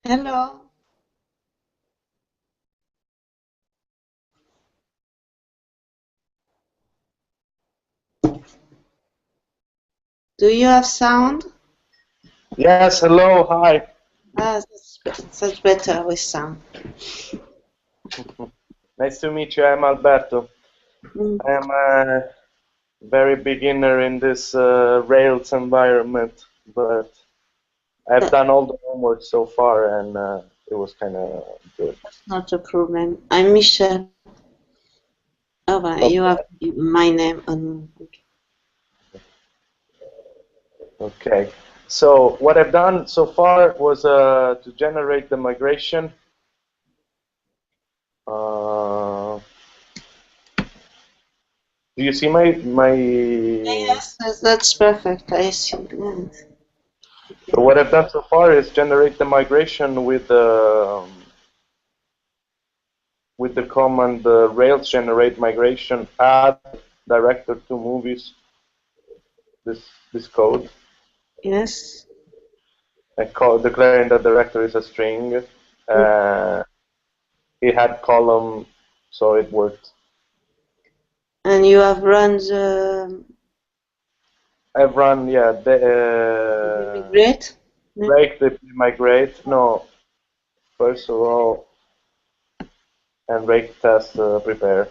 Hello. Do you have sound? Yes, hello, hi. That's better with sound. Nice to meet you. I'm Alberto. Mm. I am a very beginner in this Rails environment, but I've done all the homework so far and it was kind of good. That's not a problem. I'm Michelle. Oh, well, Okay. you have my name on. Okay. So what I've done so far was to generate the migration. Do you see my? Yes, that's perfect. I see. Yes. So what I've done so far is generate the migration with the command Rails generate migration add director to movies. This code. Yes. I declaring the director is a string. It had column, so it worked. And you have run the I've run the migrate. break the migrate. No, first of all, and rake test prepare.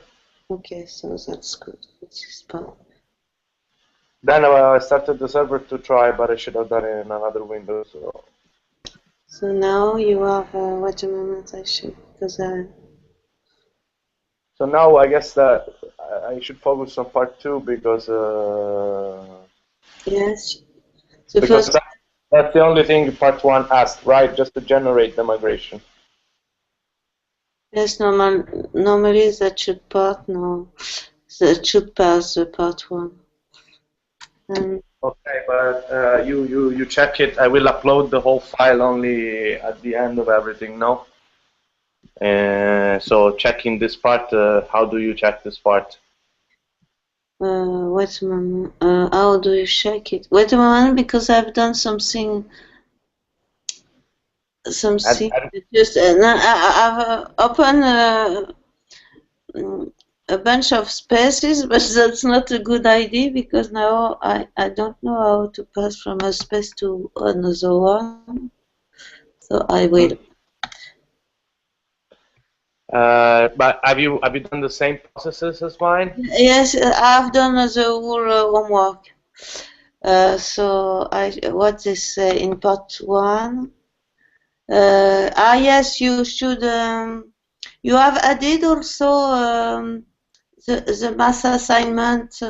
Okay, so that's good. Then I started the server to try, but I should have done it in another window. So now you have. Wait a moment. I should because So now I guess that I should focus on part 2 because yes. The because first. that's the only thing part 1 asked, right? Just to generate the migration. Yes, normally that should part no, that should pass the part 1. Okay, but you check it. I will upload the whole file only at the end of everything, no? So checking this part, how do you check this part? Wait a moment. How do you check it? Wait a moment, because I've done something. Just I've opened a bunch of spaces, but that's not a good idea because now I don't know how to pass from a space to another one. So I will. But have you done the same processes as mine? Yes, I've done the whole homework. So what they say in part 1. Yes, you should. You have added also the mass assignment.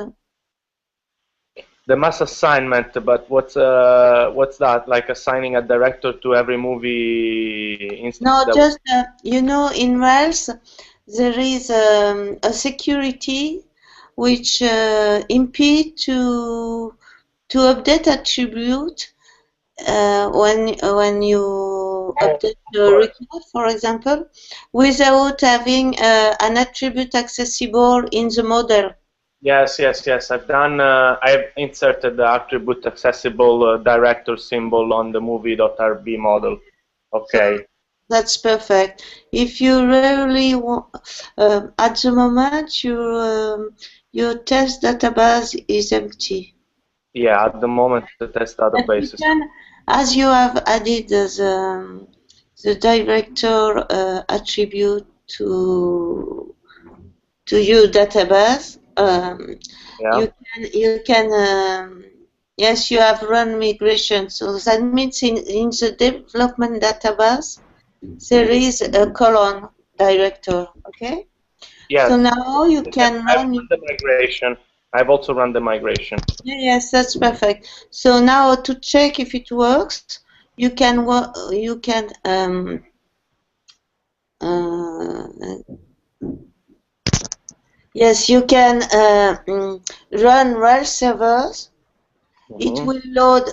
The mass assignment, but what's that? Like assigning a director to every movie instance? No, just in Rails there is a security which impede to update attribute when you update the record, for example, without having an attribute accessible in the model. Yes. I've done. I've inserted the attribute accessible director symbol on the movie.rb model. Okay. So that's perfect. If you really want, at the moment, your test database is empty. Yeah, at the moment the test database is. As you have added the director attribute to your database, Yeah. you can yes, you have run migration. So that means in the development database there is a colon director. Okay. Yes. So now you can I've run. run the migration. I've also run the migration. Yes, that's perfect. So now to check if it works, you can yes, you can run Rails servers. It will load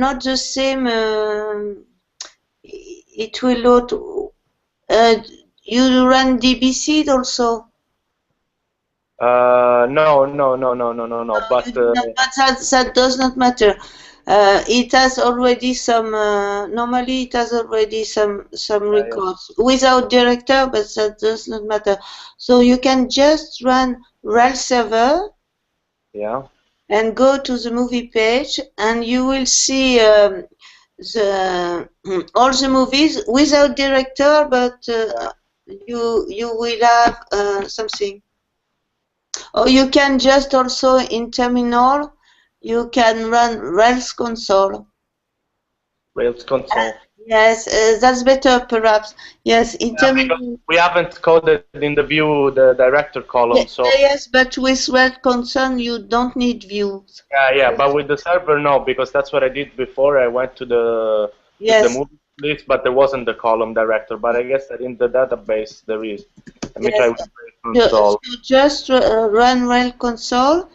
not the same. It will load. You run DB also. No. But but that does not matter. It has already some. Normally, it has already some records without director, but that does not matter. So you can just run rel server. Yeah. And go to the movie page, and you will see the all the movies without director, but you will have something. Or you can just also in terminal, you can run Rails console. Rails console. Yes, that's better perhaps. Yes, in terminal. We haven't coded in the view the director column, so. Yes, but with Rails console you don't need views. Yeah, but with the server, no, because that's what I did before. I went to the movie list, but there wasn't the column director. But I guess that in the database there is. Let me try with Rails console. You just run Rails console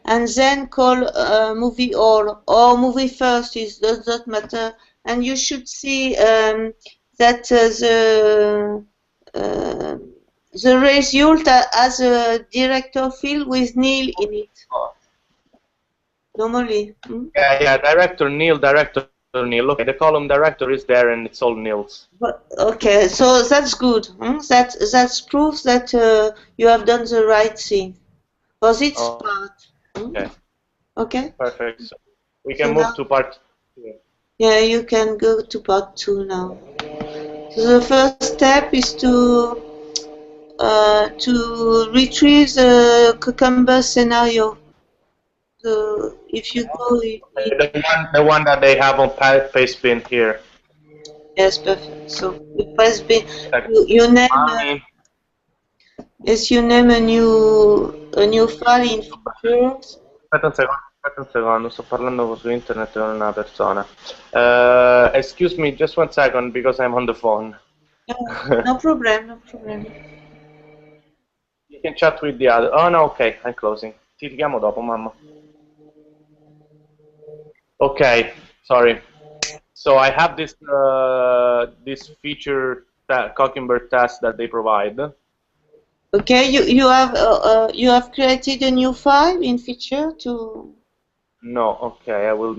and then call movie all or movie first. It does not matter. And you should see that the result has a director field with nil in it. Normally. Yeah, director nil. Okay, the column director is there and it's all nils. Okay, so that's good. That's proof that you have done the right thing. For this part. Okay. Okay. Perfect. So we can move to part 2. Yeah, you can go to part 2 now. So the first step is to retrieve the cucumber scenario. So if you go, the one that they have on Pastebin here. Yes, perfect. So with Pastebin, you name. Yes, you name a new file in features. Aspetta un secondo, sto parlando su internet con una persona. Excuse me, just 1 second because I'm on the phone. No problem, no problem. You can chat with the other. Oh no, ok, I'm closing. Ti richiamo dopo, mamma. Okay, sorry. So I have this this feature Cucumber test that they provide. Okay, you have created a new file in feature to. No, okay, I will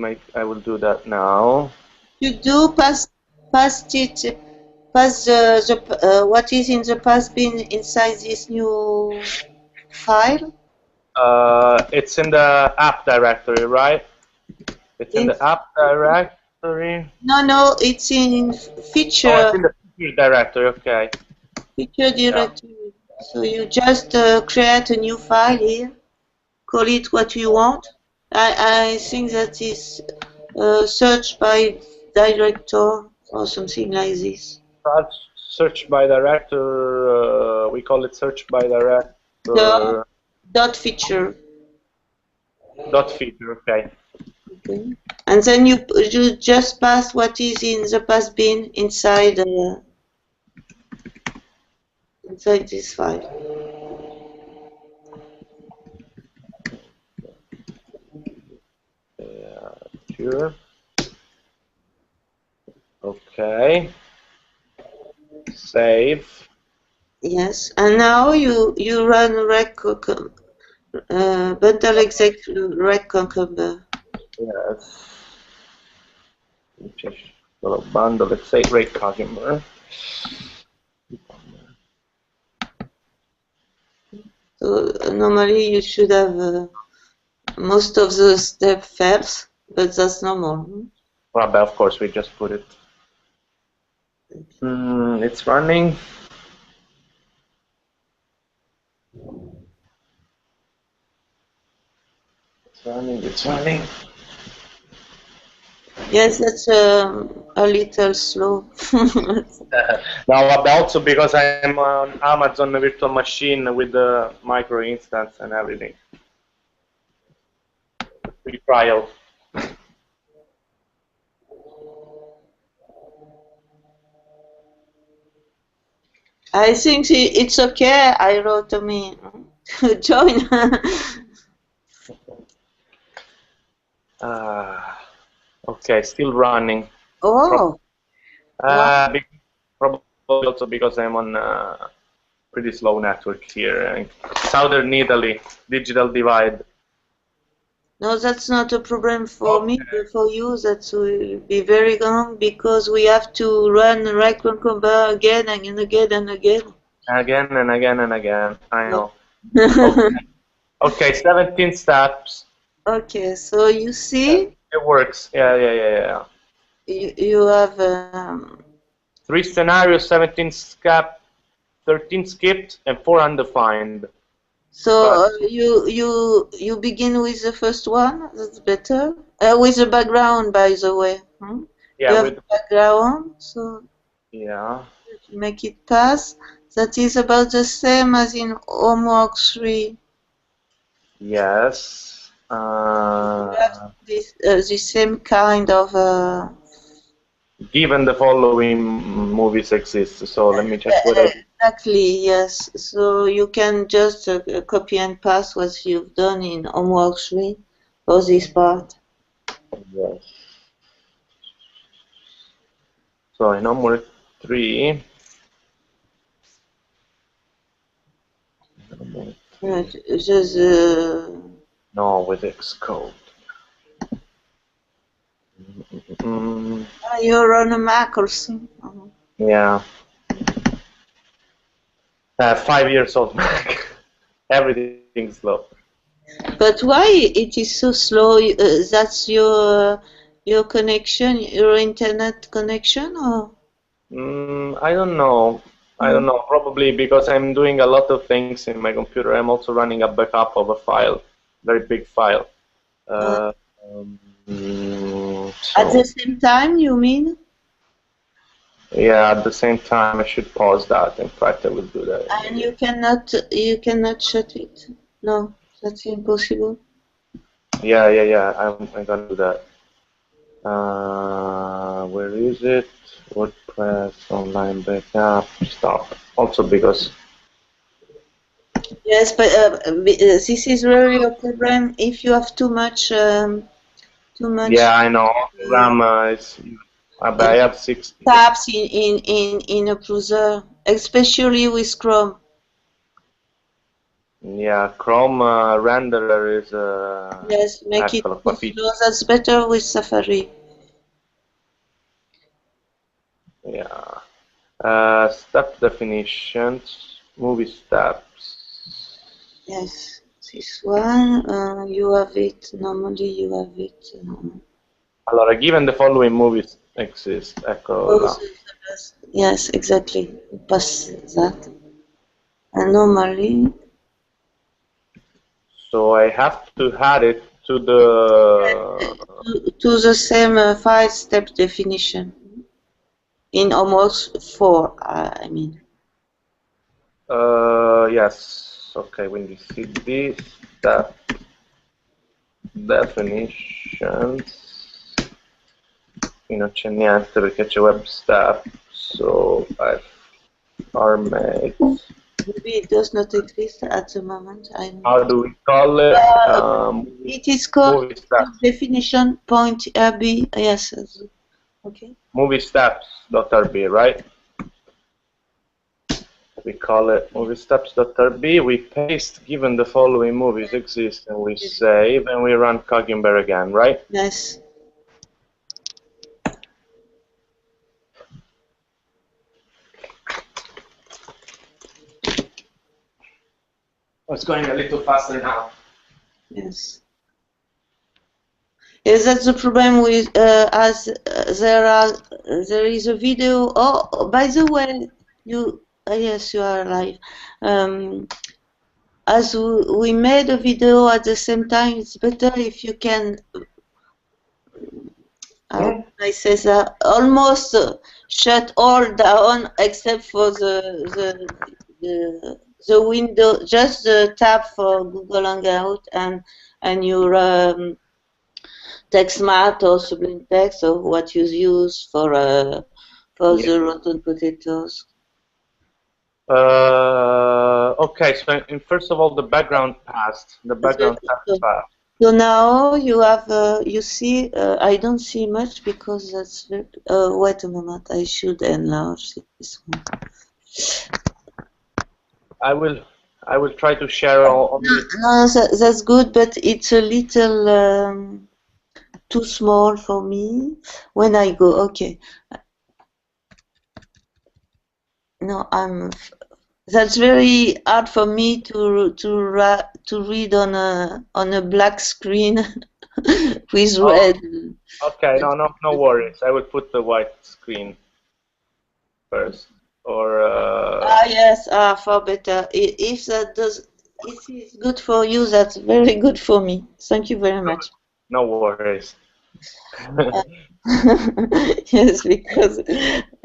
do that now. You do pass the what is in the Pastebin inside this new file. It's in the app directory, right? It's in the app directory. No, it's in feature. Oh, it's in the feature directory. Okay. Feature directory. Yeah. So you just create a new file here. Call it what you want. I think that is search by director or something like this. Search by director. We call it search by director. Dot feature. Dot feature. Okay. Okay. And then you just pass what is in the Pastebin inside this file. Sure. Okay. Save. Yes, and now you run bundle exec rec cucumber. Yes. Just little bundle. Let's say rec cucumber. So normally you should have most of the step fails, but that's normal. Well, but of course we just put it. It's running. It's running. Yes, that's a little slow. No, also because I'm on Amazon virtual machine with the micro instance and everything. Free trial. I think it's okay. I wrote to me join. Okay, still running. Oh. Probably also because I'm on pretty slow network here. Southern Italy, digital divide. No, that's not a problem for me, but for you that will be very long because we have to run right cucumber again and again and again. Again and again and again. I know. Okay. Okay, 17 steps. Okay, so you see, it works. Yeah. you have 3 scenarios, 17 skip, 13 skipped, and 4 undefined. So you begin with the first one. That's better. With the background, by the way. Yeah, you have with background, so yeah. make it pass. That is about the same as in homework 3. Yes. You have the same kind of. Given the following movies exist, so let me check what I did. Exactly, yes. So you can just copy and paste what you've done in homework 3 for this part. Yes. So in homework 3. Just. No, with Xcode. You're on a Mac also. Yeah. 5 years old Mac. Everything's slow. But why it is so slow? That's your connection, your internet connection, or? I don't know. I don't know. Probably because I'm doing a lot of things in my computer. I'm also running a backup of a file, very big file. So At the same time, you mean? yeah, at the same time, I should pause that. In fact, I will do that. And you cannot shut it. No, that's impossible. Yeah. I'm gonna do that. Where is it? WordPress online backup. Stop. Also because. Yes, but this is really a problem if you have too much. Yeah, I know. RAM is. I have 60. Tabs in a browser, especially with Chrome. Yeah, Chrome renderer is Yes, make it heck of a feature. slow. That's better with Safari. Yeah. Step definitions, movie steps. Yes, this one, you have it. Normally you have it. Allora, given the following movies exist, ecco là. Yes, exactly. Pass that. And normally. So I have to add it to the. To the same 5-step definition. In almost 4, I mean. Yes. Ok, quindi cd step definitions. Qui non c'è niente perché c'è web step, so I format. Maybe it does not exist at the moment. How do we call it? It is called definition point RB. Yes. Okay. Movie steps.rb, right? We call it movie steps.rb. We paste given the following movies exist, and we save, and we run Cogumber again, right? Yes. Oh, it's going a little faster now. Yes. Yes, that's the problem with as there is a video. Oh, by the way, yes, you are live. As we made a video at the same time, it's better if you can. I say that almost shut all down except for the window, just the tab for Google Hangout and your TextMat or Sublime Text or what you use for the rotten potatoes. Okay, so first of all, the background passed. The background passed. So now you have, you see, I don't see much because that's, wait a moment, I should enlarge this one. I will I will try to share all this. No, that's good, but it's a little too small for me when I go. Okay. No, that's very hard for me to read on a black screen with red. Okay, no worries. I will put the white screen first, or Yes, for better. If that does, if it's good for you, that's very good for me. Thank you very much. no worries. Yes, because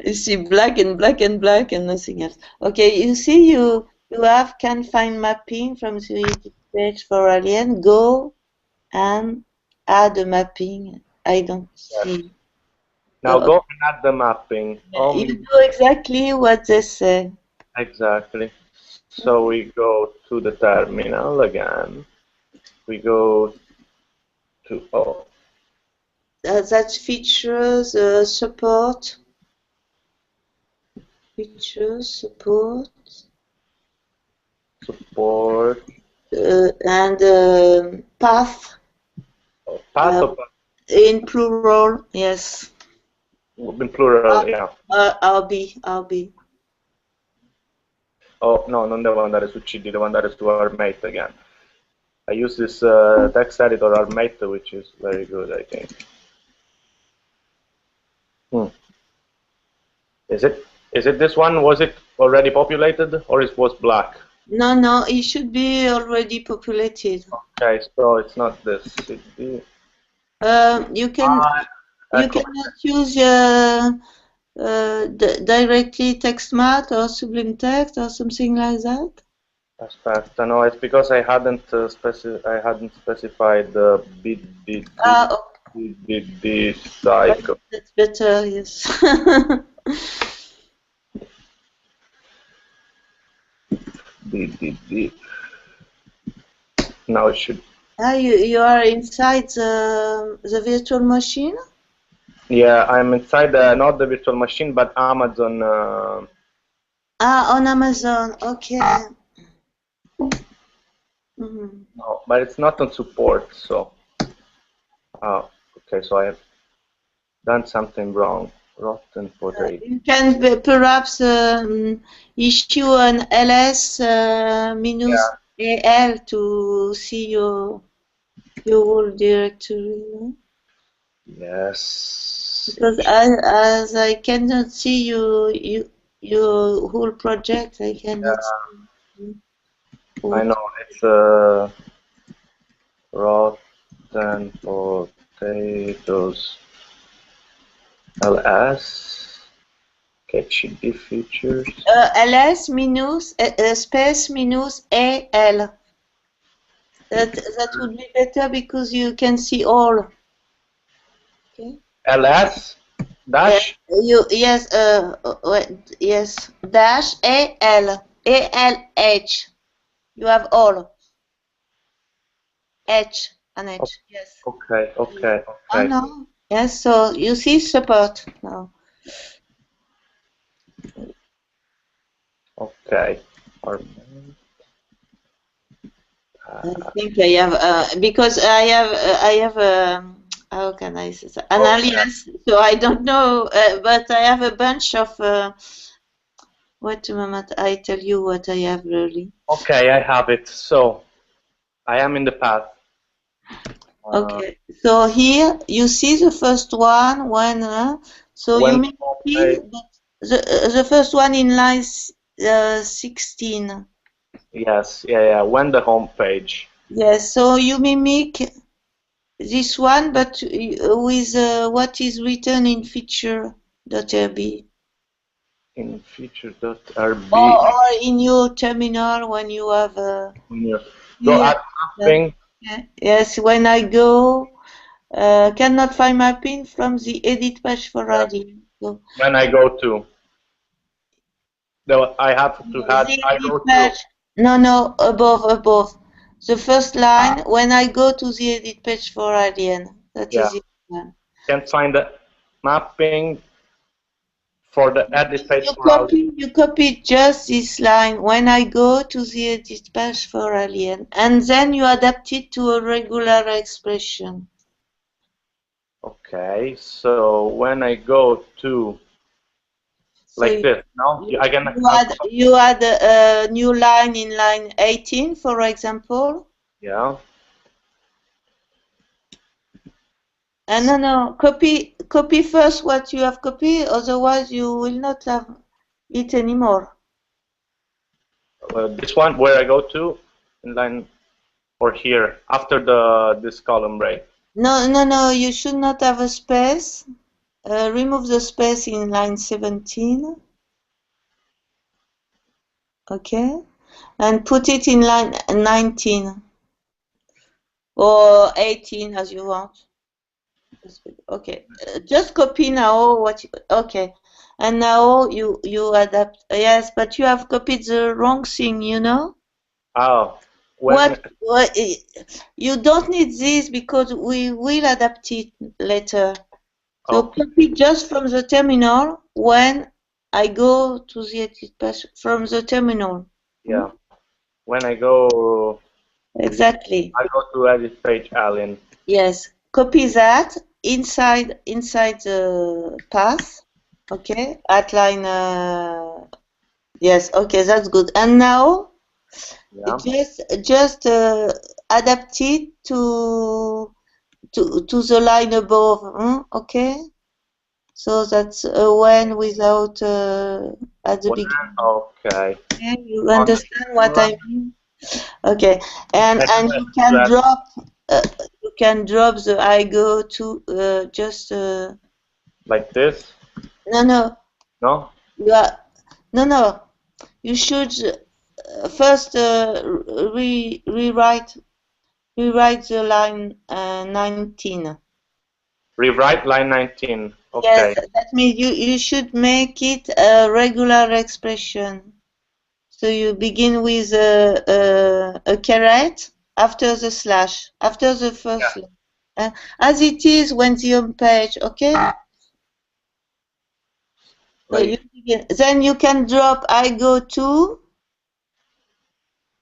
you see black and black and black and nothing else. Okay, you see you can find mapping from the page for Alien. Go and add a mapping. I don't see. Now go and add the mapping. You do exactly what they say. Exactly. So we go to the terminal again. We go to That's features, support. Features, support. Support. And path. Path or path? In plural, yes. In plural, yeah. RB. Oh, no, non devo andare su CD, devo andare su Armate again. I use this text editor Armate, which is very good, I think. Is it this one? Was it already populated, or it was black? No, it should be already populated. Okay, so it's not this. You cannot use directly TextMat or Sublime Text or something like that. That's fast. No, it's because I hadn't specified the bit cycle. That's better, yes. Now it should. You are inside the virtual machine? Yeah, I'm inside not the virtual machine, but Amazon. On Amazon, okay. No, but it's not on support, so. Okay, so I have done something wrong. Rotten potato. You can perhaps issue an ls -al to see your whole directory. No? Yes. Because as I cannot see your whole project, I cannot see. I know, it's rotten potatoes. ls KHD features. ls space -al. That would be better because you can see all. Okay. ls dash. Yes. Yes. Dash ALH. You have all. H and H. Yes. Okay. Oh no. Yes. So you see support now. Okay. I think I have because I have how can I say that? An alias, so I don't know, but I have a bunch of wait a moment, I tell you what I have really. Okay, I have it. So I am in the path. Okay, so here you see the first one you mean the first one in line 16. Yes, yeah. When the home page. Yes, so you mimic this one, but with what is written in feature.rb. In feature.rb. Or in your terminal when you have Go add mapping. Yes, when I go, cannot find mapping from the edit page for adding. So, when I go to. No, I have to add. I go to. No, above. The first line, when I go to the edit page for alien, that is it. Can find the mapping For the edit page you copy just this line when I go to the edit page for alien, and then you adapt it to a regular expression. Okay, so when I go to like this, no? You add a new line in line 18, for example. Yeah. And no, copy first what you have copied, otherwise you will not have it anymore. This one, where I go to, in line, or here, after this column break? No, you should not have a space. Remove the space in line 17. Okay. And put it in line 19. Or 18 as you want. Okay. Just copy now what you, okay. And now you adapt. Yes, but you have copied the wrong thing, you know? Oh. What you don't need this because we will adapt it later. So copy just from the terminal when I go to the edit page from the terminal. Yeah. When I go. Exactly. I go to edit page alien. Yes. Copy that inside the path. Okay. At line. Yes. Okay. That's good. And now. Yeah. Just adapt it to the line above, okay? So that's when without at the beginning. Okay. You understand what I mean? Okay, and you can drop the I go to just like this. No. You are no. You should first rewrite the line 19. Rewrite line 19. Okay. Yes, that means you should make it a regular expression. So you begin with a caret after the slash, after the first line. As it is when the home page, okay? So you begin. Then you can drop I go to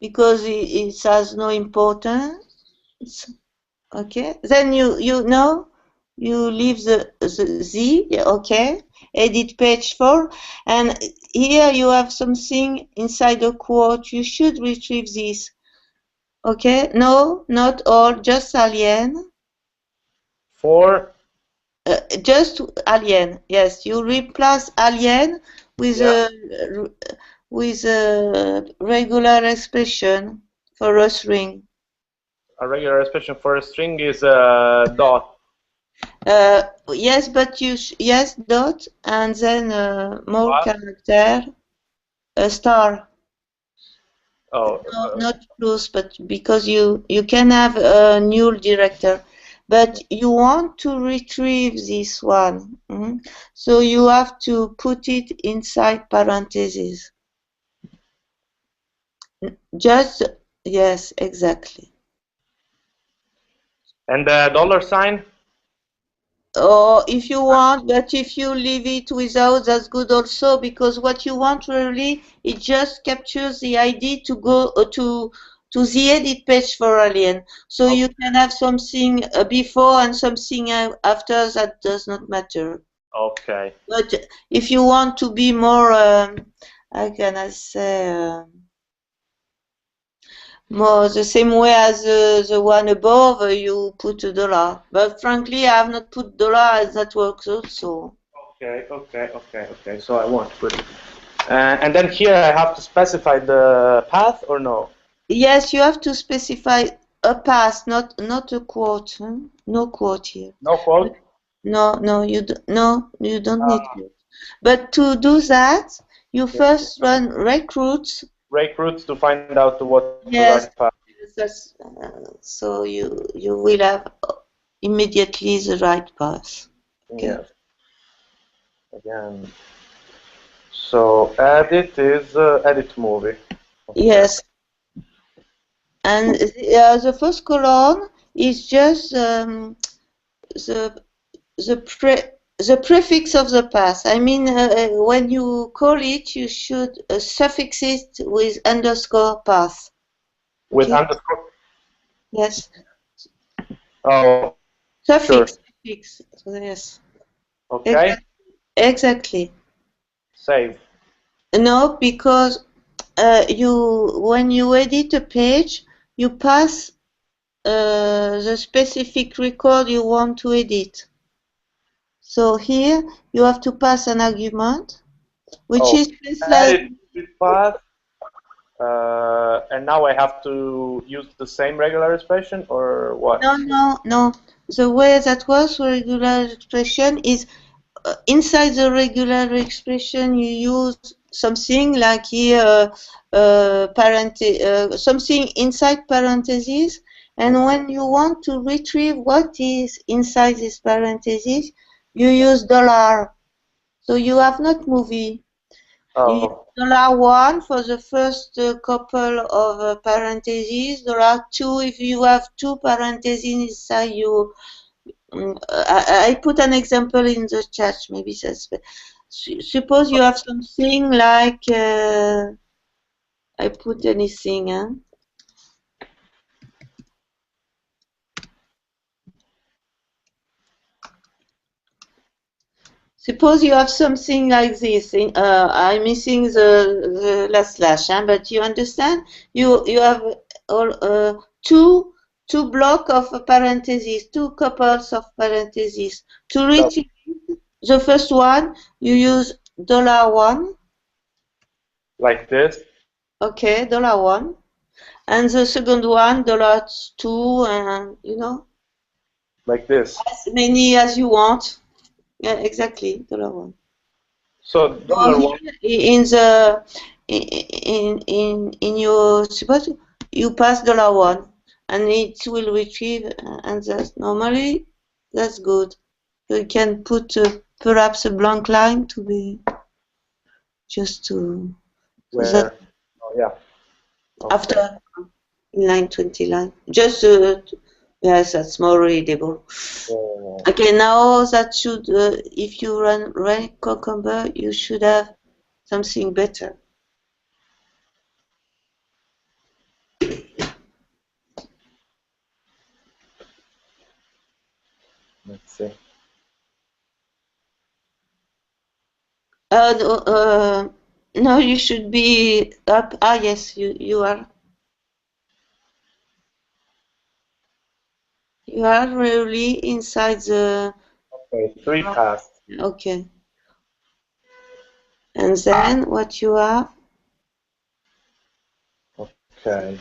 because it has no importance. Okay. Then you know you leave the Z, okay, edit page 4, and here you have something inside a quote. You should retrieve this. Okay, no, not all, just alien. For? Just alien, yes. You replace alien with a regular expression for a string. A regular expression for a string is a dot. Yes, but yes, dot, and then more character, a star. Oh. No, not plus, but because you can have a null director, but you want to retrieve this one, so you have to put it inside parentheses. Just yes, exactly. And the dollar sign? Or if you want, but if you leave it without, that's good also, because what you want really, it just captures the ID to go to the edit page for alien. So you can have something before and something after, that does not matter. Okay. But if you want to be more, how can I say, more the same way as the one above, you put a dollar. But frankly, I have not put dollar, that works also. Okay. So I won't put it. And then here I have to specify the path or no? Yes, you have to specify a path, not a quote. No quote here. No quote? No, you don't need quote. But to do that, you first run recruits. Recruits to find out what the right path. Yes, so you will have immediately the right path. Okay. Yes. Again. So edit is edit movie. Okay. Yes. And the first column is just the the prefix of the path. I mean, when you call it, you should suffix it with underscore path. With underscore? Yes. Oh, suffix. sure. Suffix. Yes. Okay. Exactly. Save. No, because when you edit a page, you pass the specific record you want to edit. So here you have to pass an argument, which is like path, and now I have to use the same regular expression, or what? No. The way that works for regular expression is inside the regular expression you use something like here something inside parentheses, and when you want to retrieve what is inside this parentheses, you use $. So you have not movie. You use $1 for the first couple of parentheses, $2 if you have two parentheses inside you. I put an example in the chat, maybe that's better. Suppose you have something like, I put anything, huh? Suppose you have something like this. I'm missing the last slash, huh? But you understand? You have all, two blocks of parentheses, two couples of parentheses. To retrieve the first one, you use $1. Like this? Okay, $1. And the second one, $2, and you know? Like this? As many as you want. Yeah, exactly, $1. So $1. In the in your suppose you pass $1 and it will retrieve, and that's normally that's good. You can put perhaps a blank line to be just to where yeah. Okay. After line 20 line just yes, that's more readable. Okay, now that should if you run Cucumber, you should have something better. Let's see. No, you should be up. Yes, you are. You are really inside the. Okay, 3 paths. Okay. And then what you have? Okay.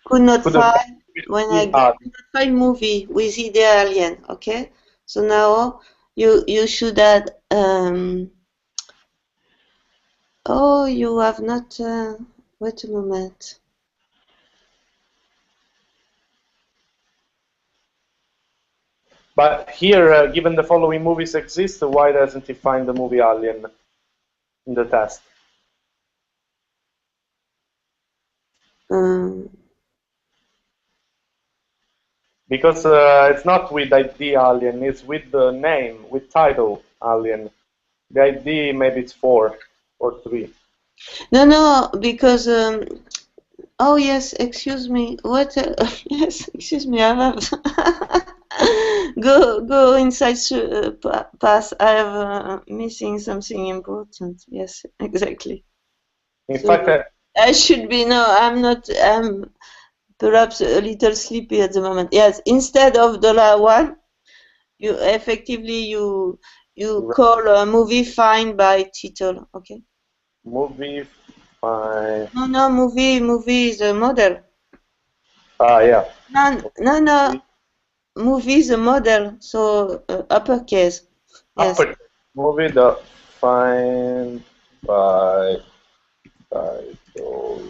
Could not find when I could not find movie with the alien. Okay. So now you should add. Oh, you have not. Wait a moment. But here, given the following movies exist, why doesn't he find the movie Alien in the test? Because it's not with ID Alien, it's with the name, with title Alien. The ID, maybe it's 4 or 3. No, because oh yes, excuse me. What? Yes, excuse me. I have go inside pass. I have missing something important. Yes, exactly. In fact, I should be. No, I'm not. I'm perhaps a little sleepy at the moment. Yes, instead of $1, you effectively you call a movie find by title. Okay. Movie find. No, movie is a model. Yeah. No. Movie is a model, so uppercase. Yes. Uppercase. Movie the find by title.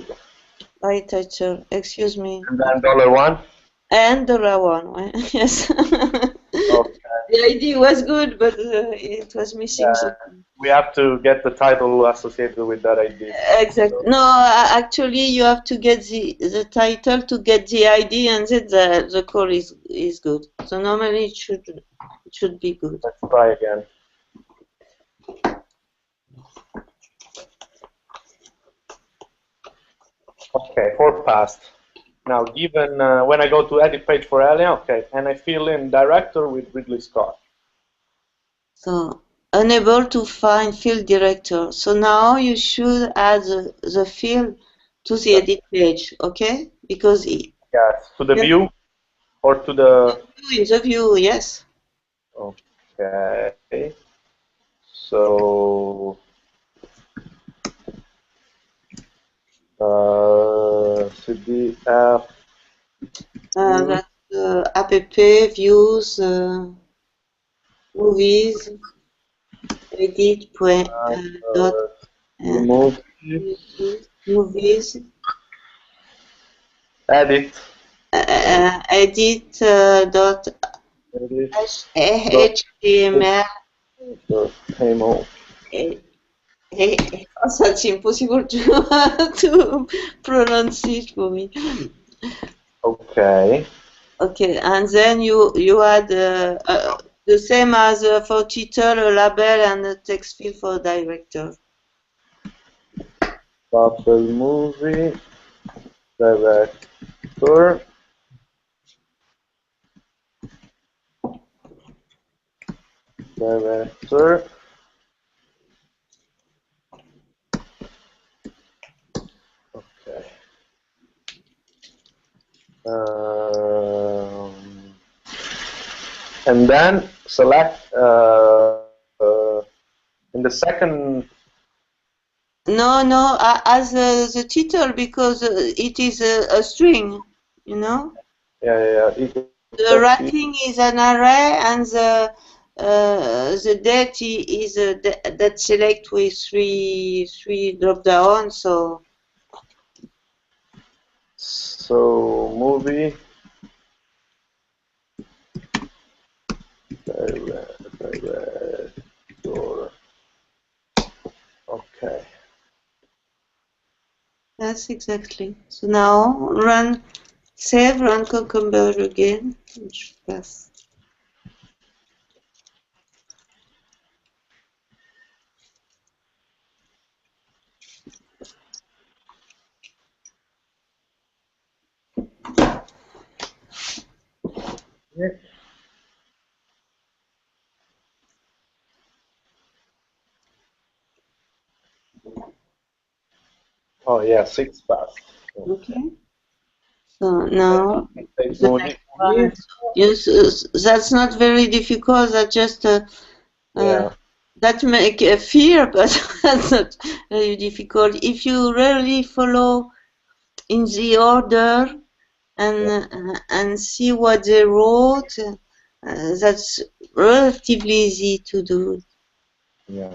By title. Excuse me. And then $1. And $1. Yes. Okay. The idea was good, but it was missing something. We have to get the title associated with that ID. Exactly. So. No, actually, you have to get the title to get the ID, and then the call is good. So normally it should be good. Let's try again. Okay, for past. Now, given when I go to edit page for Alien, okay, and I fill in director with Ridley Scott. So, unable to find field director. So now you should add the field to the edit page, okay? Because yes, to the view or to the in the view, yes. Okay. So CDF That's app, views, movies, edit, dot, movies, edit edit, dot, HTML. Oh, that's impossible to pronounce it for me. Okay. Okay, and then you add the same as for title, a label, and a text field for director. Bubble movie director. Director. Okay. And then select in the second. No, as the title, because it is a string, you know. Yeah. The writing is an array, and the date is that select with three drop down. So movie director. Okay. that's exactly. So now save, run Cucumber again. Pass. Oh yeah, 6 pass. Okay. So now the next Movie. one. Yes, that's not very difficult. That's just that make a fear, but that's not very difficult. If you really follow in the order and see what they wrote, that's relatively easy to do. Yeah.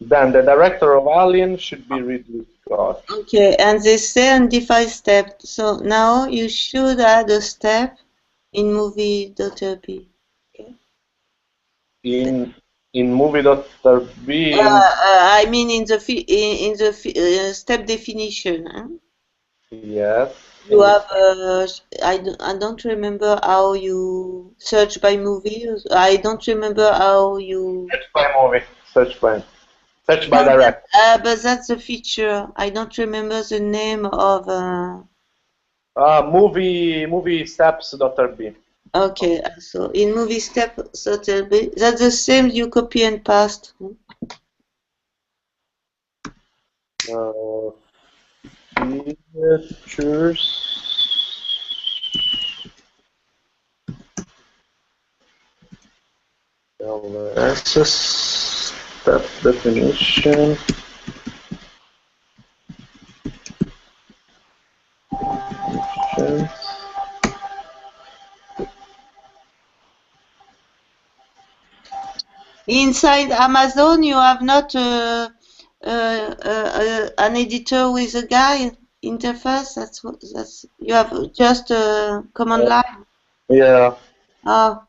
Then the director of Alien should be Ridley Scott. Okay, and they say undefined step. So now you should add a step in movie.rb. Okay. In movie.rb. I mean in the step definition. Huh? Yes. You have I don't remember how you search by movie. I don't remember how you Search by movie. Search by no, direct. but that's a feature. I don't remember the name of. Movie steps.rb. Okay, so in movie step, so that's the same you copy and paste. Features. Access step definition. Inside Amazon, you have not an editor with a guide interface. That's you have just a command line. Yeah. Oh,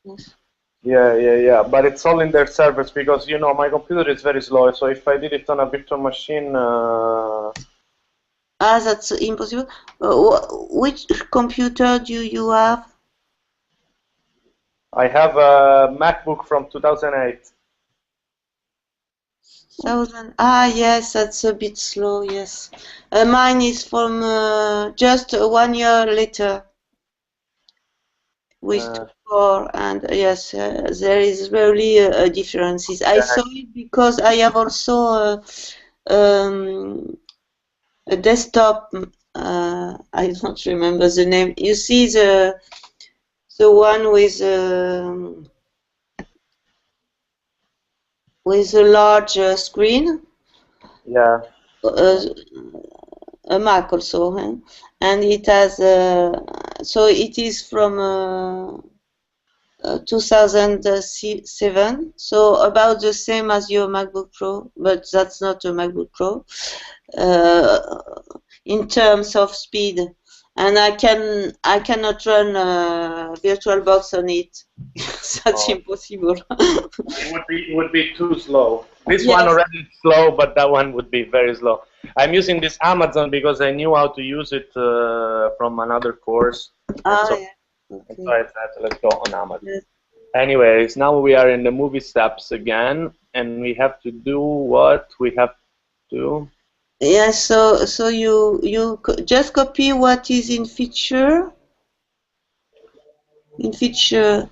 yes. Yeah. But it's all in their servers because my computer is very slow. So if I did it on a virtual machine. That's impossible. Which computer do you have? I have a MacBook from 2008. 1000. Ah, yes, that's a bit slow. Yes, mine is from just 1 year later with 4, and yes, there is really a difference. I saw it because I have also a desktop. I don't remember the name. You see the one with a large screen. Yeah. A Mac also, and it has so it is from 2007, so about the same as your MacBook Pro, but that's not a MacBook Pro in terms of speed, and I cannot run VirtualBox on it. That's impossible. It would be too slow. This one already is slow, but that one would be very slow. I'm using this Amazon because I knew how to use it from another course. Okay. So I said, let's go on Amazon. Yes. Anyways, now we are in the movie steps again, and we have to do what we have to. Yeah, so you just copy what is in feature. In feature,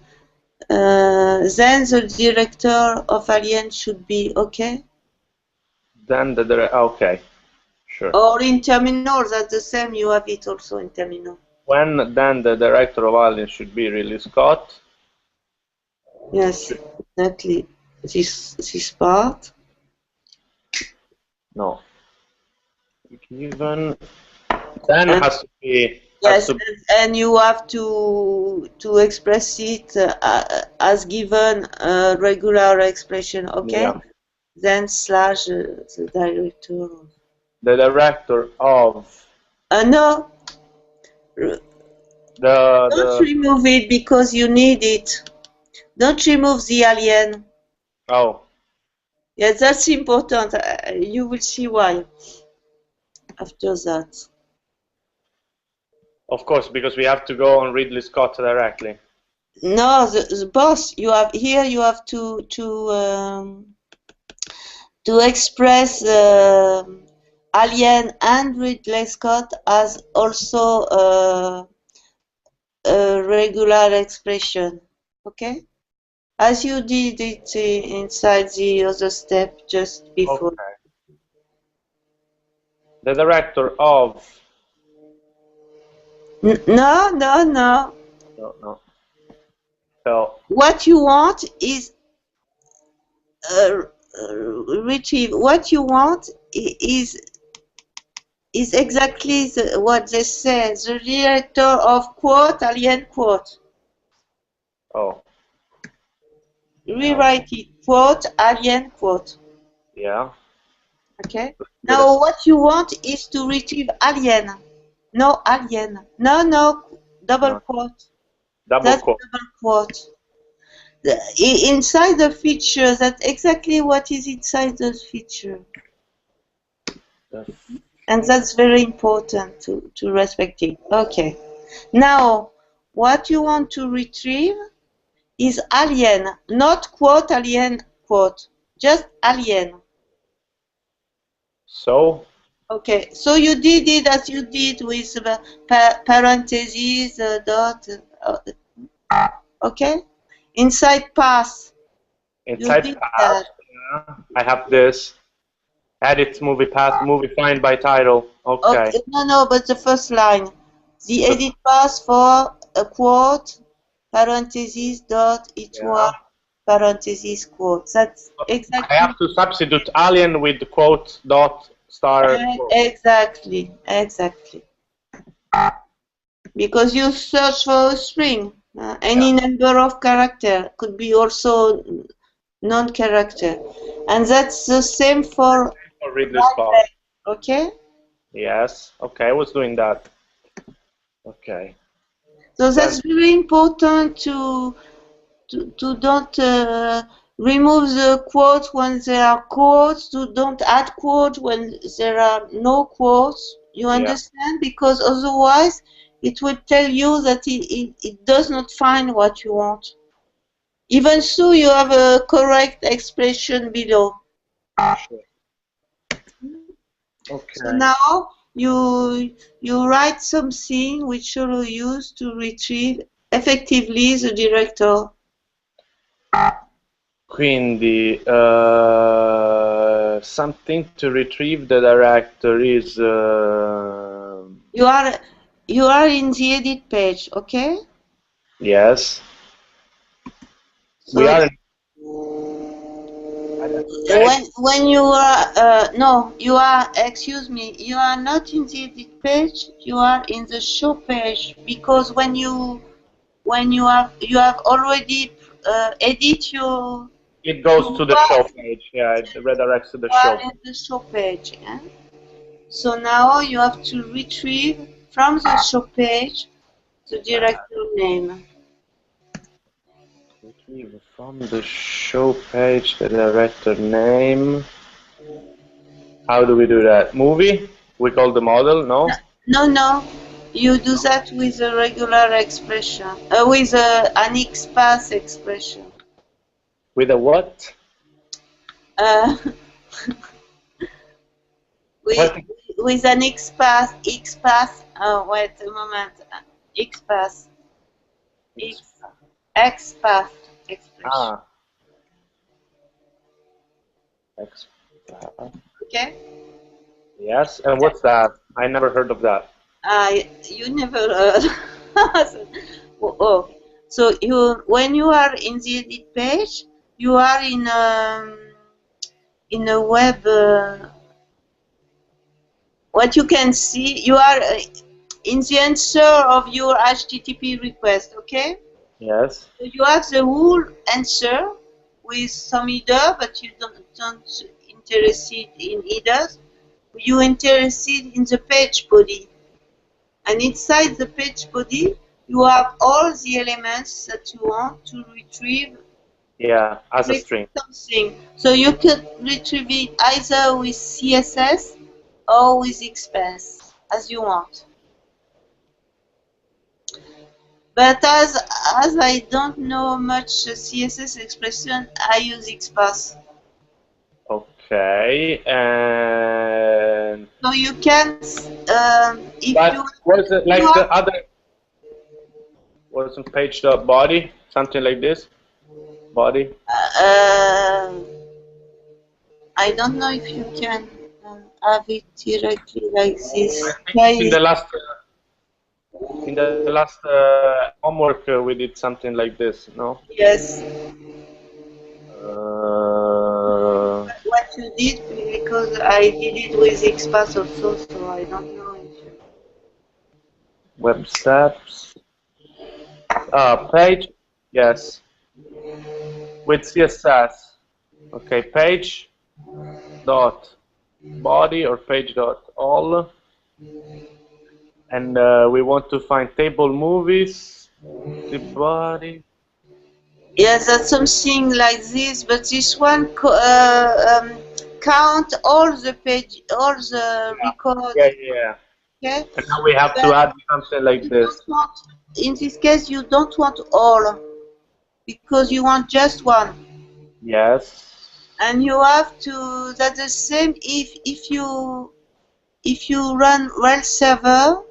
then the director of Alien should be okay. Then the director, okay, sure. Or in terminal, that's the same. You have it also in terminal. When then the director of Alien should be Ridley Scott. Yes, exactly. This part. No. Even then it has to be. Yes, and you have to express it as given a regular expression, okay? Yeah. Then slash the director. The director of. No. Don't remove it because you need it. Don't remove the alien. Oh. Yes, that's important. You will see why after that. Of course, because we have to go on Ridley Scott directly. No, the boss. You have here. You have to express Alien and Ridley Scott as also a regular expression. Okay, as you did it inside the other step just before. Okay. The director of. No. No. So what you want is retrieve. What you want is exactly what they say. The director of quote Alien quote. Oh. Rewrite it. Quote Alien quote. Yeah. Okay. Now what you want is to retrieve Alien. No Alien. No. Double quote. Double quote. Double quote. Inside the feature, that's exactly what is inside the feature. And that's very important to respect it. Okay. Now, what you want to retrieve is alien, not quote alien quote, just alien. So? Okay, so you did it as you did with parentheses, dot, okay? Inside path. Inside path, yeah. I have this. Edit movie path, movie find by title. Okay. No, but the first line. The edit path for a quote, parentheses, dot, each word, parentheses, quote. That's exactly. I have to substitute alien with quote, dot, star. Exactly. Because you search for a string. Any number of character could be also non-character. And that's the same for Ridley Scott. Okay? Yes. Okay, I was doing that. Okay. So that's very important to don't remove the quotes when there are quotes, to don't add quotes when there are no quotes. You understand? Because otherwise it will tell you that it does not find what you want. Even so, you have a correct expression below. Sure. Okay. So now you write something which you will use to retrieve effectively the director. Quindi something to retrieve the director is You are in the edit page, okay? yes. So We are when you are no, you are, excuse me, you are not in the edit page, you are in the show page, because when you have already edit your, it goes to the show page. Yeah, it redirects to the show. In the show page. Yeah? So now you have to retrieve from the show page the director name. Retrieve from the show page the director name. How do we do that? Movie? We call the model, no? No. You do that with a regular expression, with an XPath expression. With a what? With an XPath, wait a moment, XPath expression. Ah. XPath. Okay? Yes, and what's that? I never heard of that. You never heard. Oh. So when you are in the edit page, you are in a web. What you can see, you are in the answer of your HTTP request. Okay. Yes. So you have the whole answer with some header, but you don't interested in headers. You interested in the page body. And inside the page body, you have all the elements that you want to retrieve. Yeah, as a string. Something. So you could retrieve it either with CSS or with XPath, as you want. But as I don't know much CSS expression, I use XPath. Okay, and so you can, if but you was it like the other? Wasn't page dot body something like this? Body. I don't know if you can have it directly like this. In the last homework we did something like this, no? Yes. What you did, because I did it with XPath also, so I don't know if you... Web steps. Page, yes. With CSS. Okay, page dot body or page dot all. And we want to find table movies, the body. Yes, that's something like this, but this one count all the page, all the records. Yeah. Okay. And now we have to add something like this. In this case, you don't want all, because you want just one. Yes. And you have to. That's the same if you run rel server.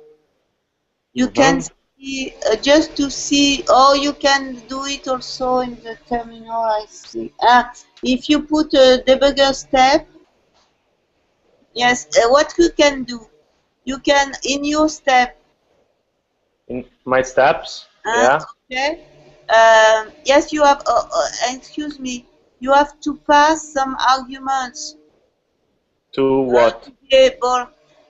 You can see, just to see, or you can do it also in the terminal, I see. If you put a debugger step, yes, what you can do, you can, in your step. In my steps, yeah. Okay. Yes, you have, excuse me, you have to pass some arguments. To what? To be able,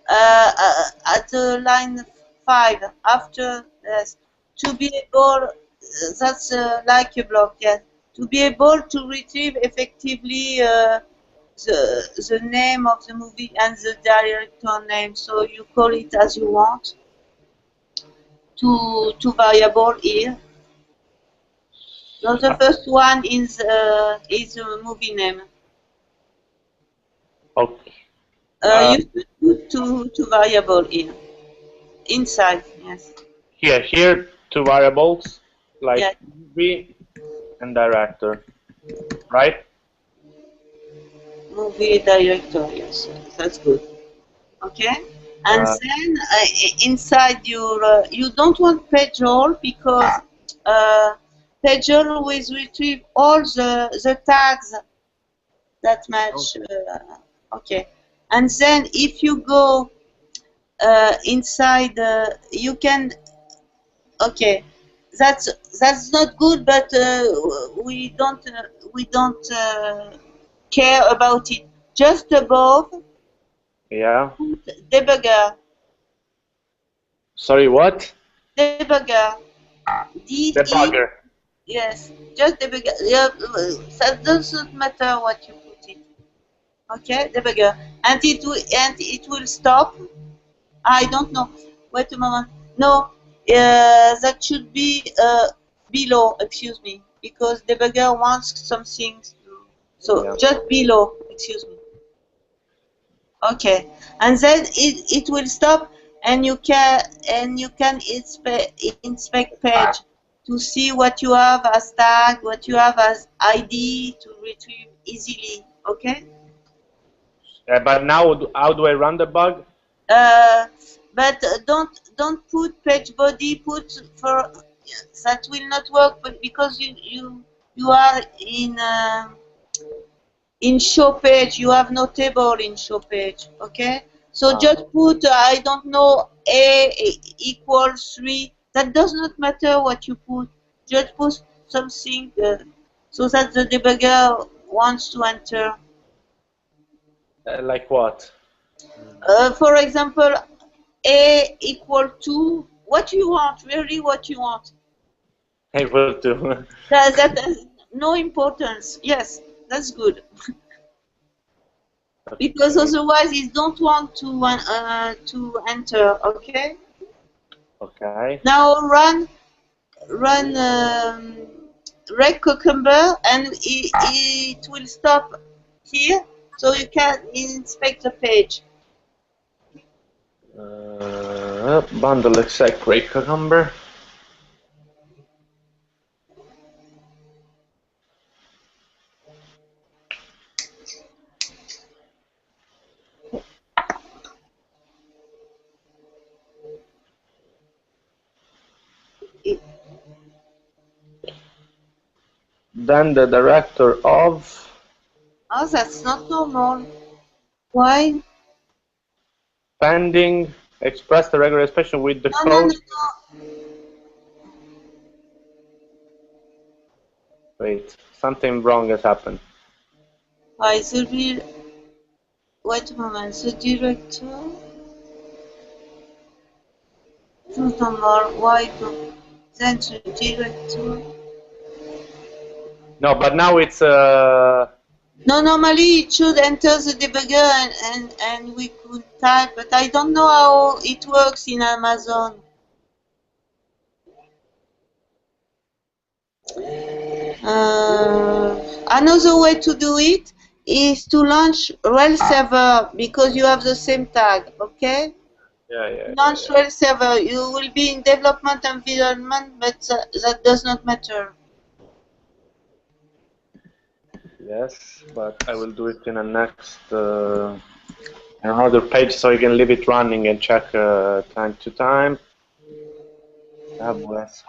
at line 5, after this, to be able, that's like a block, yes, to be able to retrieve effectively the name of the movie and the director name. So you call it as you want. Two variable here. So the first one is a movie name. Okay. You should put two variable here. Inside, yes. Here, two variables, like movie and director, right? movie director. Yes, that's good. Okay, and then inside your you don't want page all because page all will retrieve all the tags that match. Okay, and then if you go inside, you can. Okay, that's not good, but we don't care about it. Just above. Yeah. Debugger. Sorry, what? Debugger. Debugger. Yes, just debugger. Yeah, that doesn't matter what you put it. Okay, debugger, and it will stop. I don't know. Wait a moment. No, that should be below. Excuse me, because debugger wants something. So just below. Excuse me. Okay, and then it will stop, and you can inspect page to see what you have as tag, what you have as ID to retrieve easily. Okay. But now, how do I run the bug? But don't put page body. Put for that will not work, but because you are in show page, you have no table in show page. Okay, so just put I don't know a equals 3. That does not matter what you put. Just put something so that the debugger wants to enter. Like what? For example, a equal to what you want. Really, what you want. Able to. That has no importance. Yes, that's good. Because otherwise, it don't want to enter. Okay. Okay. Now run rec cucumber, and it will stop here, so you can inspect the page. Bundle exec rec cucumber. Then the director of. Oh, that's not normal. Why? Pending express the regular expression with the code. No. Wait, something wrong has happened. Why the real? Wait a moment. The director. Not normal. Why? Then the director. No, but now it's No, normally it should enter the debugger and we could type, but I don't know how it works in Amazon. Another way to do it is to launch rel server because you have the same tag, okay? Launch rel server. You will be in development environment, but that does not matter. Yes, but I will do it in a next another page so you can leave it running and check time to time. AWS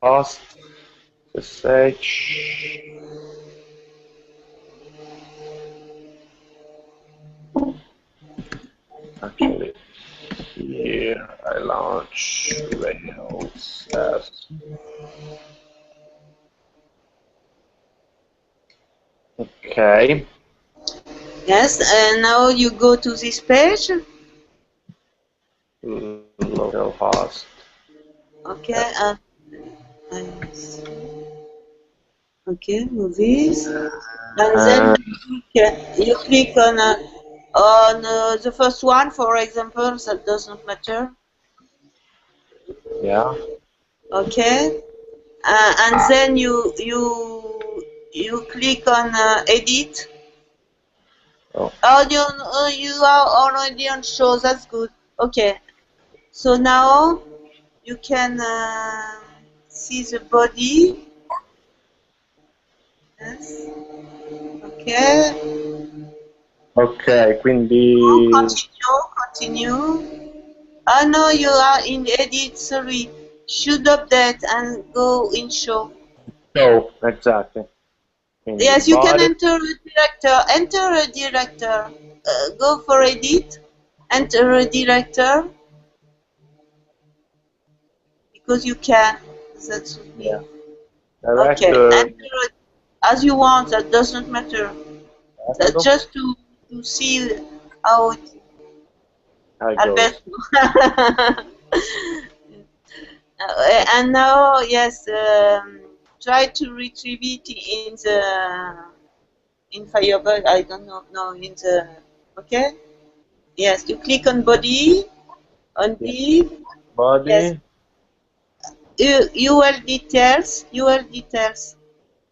host SSH. Actually, here I launch Rails as. Okay. Yes, and now you go to this page. Localhost. Okay. Okay, movies, and then you click on the first one, for example. That does not matter. Yeah. Okay, and then you click on edit. Oh. You are already on show. That's good. Okay, so now you can see the body. Yes. Okay. Ok, quindi... Continue. Ah no, you are in edit, sorry. Should update and go in show. Show, exactly. Quindi Yes, you can body. enter a director. Enter a director. Go for edit. Enter a director. Because you can. That's me. Yeah. Okay. Director. Enter it as you want. That doesn't matter. That's just to see how it goes. And now, yes, try to retrieve it in Firebird. I don't know. No, in the okay. Yes, you click on body, on div. Body. Yes. UL details, UL details,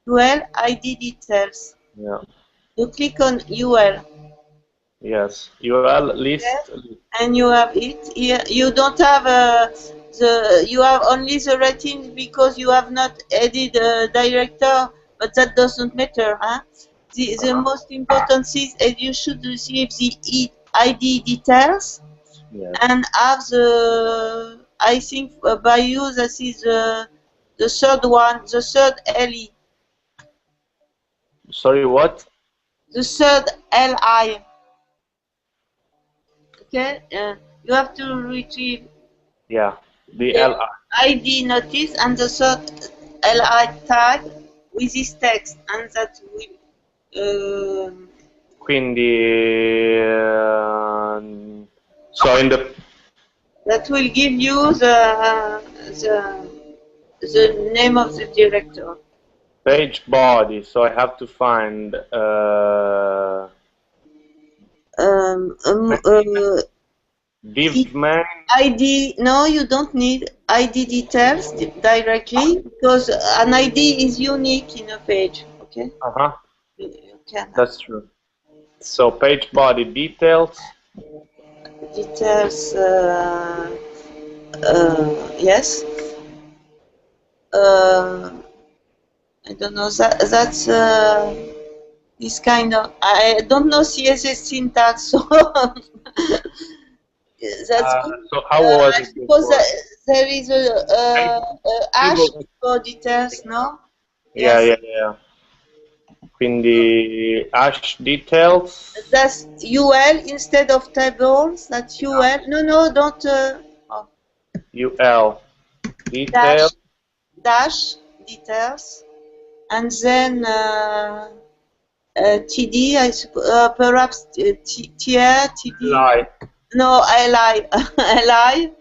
UL ID details. Yeah. You click on UL. Yes, UL list. Yes. And you have it here. You don't have you have only the ratings because you have not added a director, but that doesn't matter. Huh? The most important is you should receive the ID details and have the, I think by you this is the third one, the third LE. Sorry, what? The third LI. Okay, you have to retrieve. Yeah, the LI. ID notice and the third LI tag with this text, and that will. Quindi, so in the. That will give you the name of the director. Page body. So I have to find. Div main. ID. No, you don't need ID details directly because an ID is unique in a page. Okay. You can. That's true. So page body details. Details. Yes. I don't know. That's this kind of. I don't know CSS syntax, so that's good. So how was it? Because there is a hash for details, no? Yes. Yeah. Quindi hash details. That's UL instead of tables. That's UL. No, don't. UL details. Dash details, and then TD. I suppose perhaps tier TD. LI. No, LI. LI.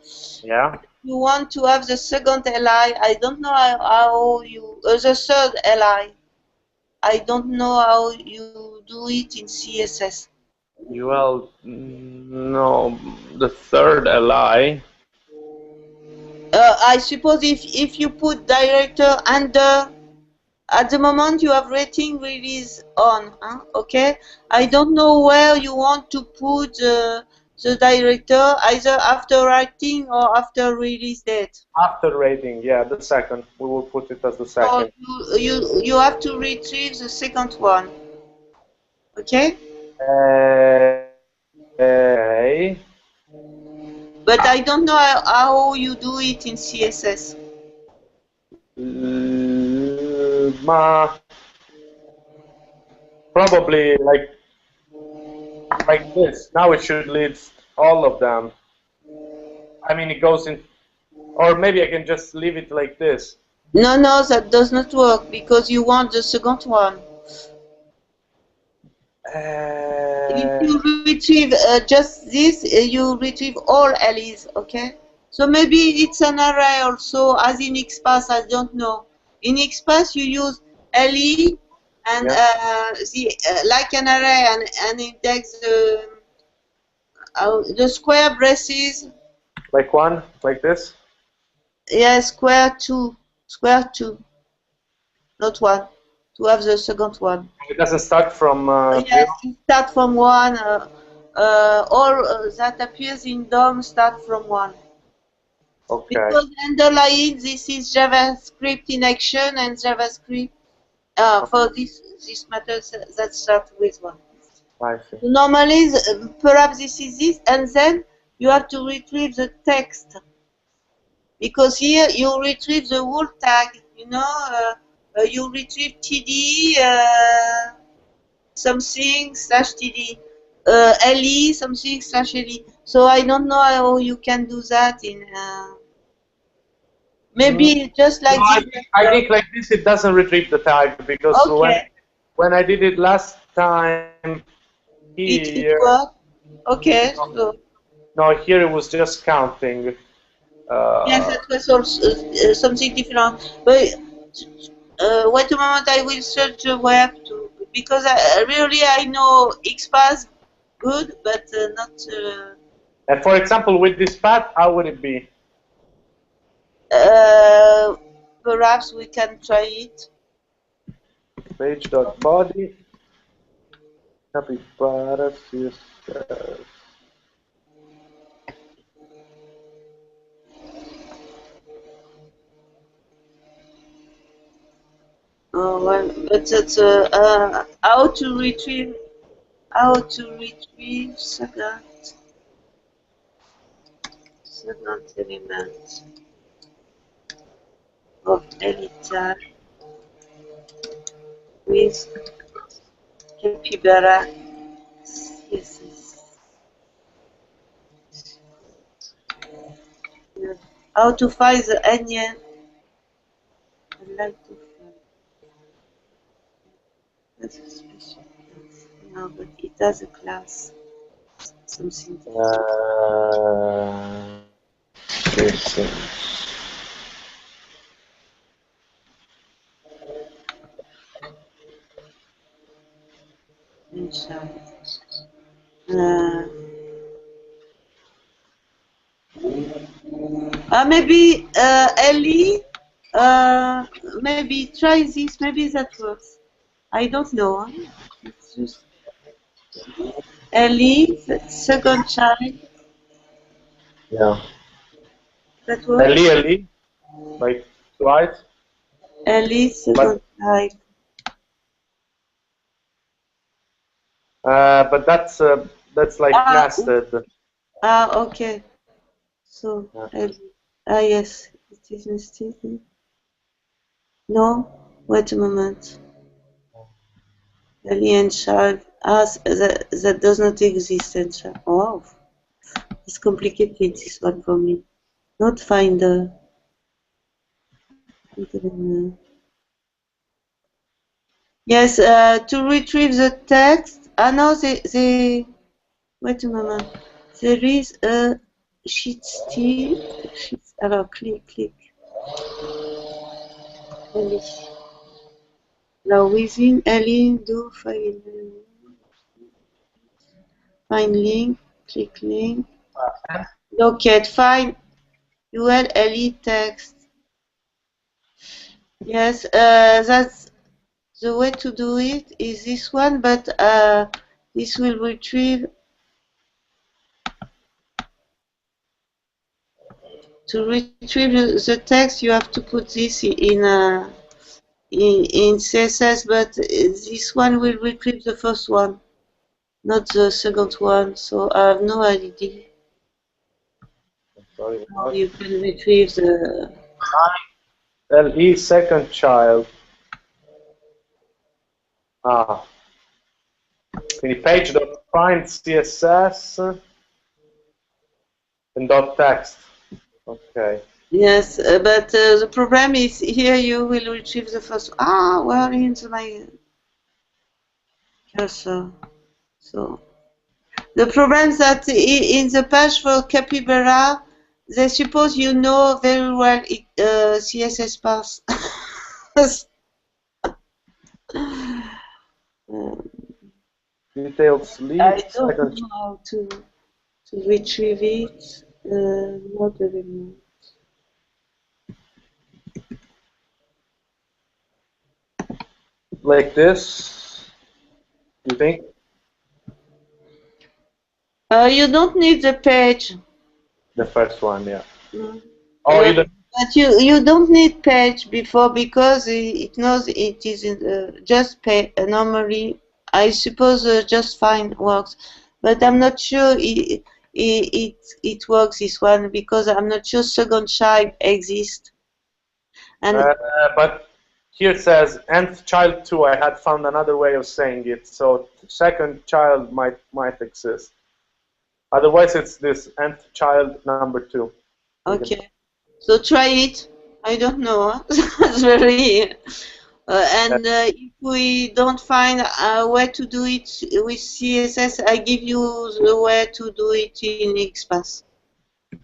Yeah. You want to have the second LI. I don't know how you the third LI. I don't know how you do it in CSS. UL, no, the third LI. I suppose if you put director under, at the moment you have rating release on, huh? Okay? I don't know where you want to put the director, either after rating or after release date. After rating, yeah, the second. We will put it as the second. So you have to retrieve the second one. Okay? Okay. But I don't know how you do it in CSS. Probably like this. Now it should list all of them. I mean, it goes in, or maybe I can just leave it like this. No, that does not work because you want the second one. If you retrieve just this, you retrieve all LEs, okay? So maybe it's an array also, as in XPath, I don't know. In XPath, you use LE and like an array and index the square braces. Like one, like this? Yeah, square two, not one. To have the second one. It doesn't start from yes, it starts from one. All that appears in DOM start from one. Okay. Because underlying this is JavaScript in action and JavaScript for this matter that starts with one. I see. Normally, perhaps this is this, and then you have to retrieve the text. Because here you retrieve the whole tag, you know, you retrieve TD something slash TD, LE something slash LE. So I don't know how you can do that in. Maybe just like this. I think like this it doesn't retrieve the tag because when I did it last time here. It worked. Okay. So. No, here it was just counting. Yes, that was also something different. But wait a moment, I will search the web too, because I know XPath good, but not. And for example, with this path, how would it be? Perhaps we can try it. Page.body. Capybara CSS. Oh well, but it's how to retrieve second element of Elita with Capybara CSS. How to find the onion? I'd like to find. That's a special class. No, but it has a class. Something. Maybe Ellie. Maybe try this. Maybe that works. I don't know. It's just Ellie, the second child. Yeah. That works. Ellie, like twice. Ellie, second child. But that's like nested. Okay. So yes, it is nested. No, wait a moment. Alien child. That does not exist. Oh, it's complicated. This one for me. Not finder. Yes, to retrieve the text. No, wait a moment. There is a sheet still. Alors, click. Ellie. Now within Ellie, do find link, click link. Locate, find UL Ellie text. Yes, that's the way to do it is this one, but this will retrieve. To retrieve the text, you have to put this in CSS, but this one will retrieve the first one, not the second one. So I have no idea how you can retrieve the LE second child. In page.find CSS and .text. Okay. Yes, but the problem is here you will retrieve the first. Where is my cursor? So the problem is that in the page for Capybara, they suppose you know very well CSS path. Detailed sleep. I don't know how to retrieve it. Not very much. Like this, you think? You don't need the page. The first one, yeah. Oh, you don't. But you don't need page before because it knows it is just page. Normally, I suppose just fine works, but I'm not sure it works this one because I'm not sure second child exists. And but here it says nth child 2. I had found another way of saying it, so second child might exist. Otherwise, it's this nth child number 2. Okay, so try it. I don't know. That's very. If we don't find a way to do it with CSS, I give you the way to do it in XPath.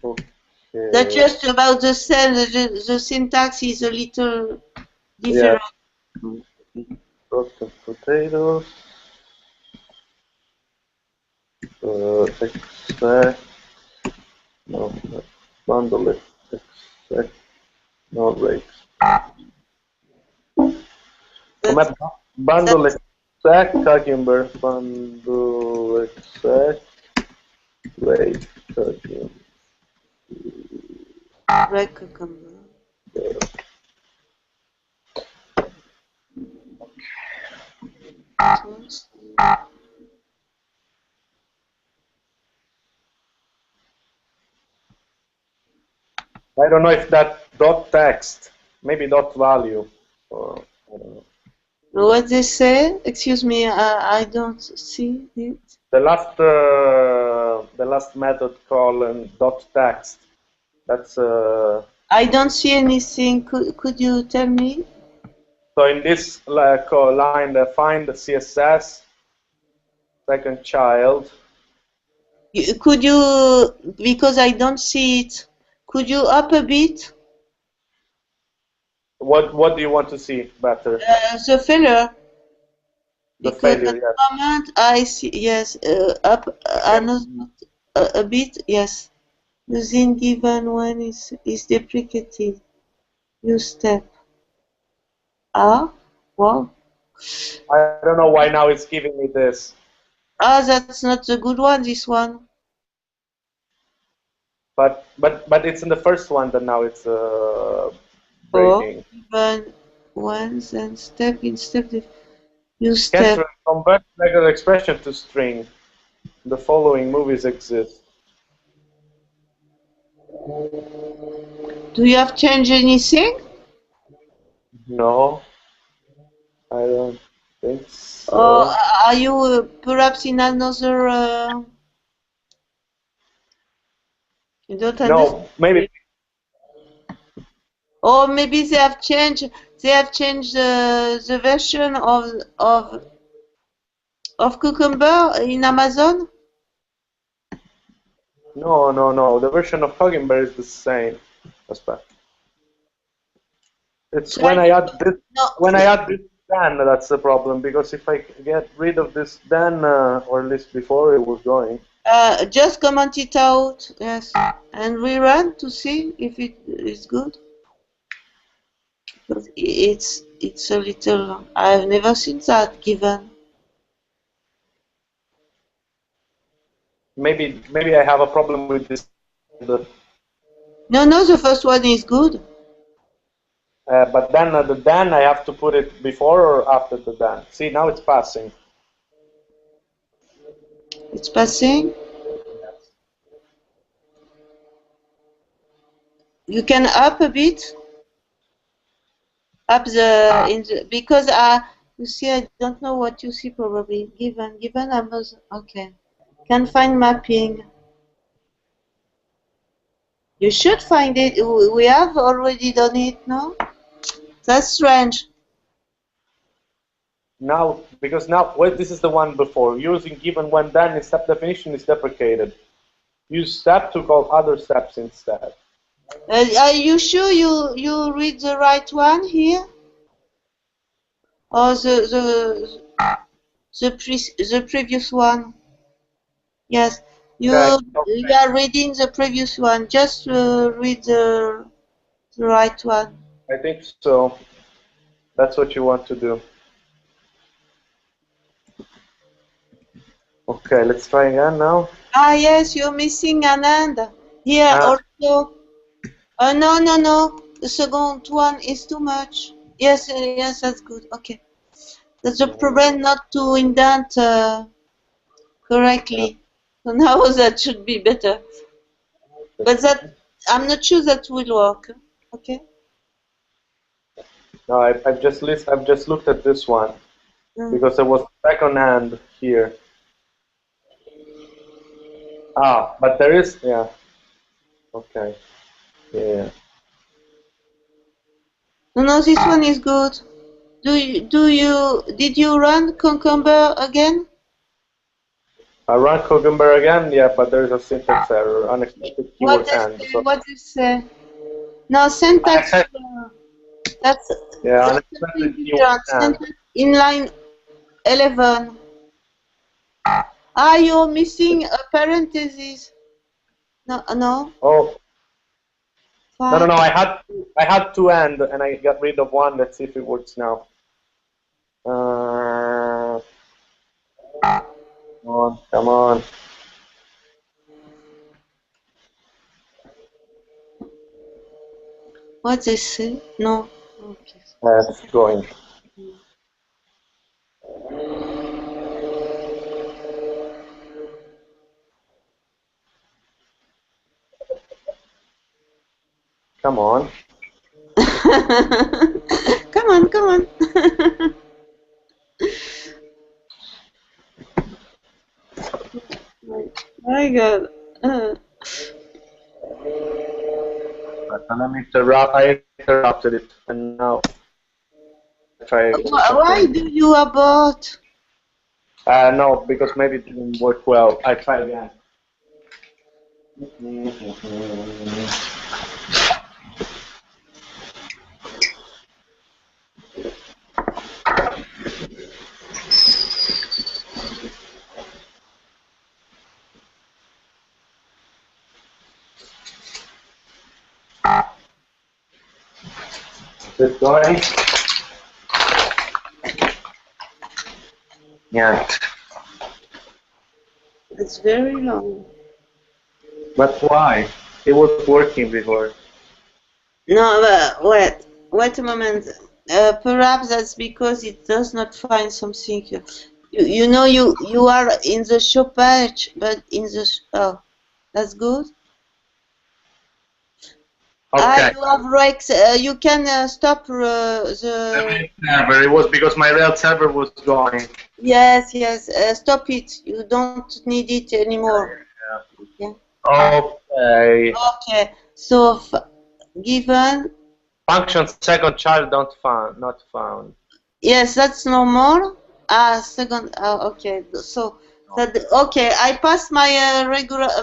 Okay. That's just about the same. The syntax is a little different. Yeah. Roasted potatoes. Extract. No, bundle it. Extract. No breaks. Bundle extract. Cucumber. Bundle extract. Wait. Cucumber. Red cucumber. I don't know if that dot text, maybe dot value, or I don't know. What they say? Excuse me, I don't see it. The last method called dot text. That's I don't see anything. Could you tell me? So in this line, find the CSS second child. Could you, because I don't see it, could you up a bit? What do you want to see better? The failure. The Because failure, at the yes. moment I see, yes, up another a bit, yes. Using given one is deprecated. Use step. Ah, wow. I don't know why now it's giving me this. Ah, that's not the good one. This one. But it's in the first one that now it's breaking. Given ones and step in step. Use Can't step. convert regular expression to string. The following movies exist. Do you have changed anything? No, I don't think so. Or are you perhaps in another? You don't understand? No, maybe. Or maybe they have changed. They have changed the version of Cucumber in Amazon. No. The version of Cucumber is the same. It's when I add this. When I add this then, that's the problem. Because if I get rid of this then, or at least before it was going. Just comment it out, yes, and rerun to see if it is good. Because it's a little. I've never seen that given. Maybe I have a problem with this. No, the first one is good. But then the then I have to put it before or after the then. See, now it's passing. It's passing. Yes. You can up a bit. Up because you see, I don't know what you see probably. Given Amazon. Okay. Can find mapping. You should find it. We have already done it, no? That's strange. Now, because now, well, this is the one before. Using given when then in step definition is deprecated. Use step to call other steps instead. Are you sure you read the right one here? Or the previous one? Yes. You are reading the previous one. Just read the right one. I think so. That's what you want to do. Okay, let's try again now. Ah, yes, you're missing an end. Here also. No. The second one is too much. Yes, that's good. Okay. That's the problem, not to indent correctly. So now that should be better. But that I'm not sure that will work. Okay. No, I've just looked at this one because there was second hand here. Ah, but there is, yeah. Okay. Yeah. No, this one is good. Did you run Cucumber again? I run Cucumber again, yeah, but there's a syntax error, unexpected keyword and. So what is no syntax? That's unexpected keyword and. In line 11. You're missing a parenthesis. No. Oh. Fine. No. I had two and I got rid of one. Let's see if it works now. Come on. What they say? No. Okay. It's going. Come on. Come on. My God. I interrupted it, and now I try. Why do you abort? No, because maybe it didn't work well. I try again. Is it going? Yeah. It's very long. But why? It was working before. No, but wait a moment. Perhaps that's because it does not find something. You know, you are in the show page, but in the that's good. Okay. You have Rex. You can stop the server. It was because my real server was going. Yes. Stop it. You don't need it anymore. Yeah. Okay. Okay. So given function second child not found. Yes, that's normal. Second. Okay. So that okay. I pass my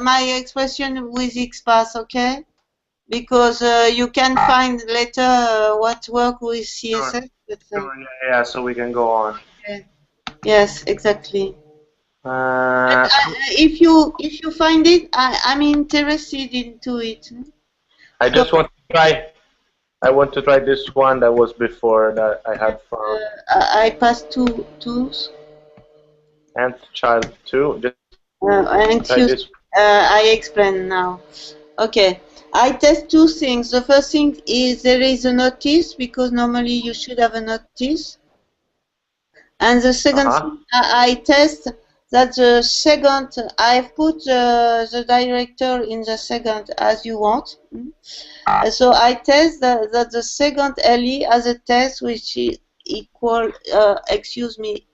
my expression with XPath. Okay. Because you can find later what work with CSS. Sure. Yeah, so we can go on. Okay. Yes, exactly. If you find it, I'm interested into it. I just want to try. I want to try this one that was before that I had found. I passed two tools. And child 2. Just I explain now. Okay. I test two things. The first thing is there is a notice, because normally you should have a notice. And the second thing, I test that the second, I've put the director in the second as you want. So I test that the second LE has a test which is equal, excuse me,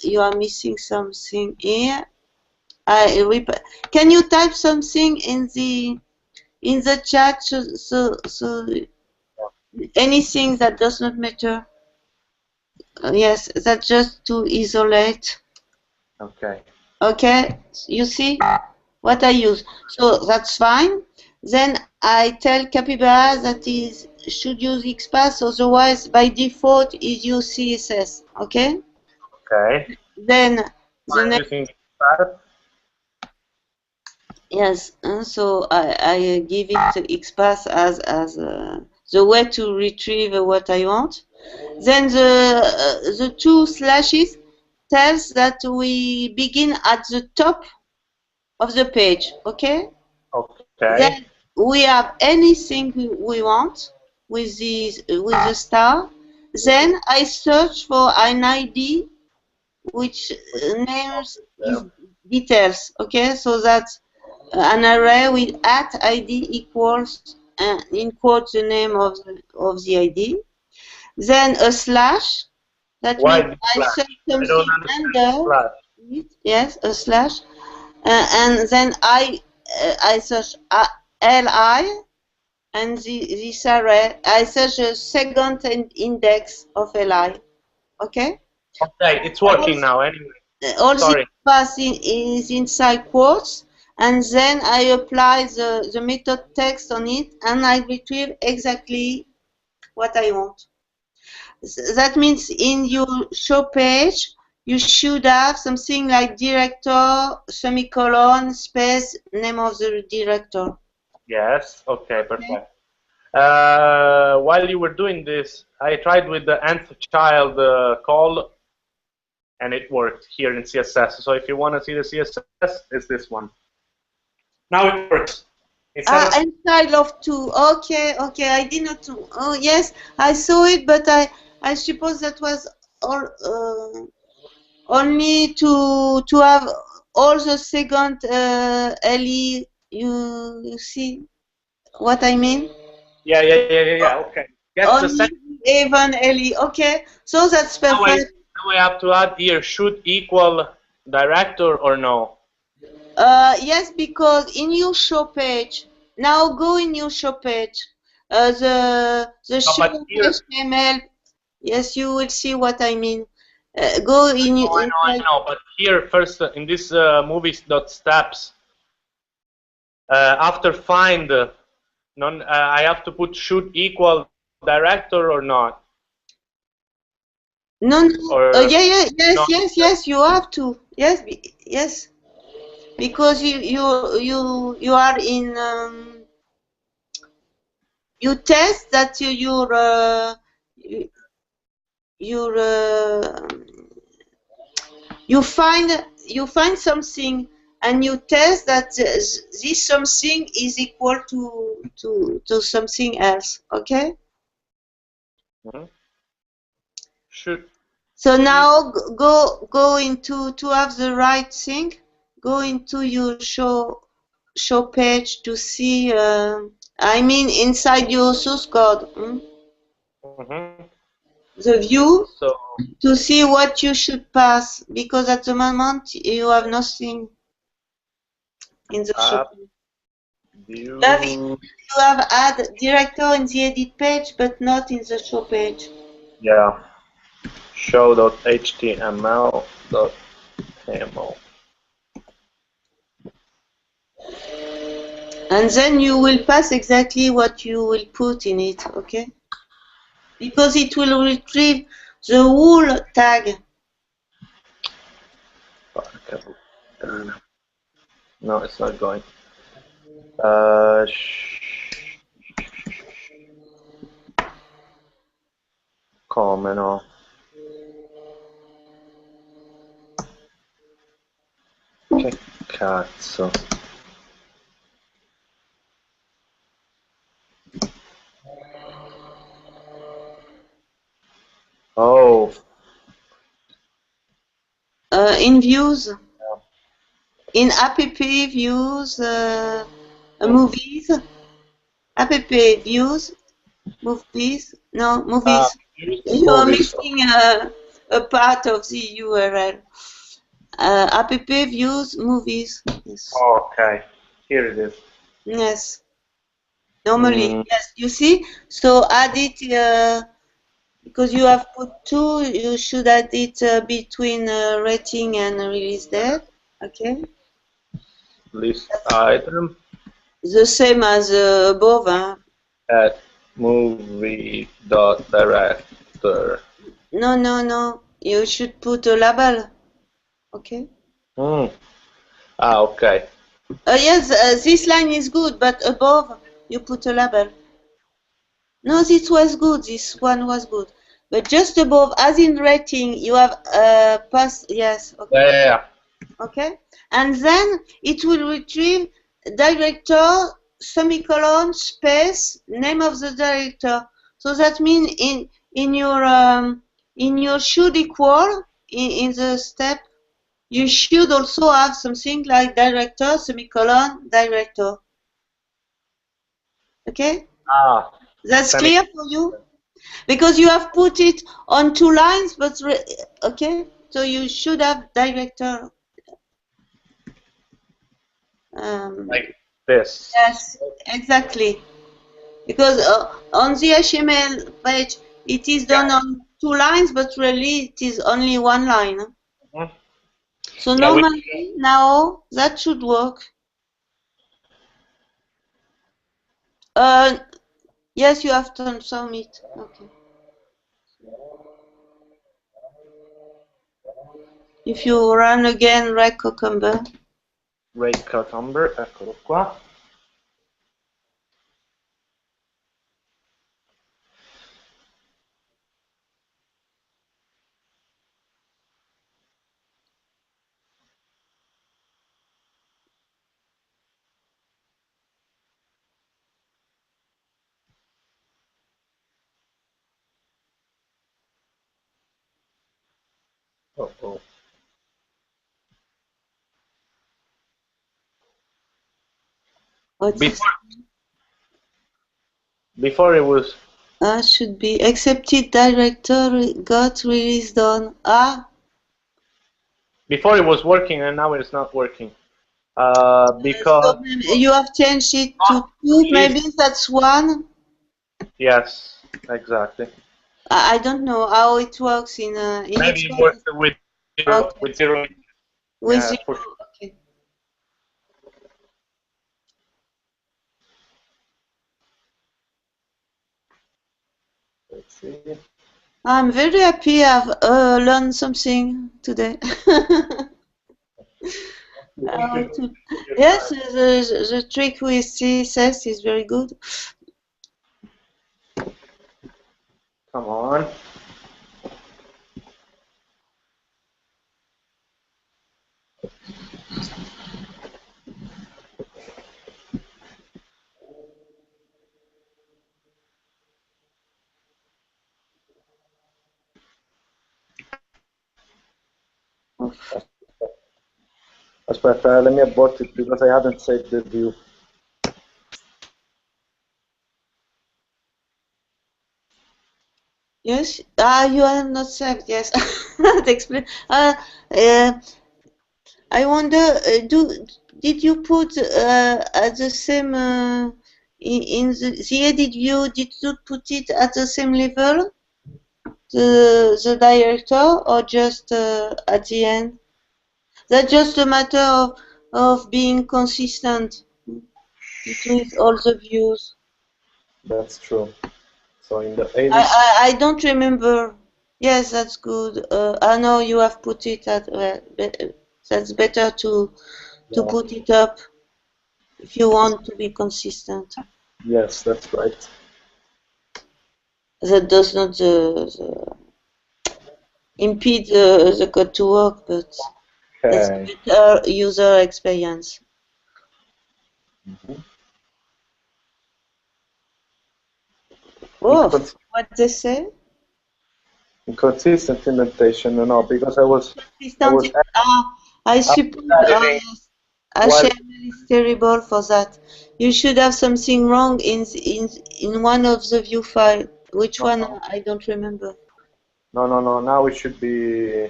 you are missing something here. Can you type something in the chat, so anything that does not matter? Yes, that's just to isolate. Okay. Okay, you see what I use. So that's fine. Then I tell Capybara that is should use XPath, otherwise by default is use CSS. Okay. Okay. Then the next. Yes, so I give it XPath as the way to retrieve what I want. Then the two slashes tells that we begin at the top of the page. Okay. Okay. Then we have anything we want with the star. Then I search for an ID which names is details. Okay, so that's an array with @ID equals in quotes the name of the ID. Then a slash. That means I search something under it. Yes, a slash. And then I search li, and this array I search a second index of li. Okay. Okay, it's working now. Anyway. All the passing is inside quotes, and then I apply the method text on it, and I retrieve exactly what I want. That means in your show page, you should have something like director, semicolon, space, name of the director. Yes, okay, perfect. While you were doing this, I tried with the nth child call, and it worked here in CSS. So if you want to see the CSS, it's this one. Now it works. Inside of 2. Okay, I did not. Oh yes, I saw it, but I suppose that was all only to have all the second LE. You see what I mean? Yeah. Okay. Only even LE. Okay, so that's perfect. Now I have to add here should equal director or no? Yes, because in your show page, now go in your show page, the show HTML. Yes, you will see what I mean. Go in. I know, but here first in this movies.steps, after find, I have to put should equal director or not. No. Yes. You have to. Yes. Because you are in. You test that you find something, and you test that this something is equal to something else. Okay. Should. So now go into to have the right thing. Go into your show page to see. I mean, inside your source code. The view to see what you should pass, because at the moment you have nothing in the show. You have add director in the edit page, but not in the show page. Yeah. Show.html. And then you will pass exactly what you will put in it, okay? Because it will retrieve the whole tag. No, it's not going. Come no? Che cazzo? Oh. In views. In app views, movies. App views, movies. No, movies. You are missing a part of the URL. App views, movies. Yes. Okay, here it is. Yes. Normally, yes. You see? So add it because you have put 2. You should add it between rating and release date. Okay. List item. The same as above. At movie.director. No. You should put a label. Okay. Okay. Yes, this line is good, but above you put a label. No, this was good. This one was good, but just above, as in rating, you have pass. Yes. Okay. Yeah. Okay, and then it will retrieve director, semicolon, space, name of the director. So that means in your should equal in the step, you should also have something like director semicolon director. Okay? Ah. That's clear for you? Because you have put it on 2 lines, but okay? So you should have director. Like this. Yes, exactly. Because on the HTML page, it is done on 2 lines, but really it is only 1 line. Mm-hmm. So normally now that should work. Yes, you have to submit. Okay. If you run again, Ray Cucumber. Ray Cucumber, eccolo qua. Uh-oh. Before it was... should be accepted director got released on. Before it was working and now it's not working. Because... So you have changed it to 2, maybe that's 1? Yes, exactly. I don't know how it works in maybe it works with 0. Okay. With 0. With yeah, 0, sure. okay. Let's see. I'm very happy I've learned something today. Yes, the trick with CSS is very good. Come on. Aspetta, let me abort it because I haven't saved the view. Yes, you have not saved. Yes, that explains. I wonder, did you put at the same in the edit view? Did you put it at the same level, the director, or just at the end? That's just a matter of being consistent between all the views. That's true. So in the edit, I don't remember. Yes, that's good. I know you have put it at. That's better to put it up if you want to be consistent. Yes, that's right. That does not impede the code to work, but it's a better user experience. Oh, what they say? Inconsistent indentation, no, because I was I suppose HTML is terrible for that. You should have something wrong in one of the view file. Which one? I don't remember. No. Now it should be.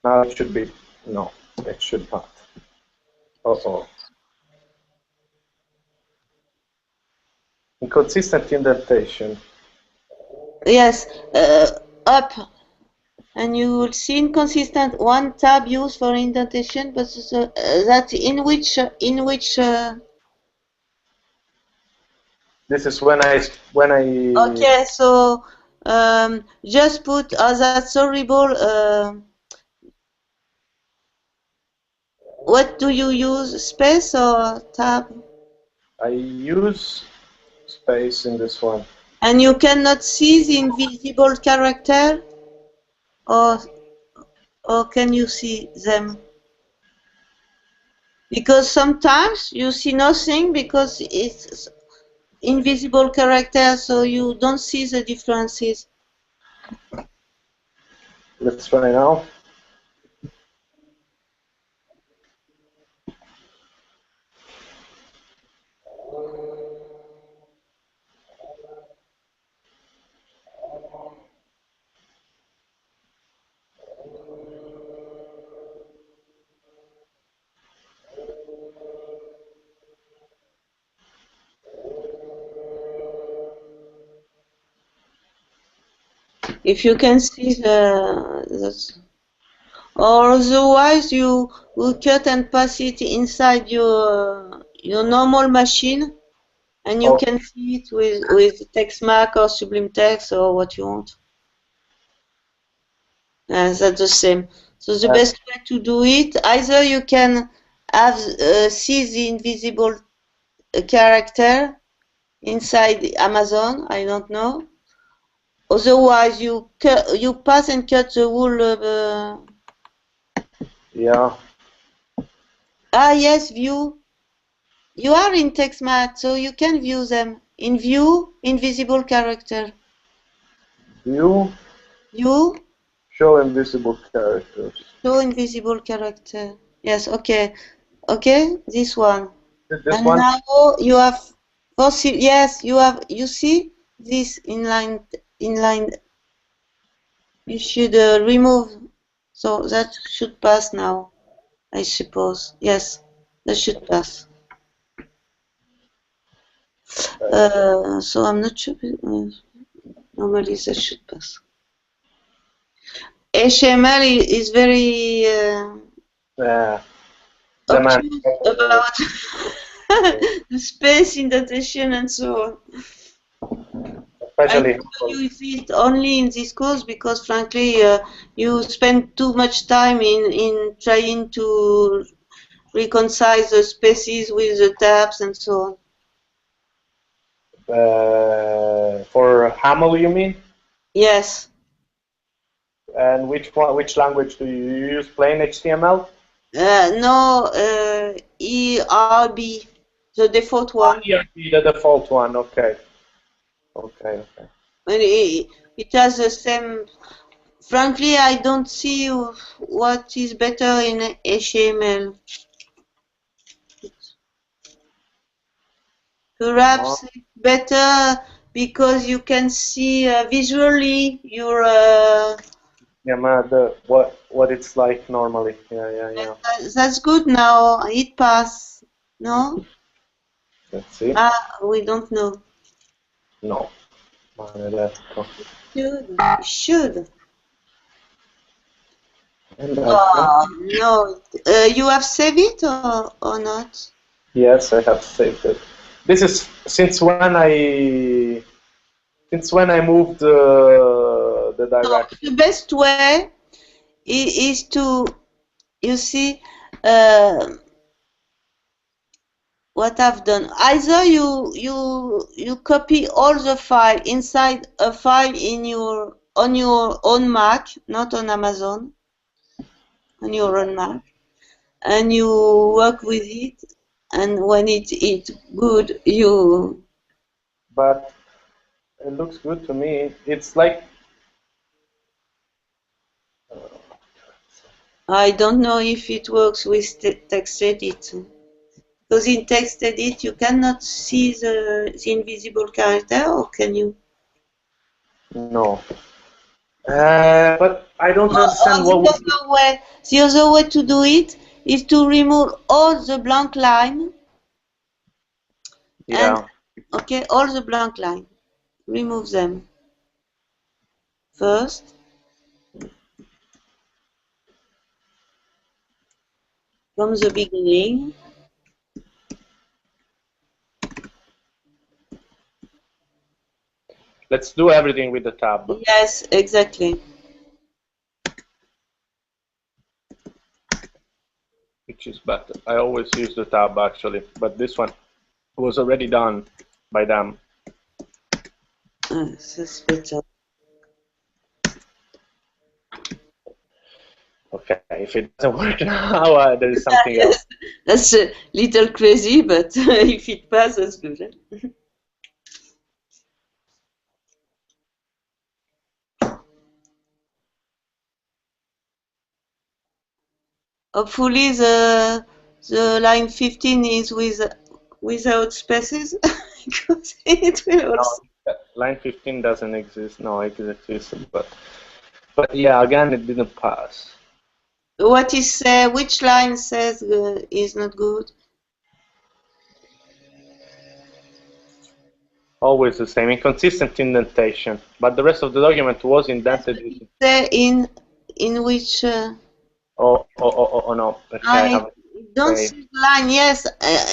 Now it should be. No, it should not. Uh-oh. Inconsistent indentation. Yes, up. And you will see inconsistent one tab used for indentation, but that in which This is when I Okay, so just put that's horrible. What do you use, space or tab? I use space in this one. And you cannot see the invisible character, or can you see them? Because sometimes you see nothing because it's invisible characters, so you don't see the differences. Let's try now. If you can see or otherwise you will cut and pass it inside your normal machine, and you can see it with TextMark or Sublime Text or what you want. That's the same. So the best way to do it, either you can have see the invisible character inside Amazon. I don't know. Otherwise, you pass and cut the whole. Yeah. Ah yes, view. You are in TextMark, so you can view them. In view, invisible character. View. View. Show invisible characters. Show invisible character. Yes. Okay. Okay. This one. This one. Now you have. Yes, you have. You see this inline. You should remove. So that should pass now, I suppose. Yes, that should pass. So I'm not sure. Normally that should pass. HTML is very obtuse about the space indentation and so on. Especially I use it only in this course because, frankly, you spend too much time in trying to reconcile the spaces with the tabs and so on. For Haml, you mean? Yes. And which language do you use? Plain HTML? No, ERB, the default one. ERB, the default one. Okay. Okay. It has the same. Frankly, I don't see what is better in HTML. Perhaps it's better because you can see visually your. What it's like normally. Yeah. That's good now. It pass. No. Let's see. We don't know. No. Should. No. You have saved it or not? Yes, I have saved it. This is since when I moved the direction. The best way is to, you see, what I've done. Either you copy all the file inside a file on your own Mac, not on Amazon, on your own Mac, and you work with it. And when it's good, you. But it looks good to me. It's like. I don't know if it works with TextEdit. Because in TextEdit you cannot see the invisible character, or can you? No. But I don't understand what. The other way to do it is to remove all the blank line. Yeah. And, okay, all the blank line. Remove them first. From the beginning. Let's do everything with the tab. Yes, exactly. Which is better. I always use the tab actually, but this one was already done by them. That's better. Okay, if it doesn't work now, there is something else. That's a little crazy, but if it passes, good. Hopefully the line 15 is without spaces because it will also. No, line 15 doesn't exist. No, it exists, but yeah, again, it didn't pass. What is which line says is not good? Always the same, inconsistent indentation, but the rest of the document was indented. In which? Oh no, I have don't see line. Yes,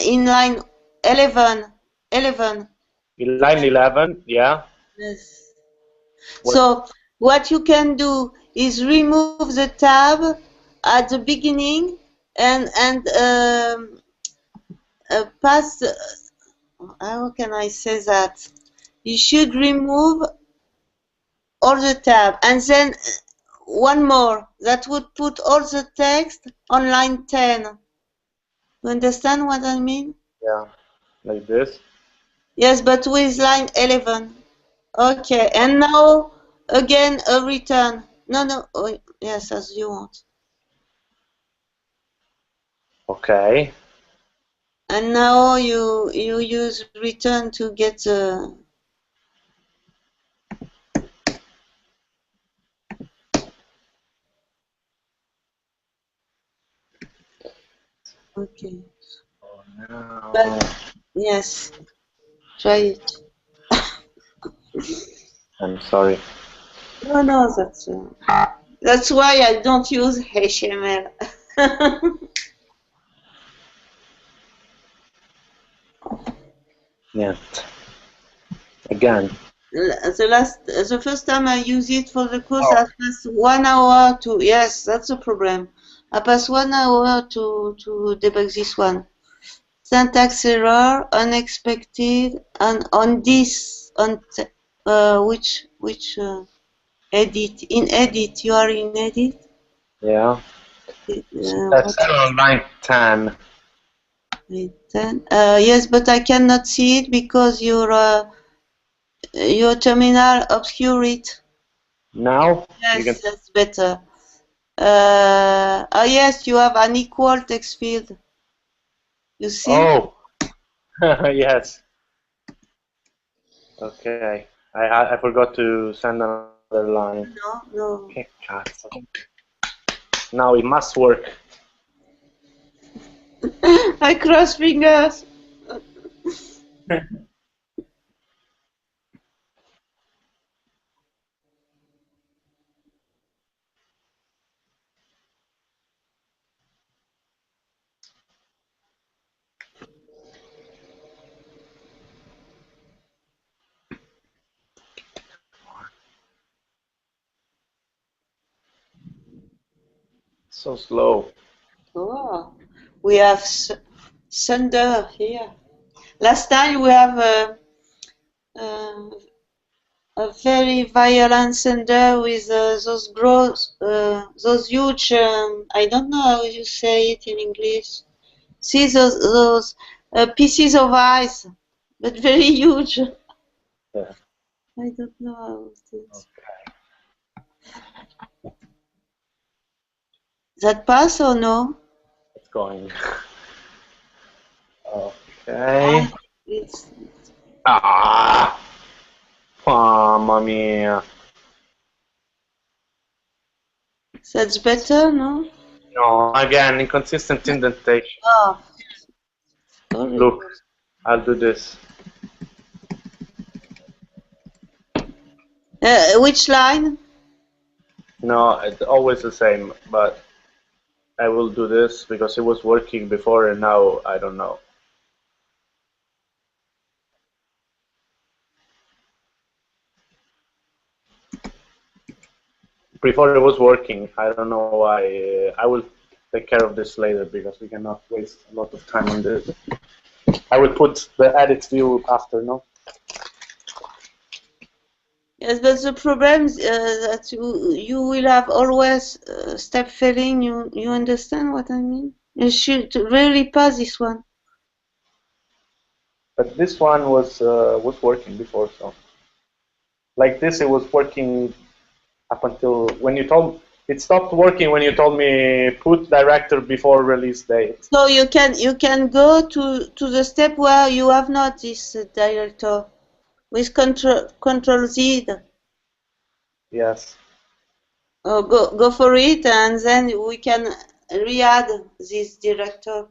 in line 11. 11. In line 11, yeah. Yes. So what you can do is remove the tab at the beginning and pass. How can I say that? You should remove all the tab and then one more that would put all the text on line 10. You understand what I mean? Yeah, like this. Yes, but with line 11. Okay, and now again a return. No. Oh, yes, as you want. Okay. And now you use return to get the. Okay. Oh, no. But yes, try it. I'm sorry. No, that's why I don't use HTML. Yes. Again. The first time I used it for the course, I passed 1 hour to. Yes, that's the problem. I passed 1 hour to debug this one. Syntax error, unexpected, and on this, on which edit? In edit, you are in edit. Yeah. That's on line 10. Yes, but I cannot see it because your terminal obscure it. Now? Yes, that's better. Yes, you have an equal text field. You see? Oh, yes. Okay. I forgot to send another line. No. Okay, now it must work. I cross fingers. So slow. Oh, we have thunder here. Last time we have a very violent thunder with those huge. I don't know how you say it in English. See those pieces of ice, but very huge. Yeah. I don't know how it is. Okay. That pass or no? It's going. Okay. Mamma mia. That's better, no? No, again, inconsistent indentation. Oh. Sorry. Look, I'll do this. Which line? No, it's always the same, but I will do this because it was working before and now I don't know. Before it was working, I don't know why. I will take care of this later because we cannot waste a lot of time on this. I will put the edit view after, no? Yes, but the problem is that you will have always step failing. You understand what I mean? You should really pass this one. But this one was working before, so like this, it was working up until when you told It stopped working when you told me put director before release date. So you can go to the step where you have not this director with control Z. Yes. Oh, go for it, and then we can re-add this director.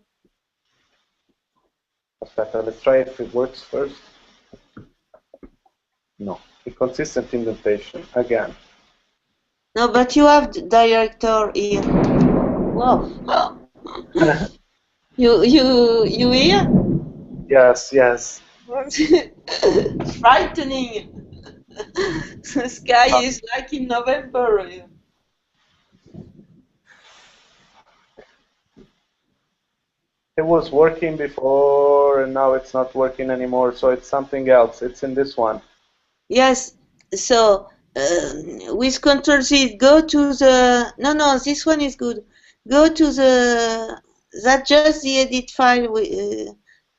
Let's try if it works first. No, inconsistent indentation again. No, but you have the director here. Whoa. you here? Yes, yes. Frightening. The sky is like in November. It was working before, and now it's not working anymore, so it's something else. It's in this one. Yes, so with Control Z, go to the, no, this one is good. Go to the, that's just the edit file, the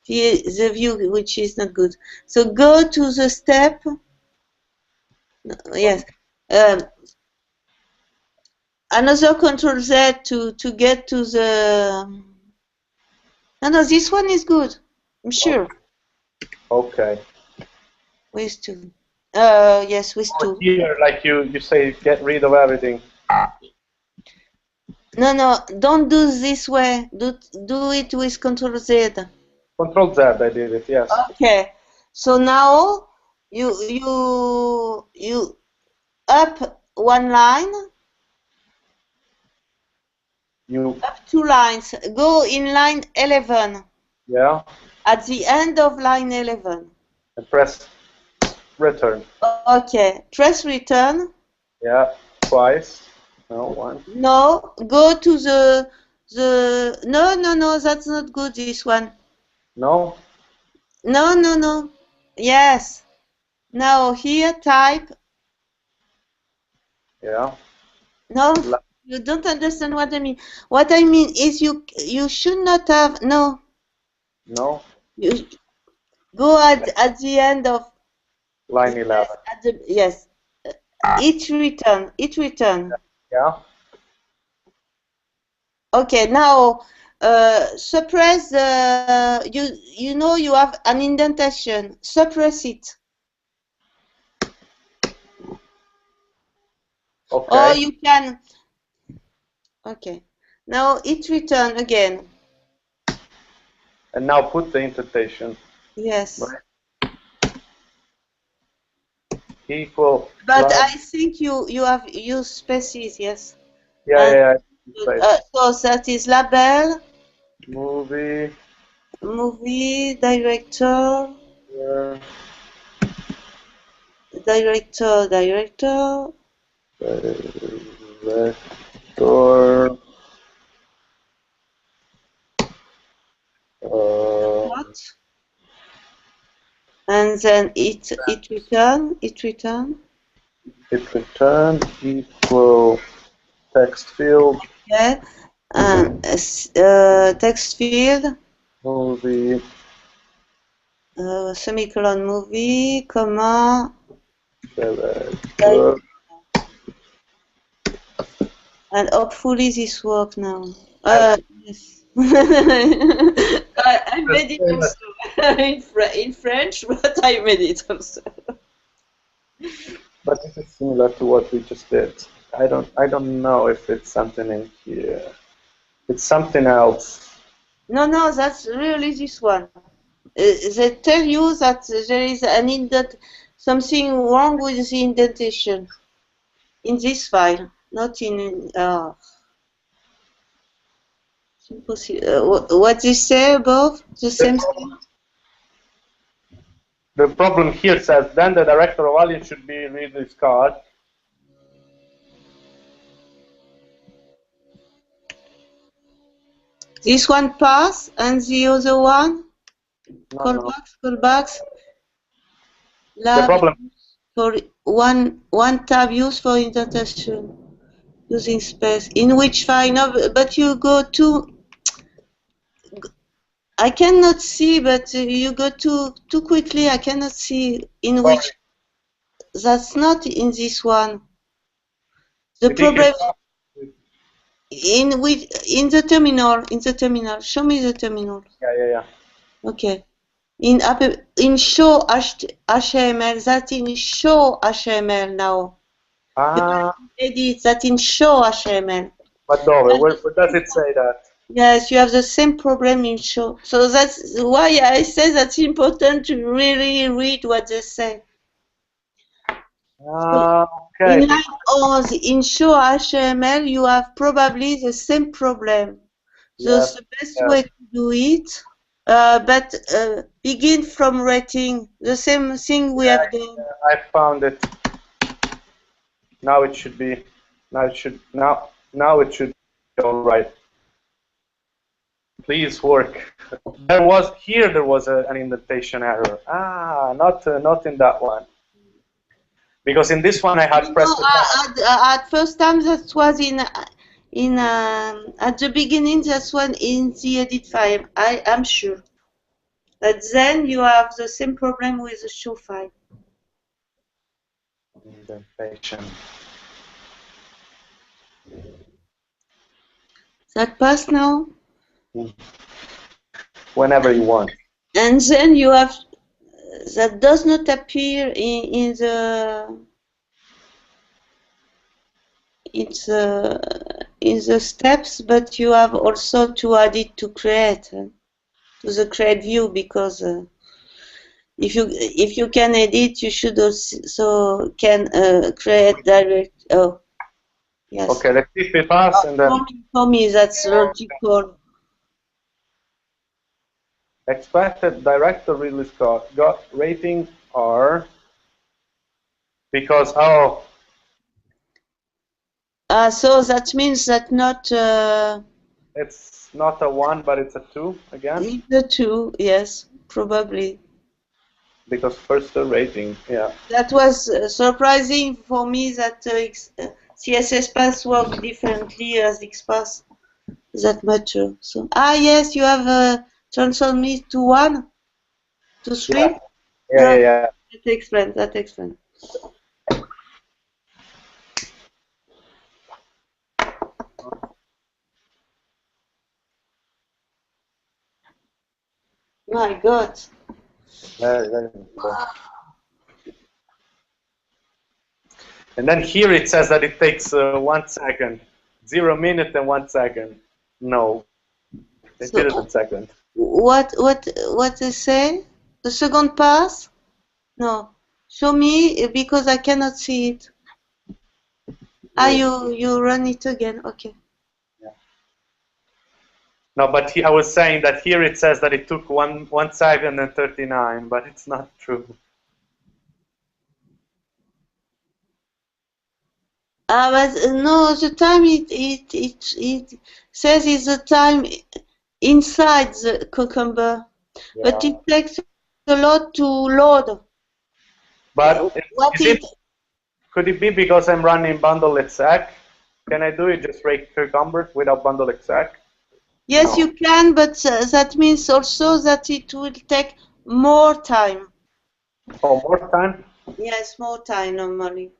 view, which is not good. So go to the step, yes, another Control Z to get to the, no, this one is good, I'm sure. Okay. With two. Yes, with two. Here, like you say, get rid of everything. No, don't do this way. Do it with Control Z. Control Z, I did it. Yes. Okay. So now you up one line. Up two lines. Go in line 11. Yeah. At the end of line 11. And press return. Okay. Press return. Yeah. Twice. No, one. No. Go to the no. That's not good. This one. No. No. Yes. Now here type. Yeah. No. You don't understand what I mean. What I mean is you should not have no. No. You go at the end of line 11. Yes. It return. Yeah. Okay. Now suppress the you know you have an indentation. Suppress it. Okay. Or you can. Okay. Now it return again. And now put the indentation. Yes. Right. Equal. But I think you have used spaces, yes. Yeah. So that is label. Movie. Director. Yeah. Director. Director. And then it return. It return equal text field. Yeah. Text field. Movie. Semicolon movie, comma. And hopefully this works now. Yes. I made it also in French, but I made it also. But this is similar to what we just did. I don't know if it's something in here. It's something else. No, that's really this one. They tell you that there is something wrong with the indentation in this file, not in. What they say above the same thing. The problem here says then the director of value should be rediscarded. This one pass and the other one callbacks. The problem for one tab used for indentation using space. In which file? No, but you go to. I cannot see, but you go too quickly. I cannot see in which. That's not in this one. The problem. in the terminal. Show me the terminal. Yeah. Okay. In show HTML, that in show HTML now. Edit that in show HTML. But no, where does it say that? Yes, you have the same problem in show. So that's why I say that's important to really read what they say. Okay. In show HTML, you have probably the same problem. So yes, the best way to do it, but begin from rating. The same thing we have done. I found it. Now it should be. Now it should be all right. Please work. There was an indentation error. Not in that one. Because in this one I had pressed at first time that was at the beginning, that's one in the edit file. I am sure. But then you have the same problem with the show file. Indentation. That pass now? Whenever you want. And then you have that does not appear in the steps, but you have also to add it to create to the create view, because if you can edit, you should also can create direct. Oh, yes. Okay, let's see if it passes, and then for me that's logical. Expected director release got rating R because so that means that not it's not a 1 but it's a 2 again. It's a 2, yes, probably. Because first the rating, yeah. That was surprising for me that CSS pass works differently as XPath. That matter. So yes, you have transformed me to 1, to 3. Yeah. That explains. My God. And then here it says that it takes 1 second, 0 minute and 1 second. No, it did it in second. What they say? The second pass? No, show me because I cannot see it. You run it again? Okay. Yeah. No, but I was saying that here it says that it took 1 second and 39, but it's not true. But no, the time it says is the time inside the cucumber, but it takes a lot to load. But could it be because I'm running bundle exec? Can I do it just rate cucumber without bundle exec? Yes, you can, but that means also that it will take more time. Oh, more time? Yes, more time normally.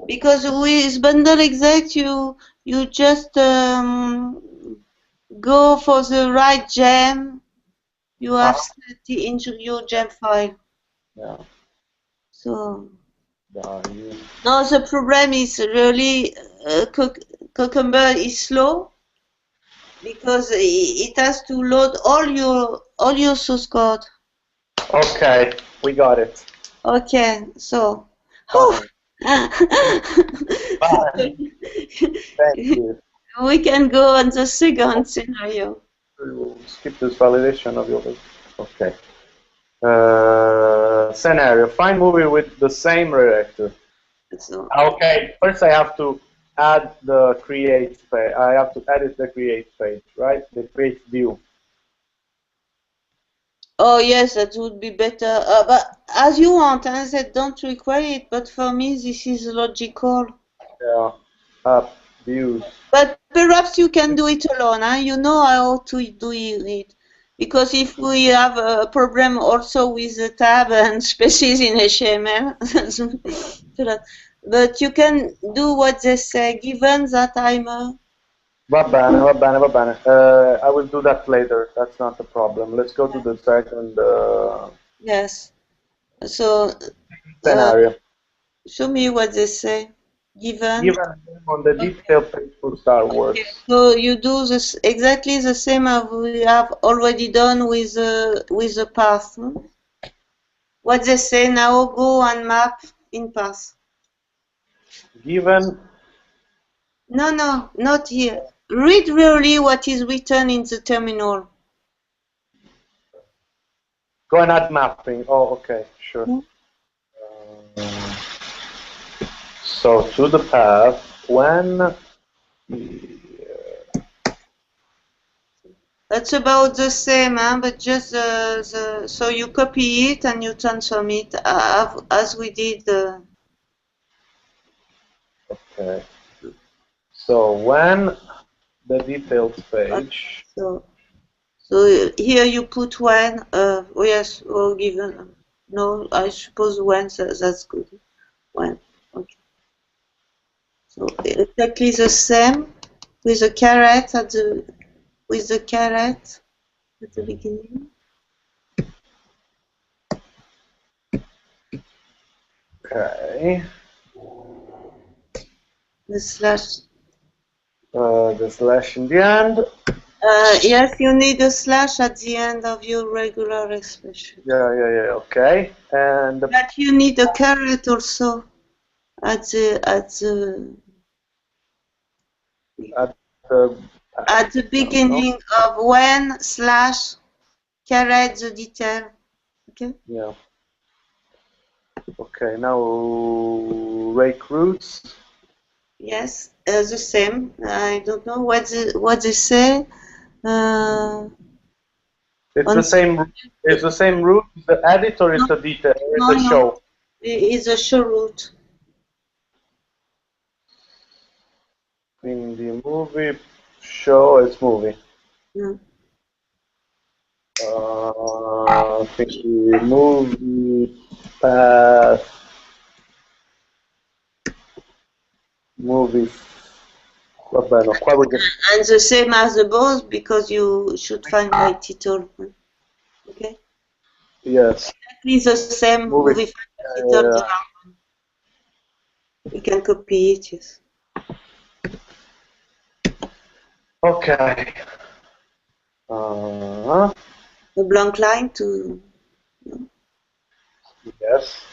Because with bundle exec, you just go for the right gem. You have set into your gem file. Yeah. So. No, the problem is really cucumber is slow because it has to load all your source code. Okay, we got it. Okay, so. Thank you. We can go on the second scenario. We'll skip this validation of yours. Okay. Scenario. Find movie with the same director. Okay, first I have to add the create page. I have to edit the create page, right? The create view. Oh yes, that would be better. But as you want, I said don't require it. But for me, this is logical. Yeah. Views. But perhaps you can do it alone. Huh? You know how to do it. Because if we have a problem also with the tab and spaces in HTML, but you can do what they say, given that I'm Va bene, va bene, va bene. I will do that later. That's not a problem. Let's go to the second Yes. So, scenario. show me what they say. Given on the detail page for Star Wars. Okay, so you do this exactly the same as we have already done with the path. What they say now, go and map in path. Given. No, not here. Read really what is written in the terminal. Go and add mapping. Oh, okay, sure. So to the path when. That's about the same, but just so you copy it and you transform it as we did. Okay. So when the details page. So here you put when. Oh yes, or given. No, I suppose when. That's good. When. Okay. So exactly the same with the caret at the beginning. Okay. The slash. The slash in the end. Yes, you need a slash at the end of your regular expression. Yeah. Okay. And. But you need a caret also at the beginning of when slash caret the detail. Okay. Yeah. Okay. Now rake roots. Yes, the same. I don't know what they say. It's the same. It's the same root. The edit or is the detail? Or is the show? It's a show root. In the movie show, it's movie. Yeah. The movie path. Movies. And the same as the both because you should find by title. Okay? Yes. Exactly the same movie title. Yeah. You can copy it, yes. Okay. A blank line to. No? Yes.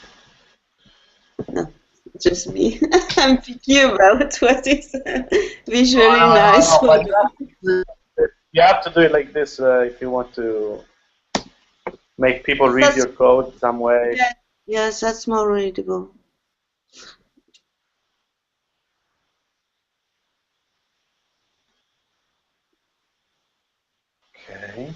No, just me. I'm picky about what is visually nice. You have to do it like this if you want to make people read your code some way. Yeah. Yes, that's more readable. Okay.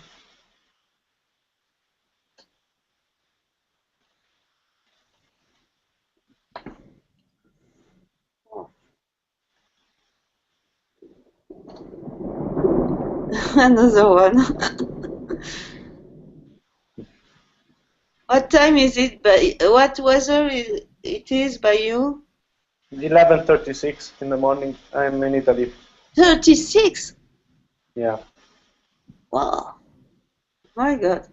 Another one. What time is it? What weather it is by you? 11:36 in the morning. I'm in Italy. 36. Yeah. Wow. My God.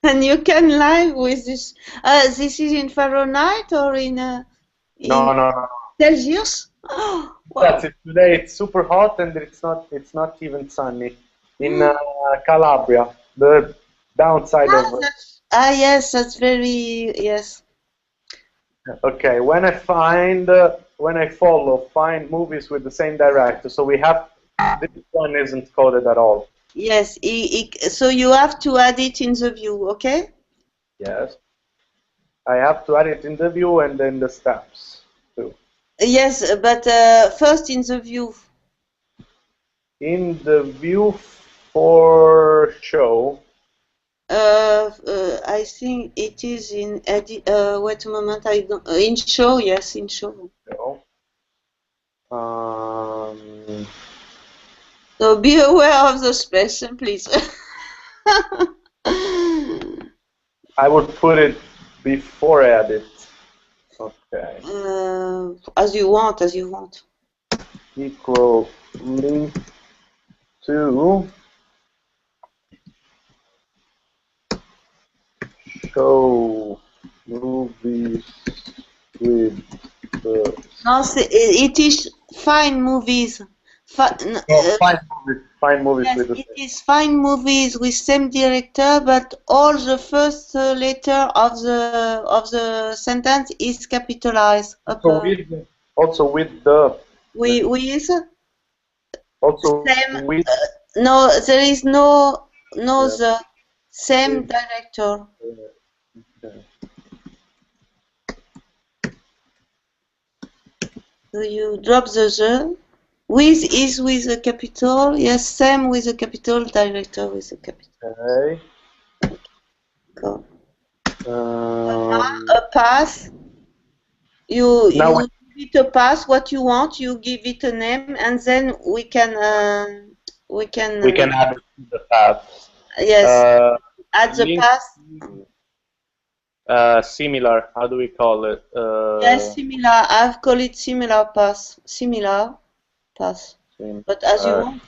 And you can live with this. This is in Fahrenheit or in No. Celsius? Oh, wow. That's it. Today it's super hot and it's not even sunny. In Calabria, the downside of. Yes, that's very yes. Okay, when I find find movies with the same director, so we have this one isn't coded at all. Yes, so you have to add it in the view, okay? Yes, I have to add it in the view and then the steps too. Yes, but first in the view. In the view for show. I think it is in wait a moment. I don't in show. Yes, in show. So be aware of the space, please. I would put it before I add it. Okay. As you want. Equal link to show movies with the... No, it is find movies. Find movies Yes, with the... it is find movies with same director, but all the first letter of the sentence is capitalized. Also with the... With Also same. with... No, there is no Yeah. the same director. Okay. So you drop the. With is with a capital. Yes, same with a capital. Director with a capital. Okay. Go. A pass. You give it a pass. What you want, you give it a name, and then we can add it to the path. Yes, add the pass. Similar. How do we call it? Yes, similar. I've called it similar pass. Similar pass. But as you want.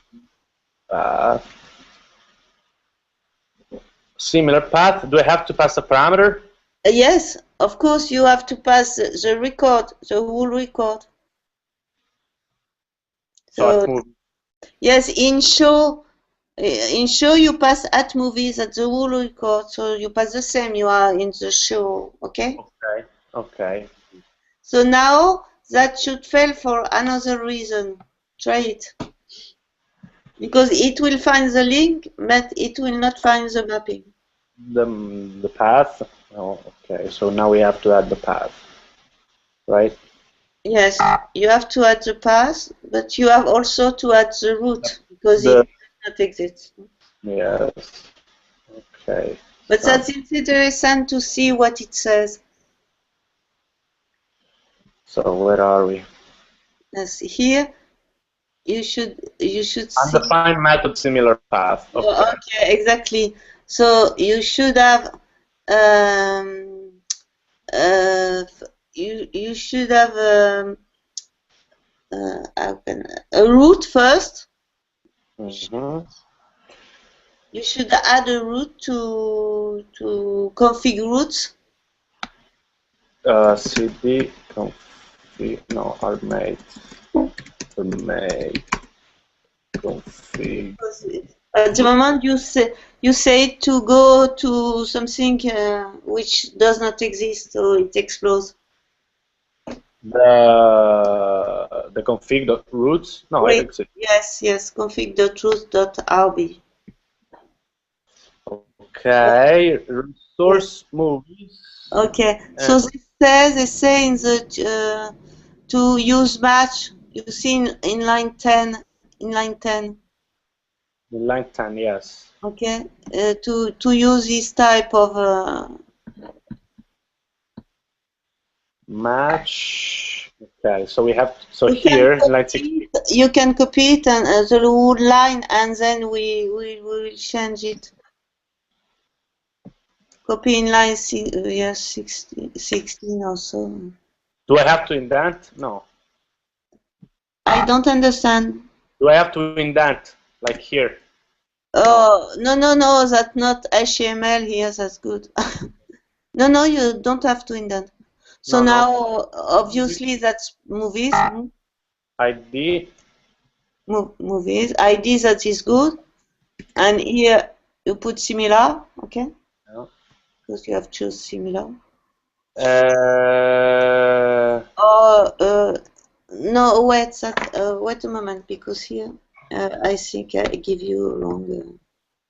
Similar path. Do I have to pass a parameter? Yes, of course you have to pass the record, the whole record. So yes, in show you pass at movies at the whole record, so you pass the same. You are in the show, okay? Okay. Okay. So now that should fail for another reason. Try it. Because it will find the link, but it will not find the mapping. The path? Oh, okay. So now we have to add the path, right? Yes, you have to add the path, but you have also to add the route, because it does not exist. Yes. Okay. But that's interesting to see what it says. So where are we? Yes, here you should see. Undefined method similar path. Okay. Okay, exactly. So you should have you should have a route first. Mm-hmm. You should add a route to config routes. cd config, no, armate config. At the moment you say to go to something which does not exist, so it explodes. The config.routes? No, it exists. Yes, config.routes.rb. Okay, resource movies. Okay, so they say in the to use match. You see in line 10. In line 10. In line 10, yes. Okay, to use this type of match. Okay, so we have here line 16. You can copy it and the whole line, and then we will change it. Copy in line 16 or so. Do I have to indent? No. I don't understand. Do I have to indent, like here? Oh, no, that's not HTML here, that's good. No, you don't have to indent. So now, obviously, that's movies. ID. Movies. ID, that is good. And here, you put similar, okay? Yeah. Because you have choose similar. No, wait a moment, because here I think I give you a wrong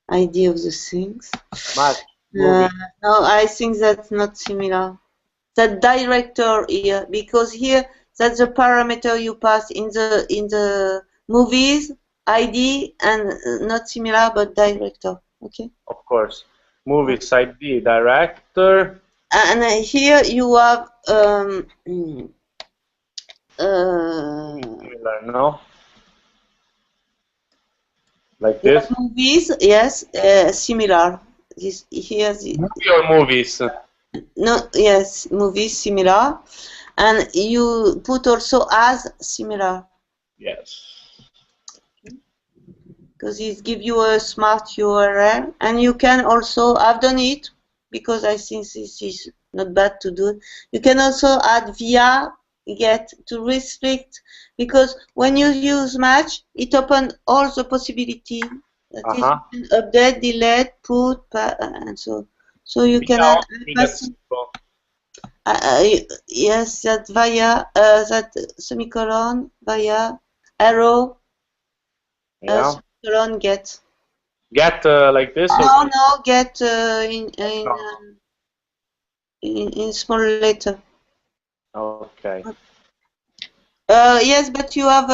idea of the things. No, I think that's not similar. That director here, because here that's the parameter you pass in the movies ID, and not similar but director. Okay. Of course, movies ID director. And here you have similar, no? Like this? Movies, yes, similar. This here. Movie or movies? No, yes, movies similar, and you put also as similar. Yes. because it gives you a smart URL, and you can also, I've done it because I think this is not bad to do. You can also add via get to restrict, because when you use match, it opens all the possibility. That is, you can update, delete, put, and so you can add. Yes, that via that semicolon via arrow. Semicolon get. Get like this? No, no, get in small letter. Okay. Yes, but you have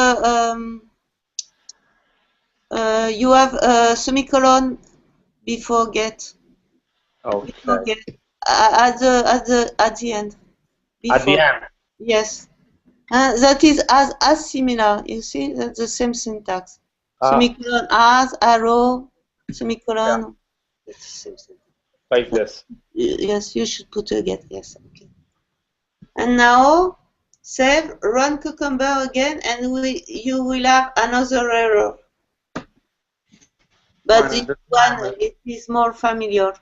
a semicolon before get. Okay. Before get. At the end. Before. At the end. Yes. That is as similar. You see, that's the same syntax. Semicolon as arrow semicolon. Yeah. It's the same syntax. Like this. Yes, you should put a get. Yes. Okay. And now save, run Cucumber again, and you will have another error. But this one it is more familiar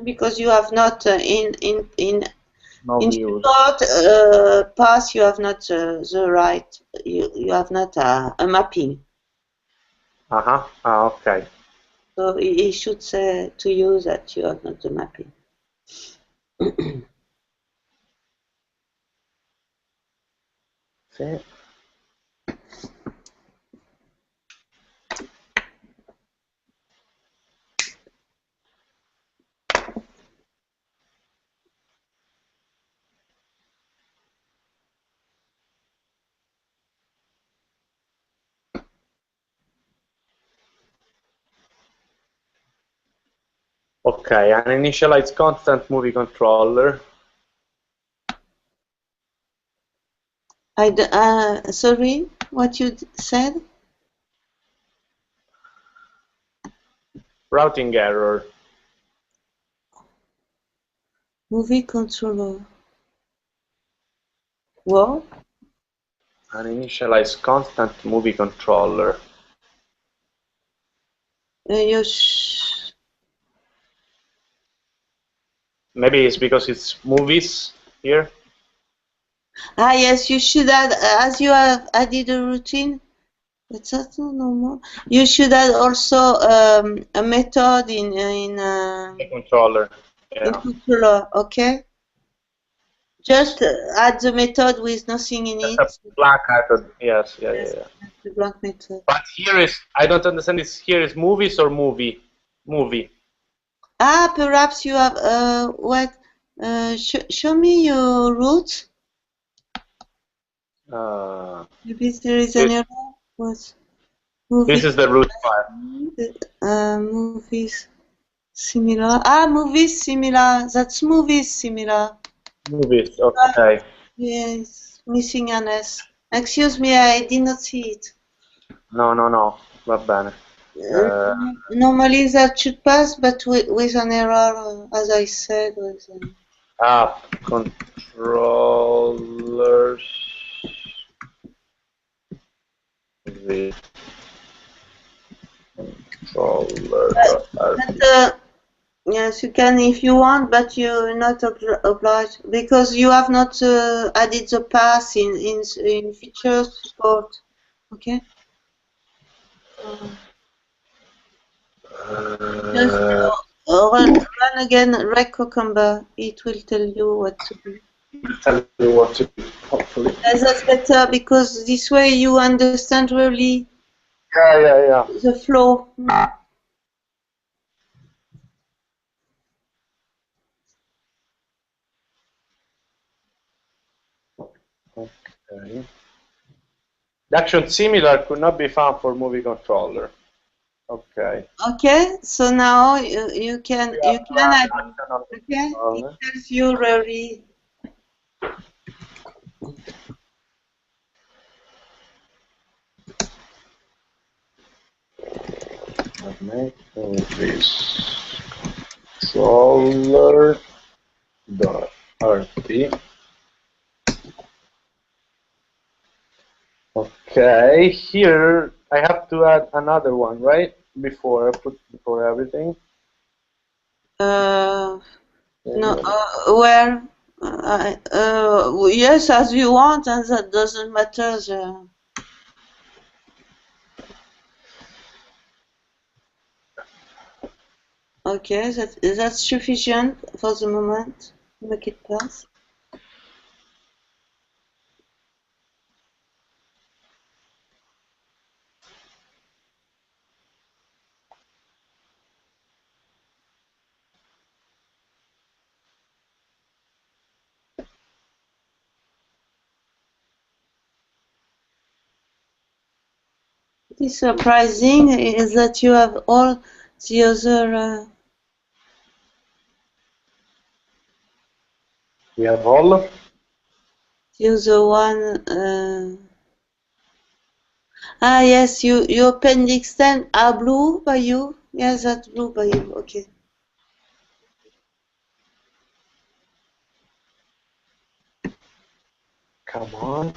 because you have not in short path you have not the right, you have not a mapping. Okay. So it should say to you that you have not the mapping. See? Okay, an initialized constant movie controller. Sorry, what you said? Routing error. Movie controller. What? An initialized constant movie controller. Maybe it's because it's movies here. Yes, you should add, as you have added a routine, that's not normal. You should add also a method in the controller. Yeah. In controller, okay? Just add the method with nothing in it. A blank method. Yes, yeah. The blank method. But here is, I don't understand. Here is movies or movie? Movie. Perhaps you have what? Show me your root. Maybe there is an error. What? This is the root file. Movies similar. Movies similar. That's movies similar. Movies. Okay. Yes, missing an S. Excuse me, I did not see it. No. Va bene. Normally that should pass, but with an error, as I said. Controllers. Yes, you can if you want, but you're not obliged because you have not added the path in features support. Okay. Just run again Rec Cucumber. It will tell you what to do. Hopefully. That's better because this way you understand really. Yeah. The flow. Okay. The action similar could not be found for movie controller. Okay. Okay, so now you can add. Okay, it tells you really. Make this controller.rt. Okay, here I have to add another one, right? Before everything. No, where? Yes, as you want, and that doesn't matter. Okay, that's sufficient for the moment. Make it pass. What is surprising is that you have all the other. We have all. The other one. Yes, your appendix 10 are blue by you. Yes, that's blue by you. Okay. Come on.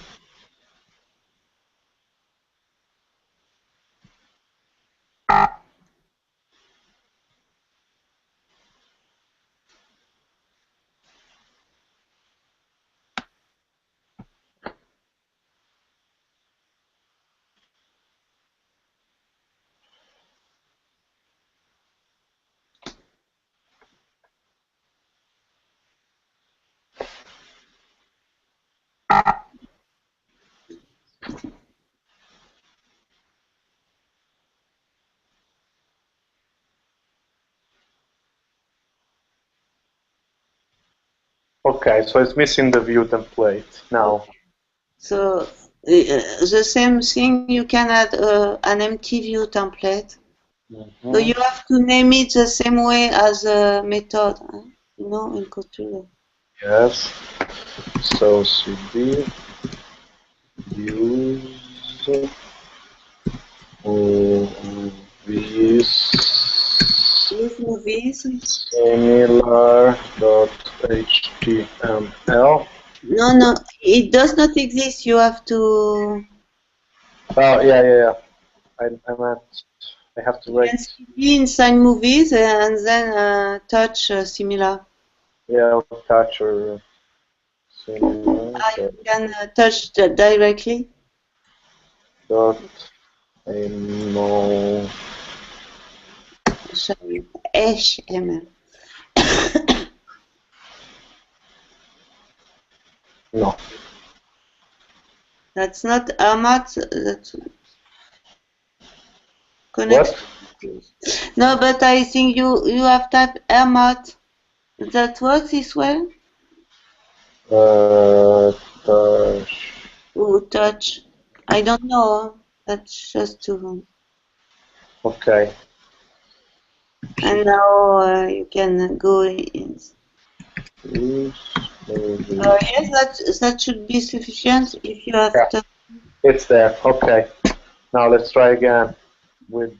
Okay, so it's missing the view template now. So the same thing, you can add an empty view template. So you have to name it the same way as a method, you know, in Kotlin. Yes. So cd use movies. Similar.html. No, it does not exist. You have to. Oh yeah. I have to write. Be inside movies and then touch similar. Yeah, touch or similar. You can touch directly. .html. HTML. No. That's not Amat. That's What? No, but I think you have typed Amat. That works this way? Touch. Oh, touch. I don't know. That's just to. Okay. And now you can go in. Yes, that should be sufficient if you have. Yeah, it's there. Okay. Now let's try again with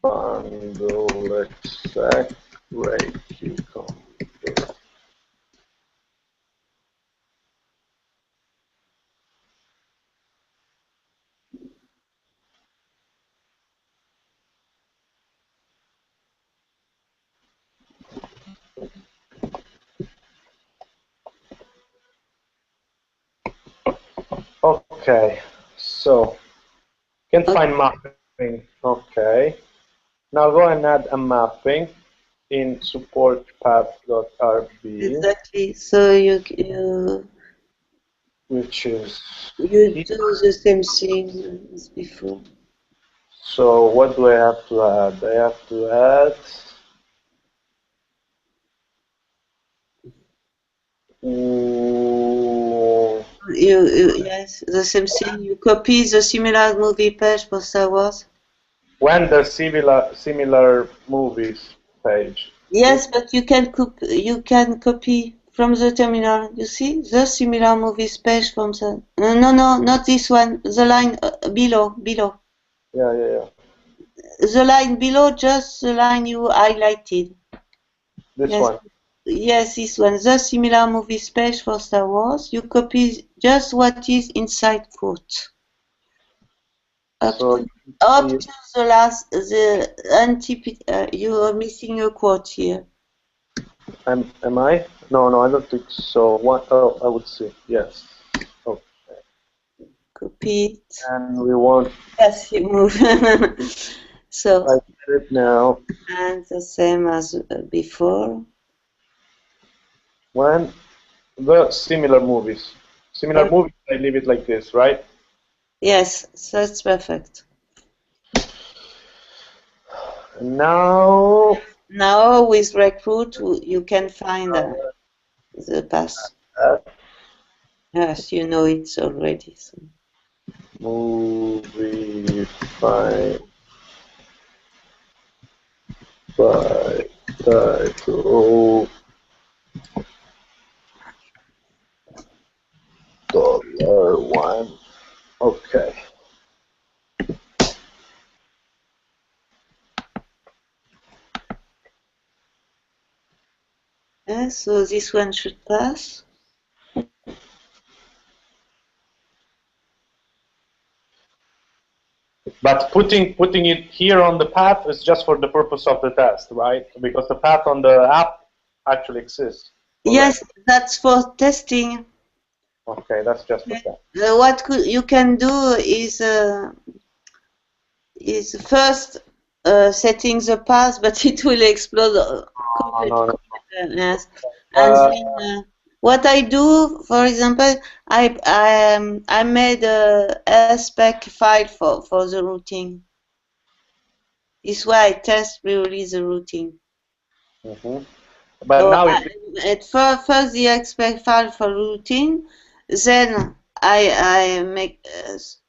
bundle exec rate. Okay, so can find mapping. Okay, now go and add a mapping in support path.rb. Exactly. So you which is do the same thing as before. So what do I have to add? I have to add. Yes, the same thing. You copy the similar movie page for Star Wars. When the similar movies page. Yes, but you can copy from the terminal. You see the similar movies page from the. No, not this one. The line below. Yeah. The line below, just the line you highlighted. This one. Yes, this one. The similar movies page for Star Wars. You copy just what is inside quote. Up to the last, you are missing a quote here. Am I? No, I don't think so. What? Oh, I would see. Yes. Okay. Copy it. And we want. Yes, you move. So. I get it now. And the same as before. When the similar movies, I leave it like this, right? Yes, so it's perfect. Now with recruit you can find the path. Yes, you know it already. So. Movie find by title $1. Okay. Yeah, so this one should pass. But putting it here on the path is just for the purpose of the test, right? Because the path on the app actually exists. Yes, that's for testing. Okay, that's just for that. What you can do is first setting the path, but it will explode completely. Yes. And then, what I do, for example, I made a spec file for the routing. This way I test really the routing. Mm-hmm. But so now first the spec file for routing, then I make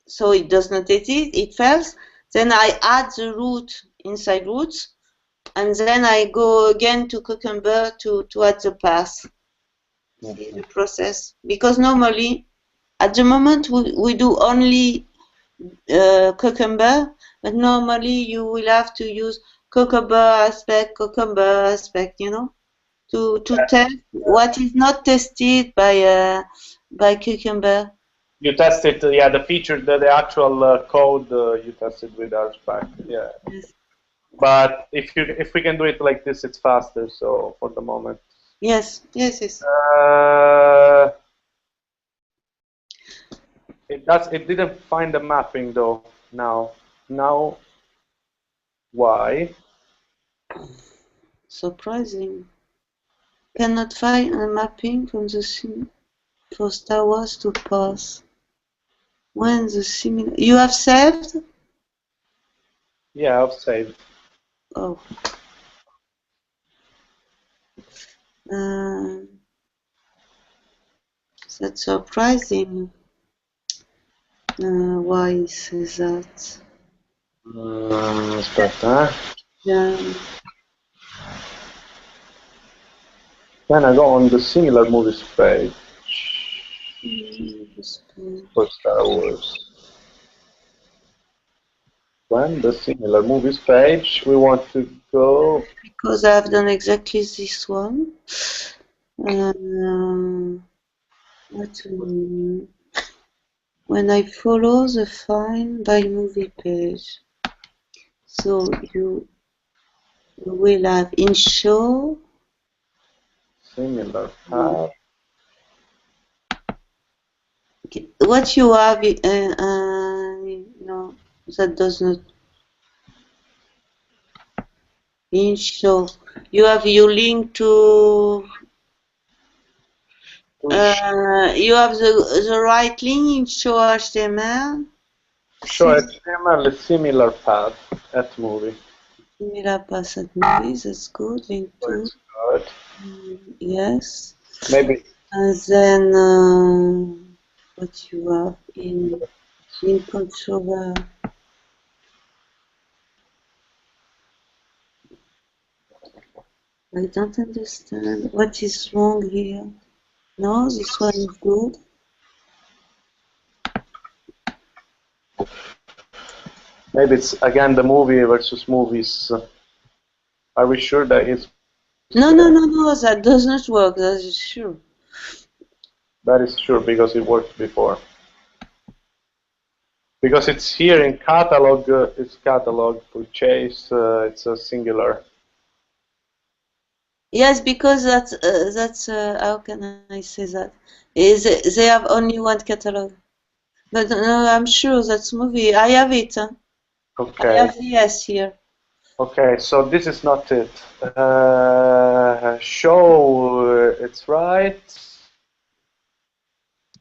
so it does not exist, it fails. Then I add the route inside routes, and then I go again to Cucumber to add the path. See the process, because normally at the moment we do only Cucumber, but normally you will have to use Cucumber aspect, you know, to test what is not tested by Cucumber. You tested, yeah, the feature, the actual code you tested with RSpec, yeah. Yes. But if we can do it like this, it's faster. So for the moment. Yes. It didn't find the mapping though. Now, why? Surprising. Cannot find a mapping from the scene for Star Wars to pass. When the similar you have saved? Yeah, I've saved. Oh. That's surprising. Why he says that? Aspetta. Yeah. Then I go on the similar movies page for Star Wars. When the similar movies page, we want to go. Because I've done exactly this one. When I follow the find by movie page, so you will have in show similar path. Okay. What you have no, that does not in show. You have your link to you have the right link in show HTML. Show HTML is similar path at movie. Similar path at movie, that's good. Link to yes. Maybe. And then what you have in controller. I don't understand what is wrong here. No, this one is good. Maybe it's again the movie versus movies. Are we sure that it's? No, that does not work. That is sure. That is sure because it worked before. Because it's here in catalog, it's catalog purchase, it's a singular. Yes, because that's how can I say that? Is they have only one catalog. But no, I'm sure that's movie. I have it. Huh? Okay. I have yes here. Okay, so this is not it. Show, it's right.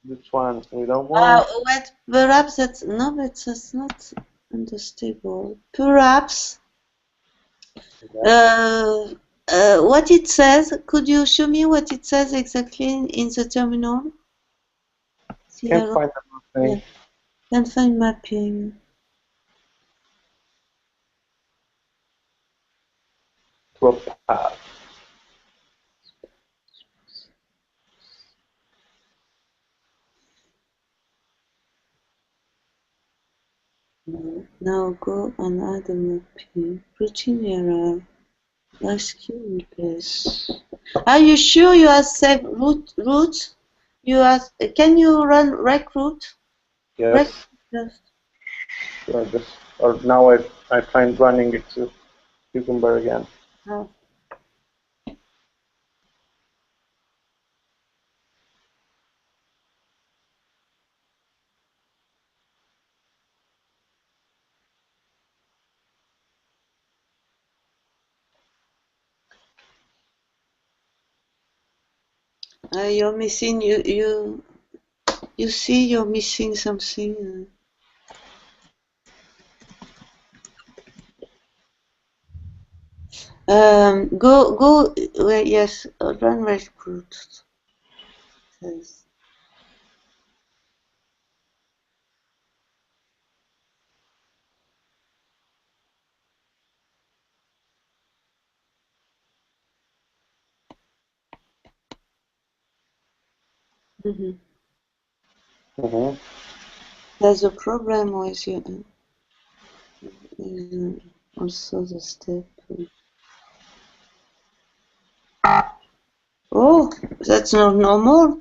This one we don't want. Wait, perhaps that's no, but that's not understandable. Perhaps. What it says? Could you show me what it says exactly in the terminal? Can't find the mapping. Yeah. Can't find mapping. To a path. Now go and add a mapping. Routine error. Rescue replace. Are you sure you are saved root? You are. Can you run rec root? Yes. Sure, or now I find running it to Cucumber again. Oh. You're missing. You see, you're missing something. Go. Well, yes, run recruit. Yes. There's a problem with you. Also the step. Oh, that's not normal.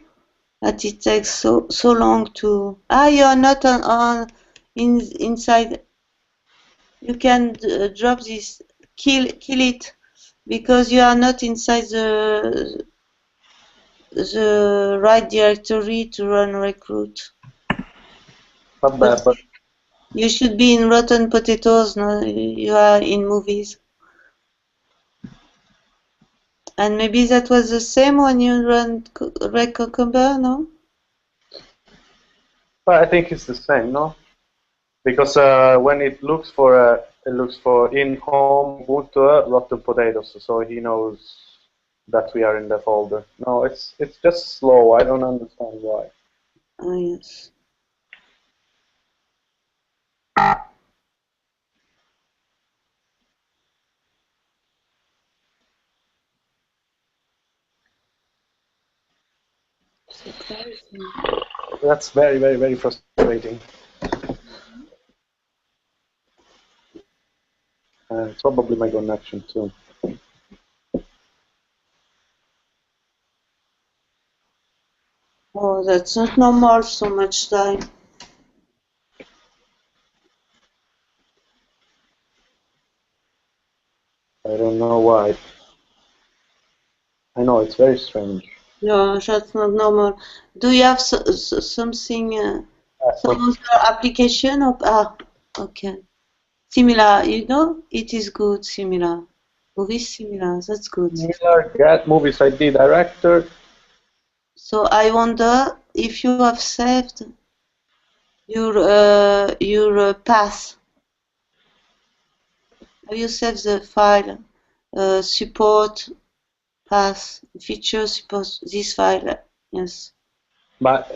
That it takes so long to. You're not on inside. You can drop this. Kill it because you are not inside the right directory to run recruit. Not bad, but you should be in Rotten Potatoes. No, you are in movies. And maybe that was the same when you run Red Cucumber, no? Well, I think it's the same, no? Because when it looks for in home Ubuntu Rotten Potatoes, so he knows that we are in the folder. No, it's just slow. I don't understand why. Oh yes. That's very, very, very frustrating. Probably my connection too. Oh, that's not normal, so much time. I don't know why. I know, it's very strange. No, that's not normal. Do you have something, some other application? Okay. Similar, it is good, similar. Movies similar, that's good. Similar, get movies ID director. So I wonder if you have saved your path. Have you saved the file support path feature support this file? Yes. But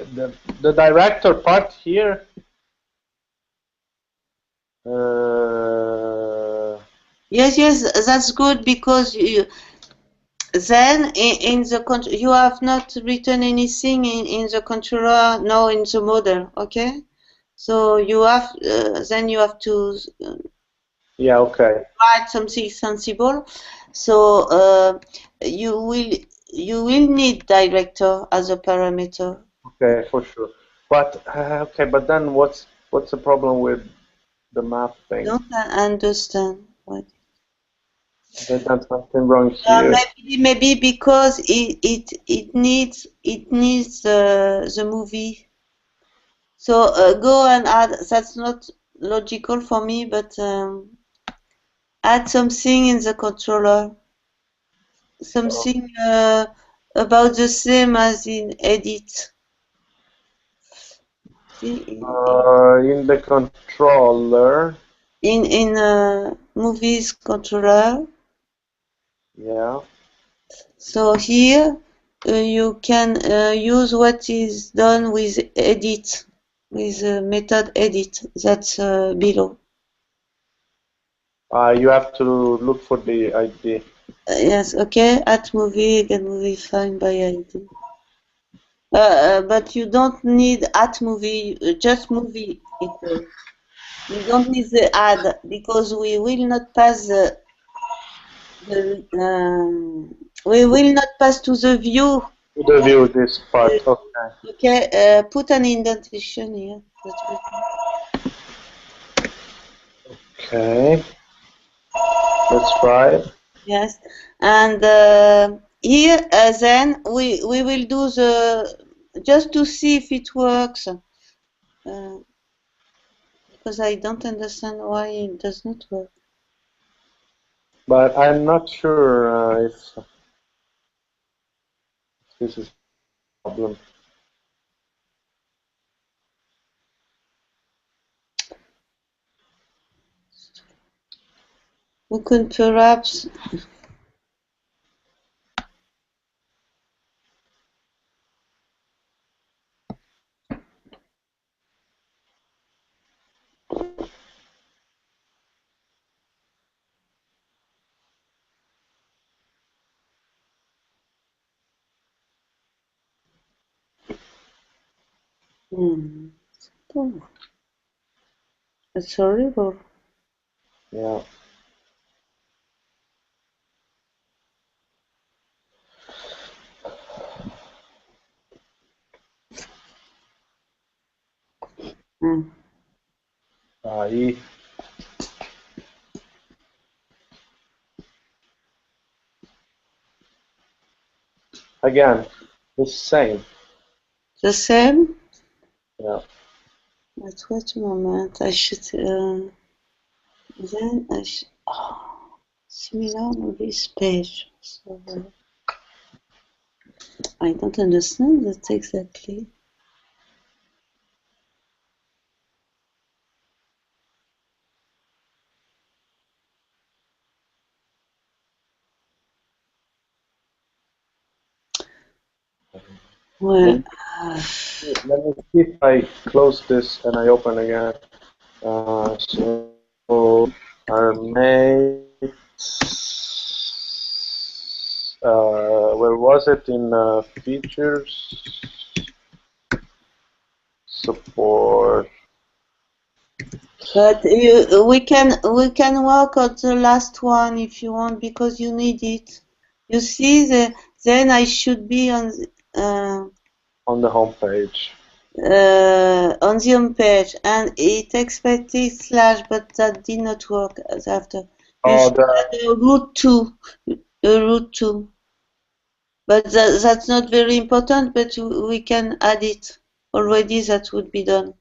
the director part here. Yes, that's good because then in the you have not written anything in the controller, no, in the model, okay? So you have then you have to yeah, okay. write something sensible. So you will need director as a parameter. Okay, for sure. But okay, but then what's What's the problem with the map thing? Don't understand what. There's something wrong here. Maybe because it needs the movie. So go and add. That's not logical for me, but add something in the controller. Something about the same as in edit. See, in the controller. In movies controller. Yeah. So here you can use what is done with edit, with method edit. That's below. You have to look for the ID. Yes, okay. At movie, get movie find by ID. But you don't need at movie, just movie equal. You don't need the add because we will not pass we will not pass to the view. To the view this part. Okay. Okay. Put an indentation here. Okay. Let's try it. Yes, and here then we will do the just to see if it works. Because I don't understand why it does not work. But I'm not sure if this is a problem. We could perhaps. It's horrible. Yeah. Aí. Again, the same. The same? Yeah. But wait a moment. I should. Then I should. Oh, similar on this page. So, I don't understand that exactly. Well, let me see if I close this and I open again. So our mates, where was it in features? Support. but we can work on the last one if you want because you need it. You see, then I should be on the home page. On the home page, and it expected slash, but that did not work after. You should add a root 2. But that's not very important, but we can add it already. That would be done.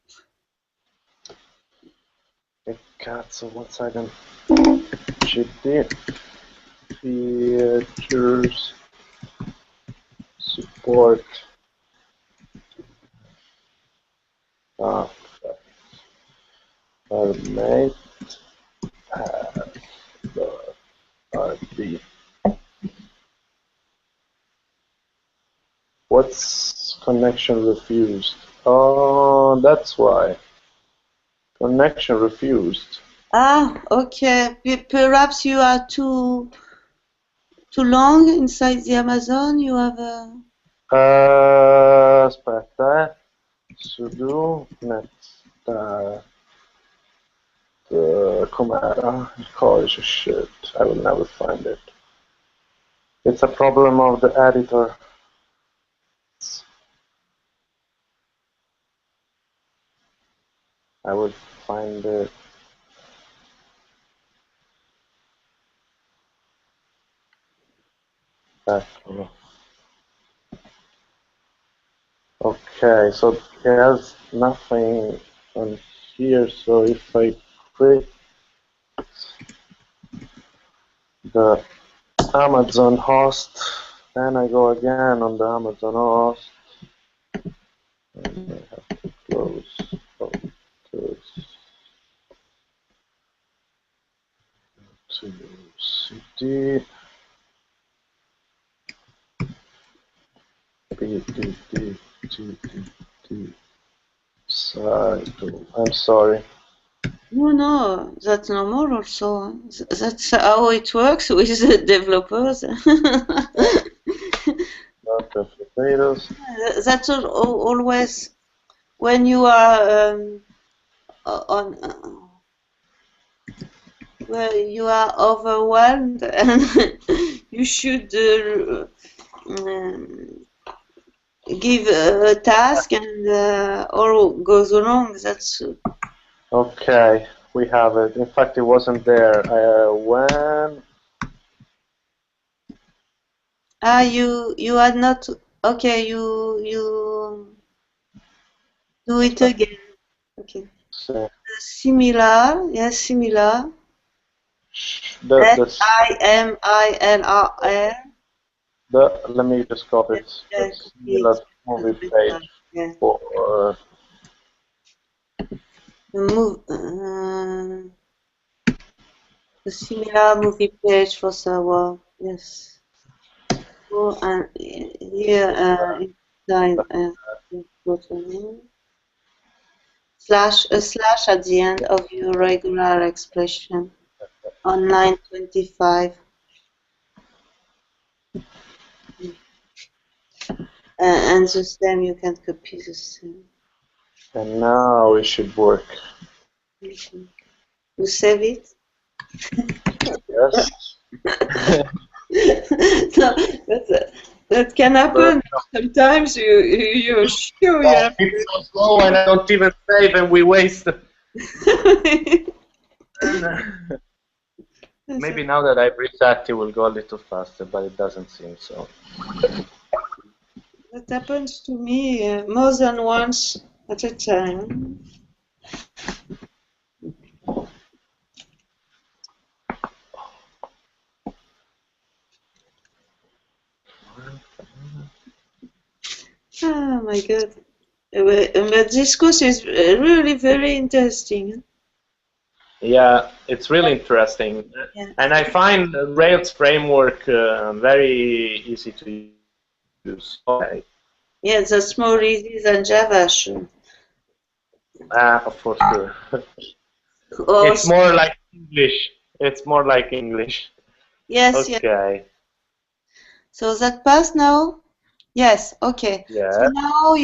God, so what's I done? GP features support. Our mate has the RB. What's connection refused? Oh, that's why. Connection refused. Ah, okay. Perhaps you are too long inside the Amazon. You have a. Aspetta, sudo net. Com'era il codice? Shit, I will never find it. It's a problem of the editor. I will find it. Okay, so there's nothing on here, so if I quit the Amazon host, then I go again on the Amazon host, and I have to close to cd site. I'm sorry. No, that's normal also. That's how it works with the developers. That's always when you are on where you are overwhelmed and you should give a task and all goes wrong. That's okay. We have it. In fact, it wasn't there. When? You had not. Okay, you do it again. Okay. Similar, yes, similar. SIMILR. Let me just copy it. Similar movie page for the similar movie page for server. Yes. Oh, and here inside a slash at the end of your regular expression on line 25. And the same, you can copy the same. And now it should work. You save it? Yes. No, that can happen. Sometimes you're sure you have it's so slow and I don't even save and we waste. Maybe now that I've reset it will go a little faster, but it doesn't seem so. That happens to me more than once at a time. Oh my God. But this course is really very interesting. Yeah, it's really interesting. Yeah. And I find the Rails framework very easy to use. Okay. Yeah, that's more easy than Java, sure. For sure. It's more like English. It's more like English. Yes. Okay. Yeah. So that passed now? Yes. Okay. Yeah. So now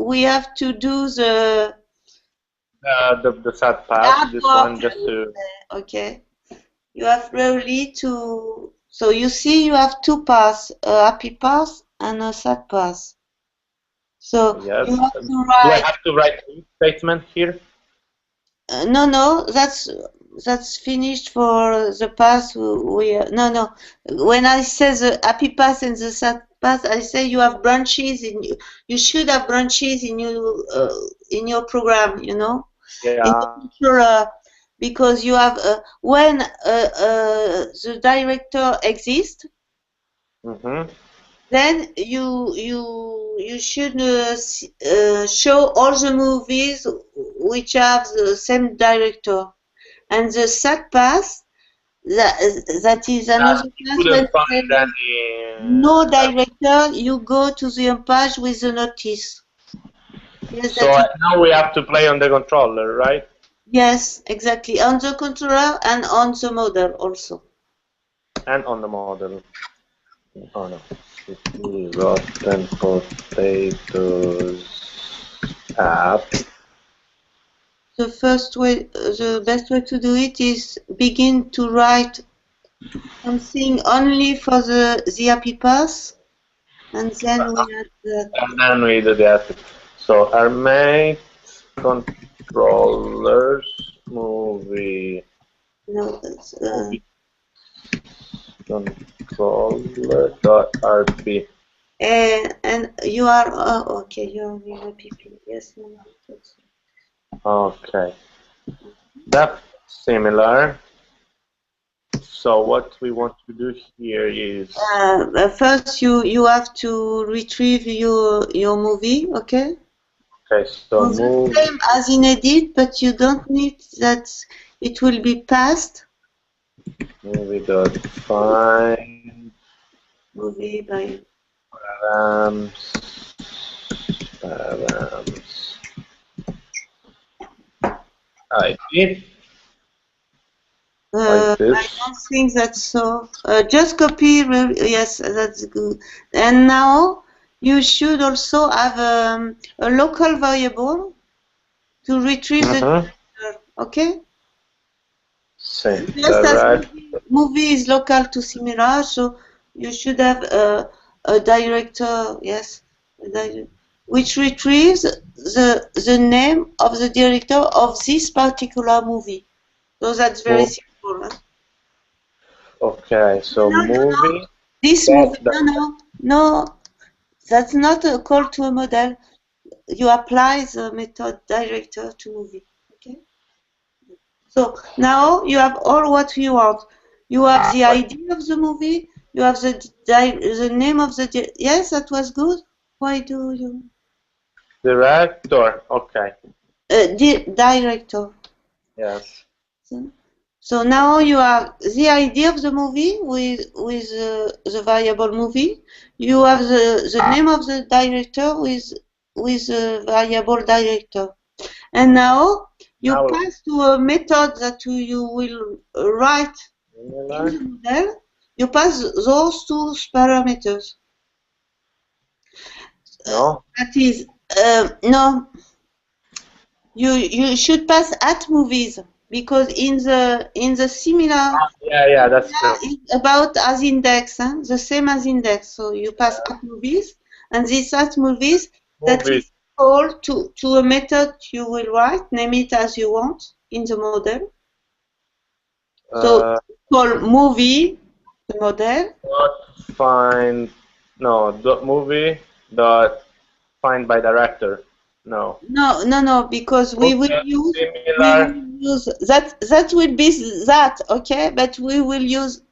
we have to do the sad pass. This one just to. Okay. You have really to. So you see, you have two paths: a happy path and a sad path. So yes. You have to write. Do I have to write a statement here? No, that's finished for the path. No. When I say the happy path and the sad path, I say you have branches you should have branches in your program. You know. Yeah. Because you have when the director exists. Mm-hmm. Then you should show all the movies which have the same director, and the sad path that is another path. No director, you go to the home page with the notice. Yes, so now we have to play on the controller, right? Yes, exactly, on the controller and on the model also. And on the model. Oh no. Rotten Potatoes app. The best way to do it is begin to write something only for the happy path, and then we add that. And then we do that. So our mate controllers movie. No, that's, controller.rb. and you are okay. You are in a PP. Yes, no, that's, Okay, that's similar. So what we want to do here is first you have to retrieve your movie. Okay. okay. So So move the same as in edit, but you don't need that it will be passed. movie.find Movie by params ID like I this. don't think that's so. Just copy. Yes, that's good. And now you should also have a local variable to retrieve the director. Okay. Same Just as direct. movie is local to similar, so you should have a director. Yes, which retrieves the name of the director of this particular movie. So that's very simple. Huh? Okay, so No, no, no. movie. This movie, no, that's not a call to a model. You apply the method director to movie. Okay. So now you have all what you want. You have the idea of the movie. You have the name of the. Yes, that was good. Why do you? Director. Okay. Director. Yes. So now you have the idea of the movie with the variable movie. You have the name of the director with the variable director. And now you pass to a method that you will write in the model. You pass those two parameters. No. That is no. You should pass at movies because in the similar. Yeah, that's true. It's about as index, huh? The same as index. So you pass at movies, and this at movies that is called to a method you will write, name it as you want in the model. So call movie the model. Find movie dot find by director. No. No, because we will use that. That will be that, okay? But we will use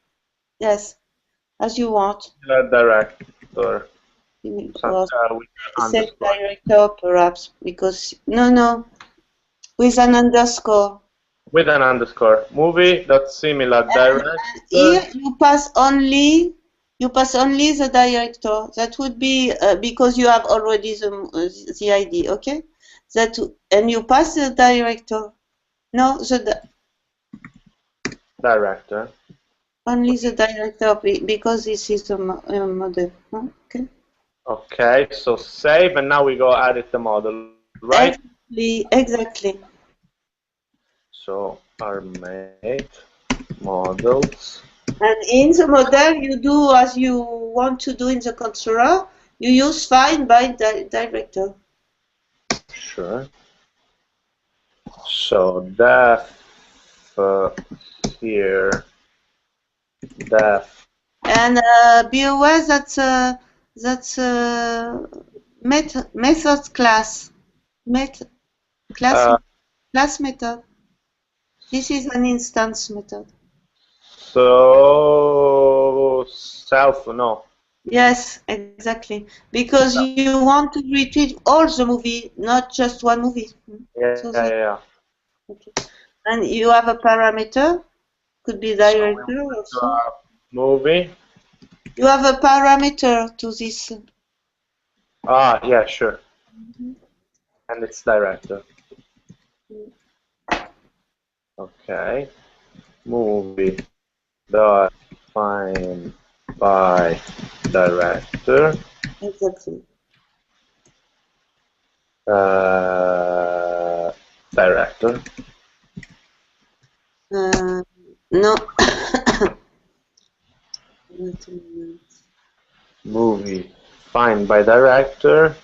yes, as you want. Director. Say director perhaps because no with an underscore. With an underscore. Movie dot similar director. Here you pass only the director. That would be because you have already the ID. Okay, that and you pass the director. No, director. Only the director because this is the model. Okay. Okay, so save, and now we go edit the model, right? Exactly. So our made models. And in the model, you do as you want to do in the controller. You use find by director. Sure. So def here, def. And be aware that's method class. Class method. This is an instance method. So self, no. Yes, exactly. Because you want to retrieve all the movie, not just one movie. Yeah. Okay. And you have a parameter, could be director also. Movie. You have a parameter to this. Yeah, sure. And it's director. Okay. Movie dot find by director. Exactly. Director. No. Movie find by director.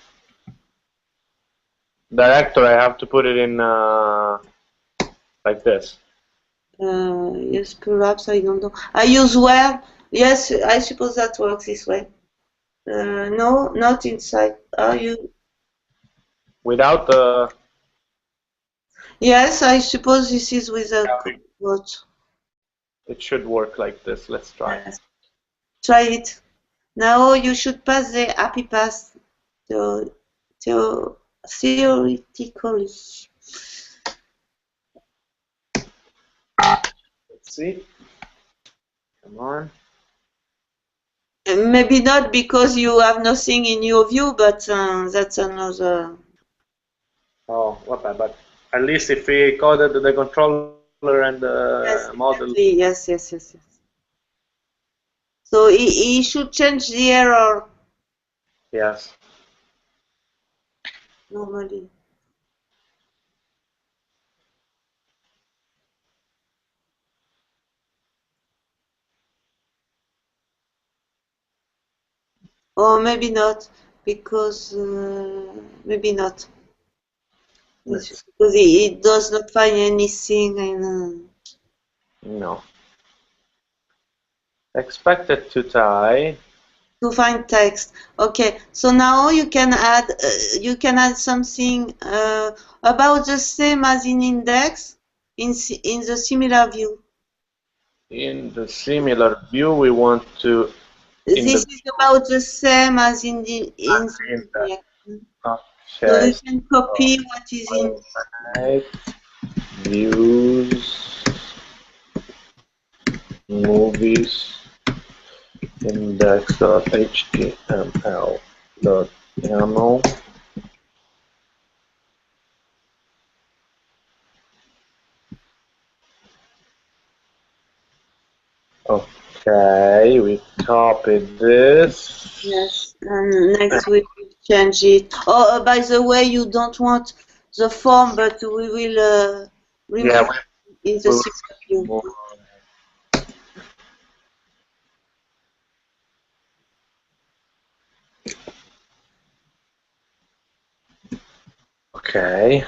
Director, I have to put it in like this. Yes, perhaps, I don't know. I use where? Yes, I suppose that works this way. No, not inside. Are you? Without the... Yes, I suppose this is with a quote. It should work like this. Let's try. Yes. Try it. Now you should pass the happy pass theoretically. Let's see. Come on. Maybe not because you have nothing in your view, but that's another. Oh, what bad, but at least if we coded the controller and the Yes, model. exactly. Yes. So he should change the error. Yes. Normally. Or maybe not, because maybe not. Because he does not find anything in. No. Expected to tie. To find text. Okay, so now you can add something about the same as in index in the similar view. In the similar view, we want to. This is about the same as in the index. Okay. So you can copy what is in. Right. Views, movies, index.html.yaml. Okay, we copied this. Yes, and next we will change it. Oh, by the way, you don't want the form, but we will remove in the similar view. Okay.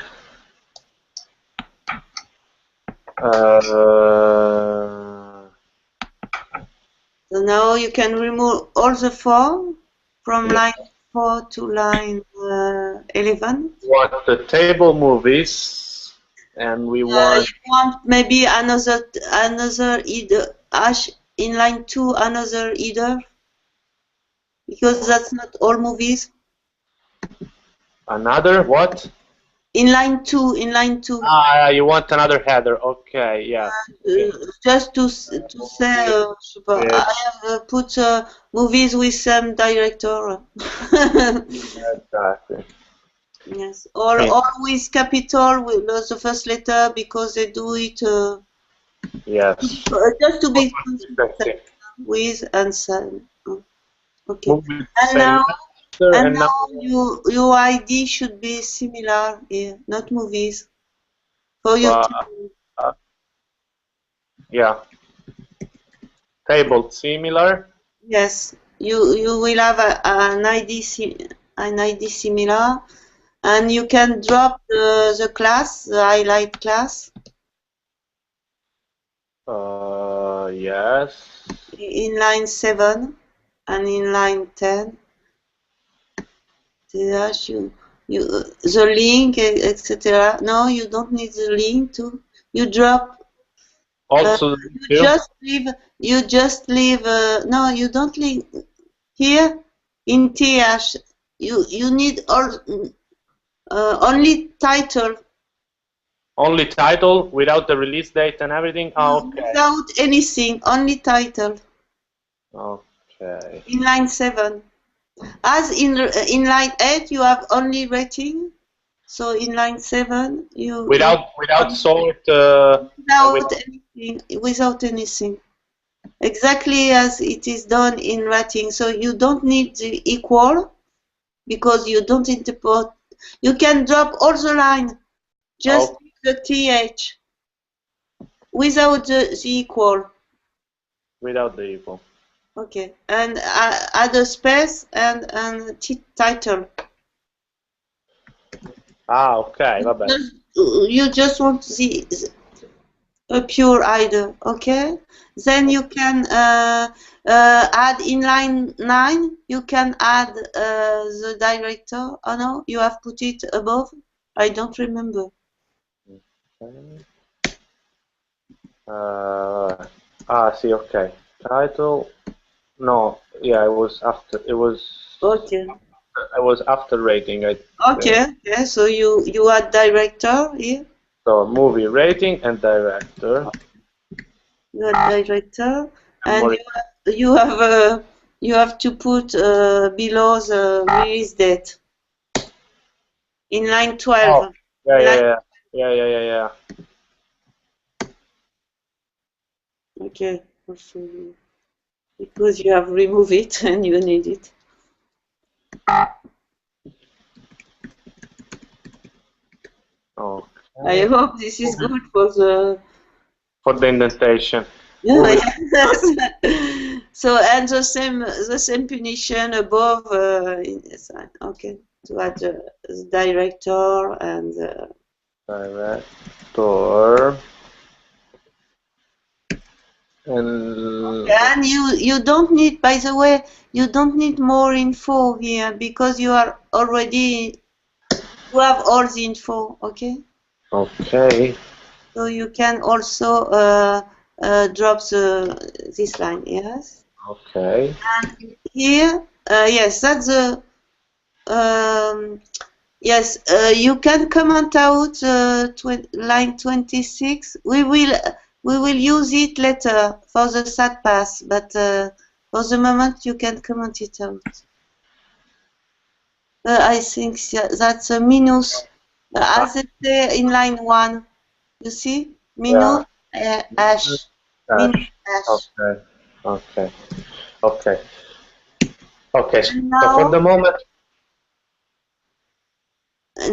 So now you can remove all the form from line 4 to line 11. We want the table movies, and we want. You want maybe another either hash in line 2, another either, because that's not all movies. Another what? In line 2. Ah, you want another header? Okay, yeah. Just to say, I have put movies with some director. Exactly. Yes, or with capital with the first letter because they do it. Yes. Just to be consistent with and some. Okay. And now your ID should be similar here, not movies. For you. Yeah. Table similar. Yes, you will have an ID similar, and you can drop the class, the highlight class. Yes. In line 7 and in line 10. The link, etc. No, you don't need the link to. You drop. Also, you just leave. No, you don't leave here in TH. You need only title. Only title without the release date and everything? Oh, okay. Without anything, only title. Okay. In line 7. As in line 8, you have only rating. So in line 7, you without sort. Without anything. Exactly as it is done in rating. So you don't need the equal because you don't interpret. You can drop all the line. Just the TH without the equal. Without the equal. Okay, and add a space and title. Ah, ok, va bene. You just want a pure idle, okay? Then you can add in line 9, you can add the director. Oh no, you have put it above? I don't remember. See, okay. Title. No, yeah, it was after. It was. Okay. I was after rating. Okay. Yeah. So you add director here. So movie rating and director. You add director, and you have to put below the release date in line 12. Oh, yeah. Okay. Also, because you have removed it and you need it. Okay. I hope this is good for the indentation. yeah. So and the same punition above okay, to add the director and Director. And you don't need, by the way, you don't need more info here because you have all the info, okay? okay. So you can also drop this line, yes? Okay. And here, yes, that's the yes, you can comment out line 26. We will use it later for the SAT pass, but for the moment you can comment it out. I think that's a minus, as it say in line 1. You see, minus hash, minus hash. Okay. And So for the moment,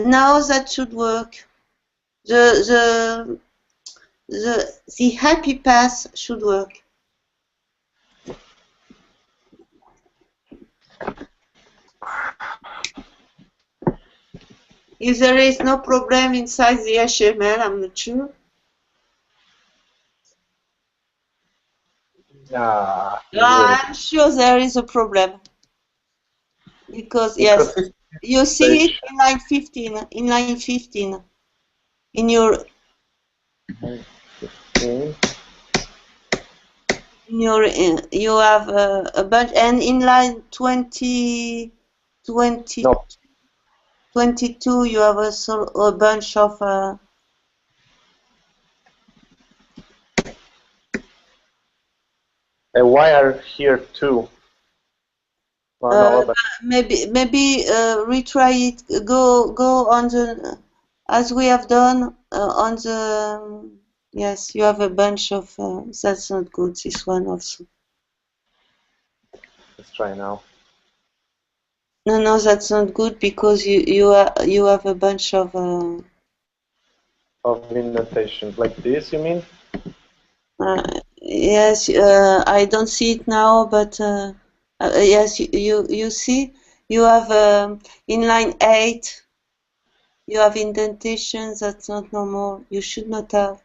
now that should work. The happy path should work. If there is no problem inside the HTML, I'm not sure. I'm sure there is a problem. Because, yes, you see it in line 15, in your you have a bunch, and in line 22 you have also a bunch of a wire here too. maybe retry it. Go on the, as we have done on the. Yes, you have a bunch of. That's not good. This one also. Let's try now. No, that's not good because you have a bunch of indentation like this. You mean? Yes, I don't see it now, but yes, you see, you have in line 8, you have indentations. That's not normal. You should not have.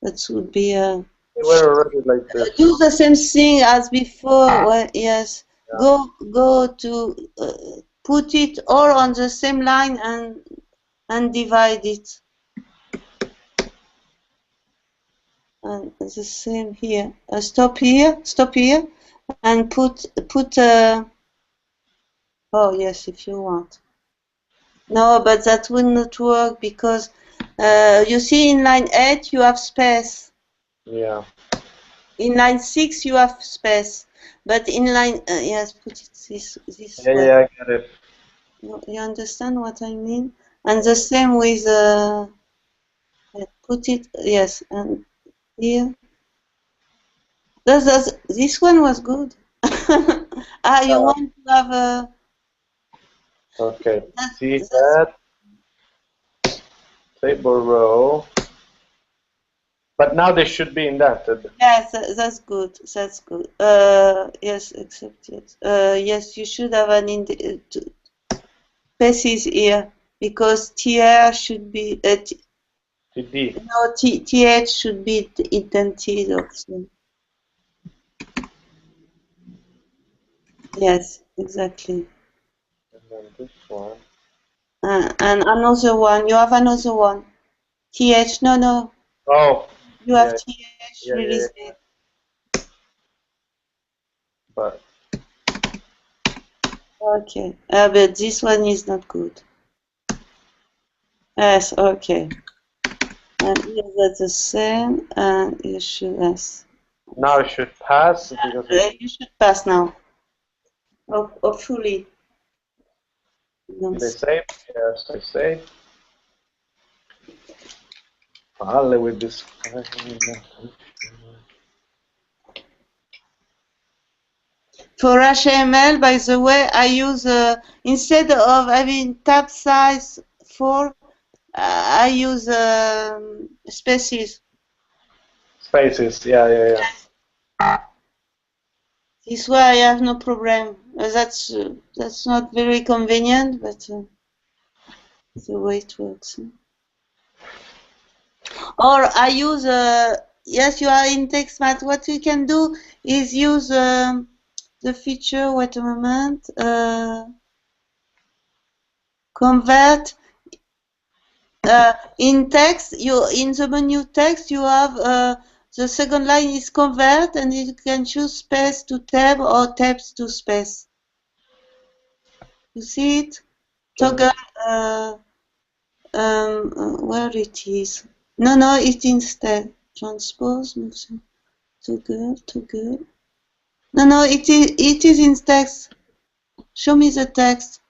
That would be. We're already like this. Do the same thing as before. Well, yes, yeah. Go to put it all on the same line and divide it. And the same here. Stop here, and put. Oh yes, if you want. No, but that will not work because you see in line 8 you have space. Yeah. In line 6 you have space, but in line yes, put it this way. Yeah, I get it. You understand what I mean? And the same with put it, yes, and here. This one was good. You want to have a. Okay. See that table row. But now they should be indented. Yes, that's good. That's good. Yes, except yes. Yes, you should have an spaces here. because TR should be TD. no, TH should be indented also. Yes, exactly. And then this one. And another one. You have another one. TH. No. Oh. You have TH. Yeah. Release it. But. Okay. But this one is not good. Yes. Okay. And here that's the same. And you should yes. Now it should pass because You should pass now. Hopefully. did I save? Yes, I saved. Finally with this. For HTML, by the way, I use instead of having tab size 4, I use spaces. Spaces, yeah. This way I have no problem. That's not very convenient, but the way it works. Or I use yes, you are in TextMath. What you can do is use the feature. Wait a moment. Convert. In text, in the menu text, you have the second line is convert, and you can choose space to tab or tabs to space. You see it? Toggle. Where it is? No, it's instead. Transpose. Toggle. No, it is in text. Show me the text.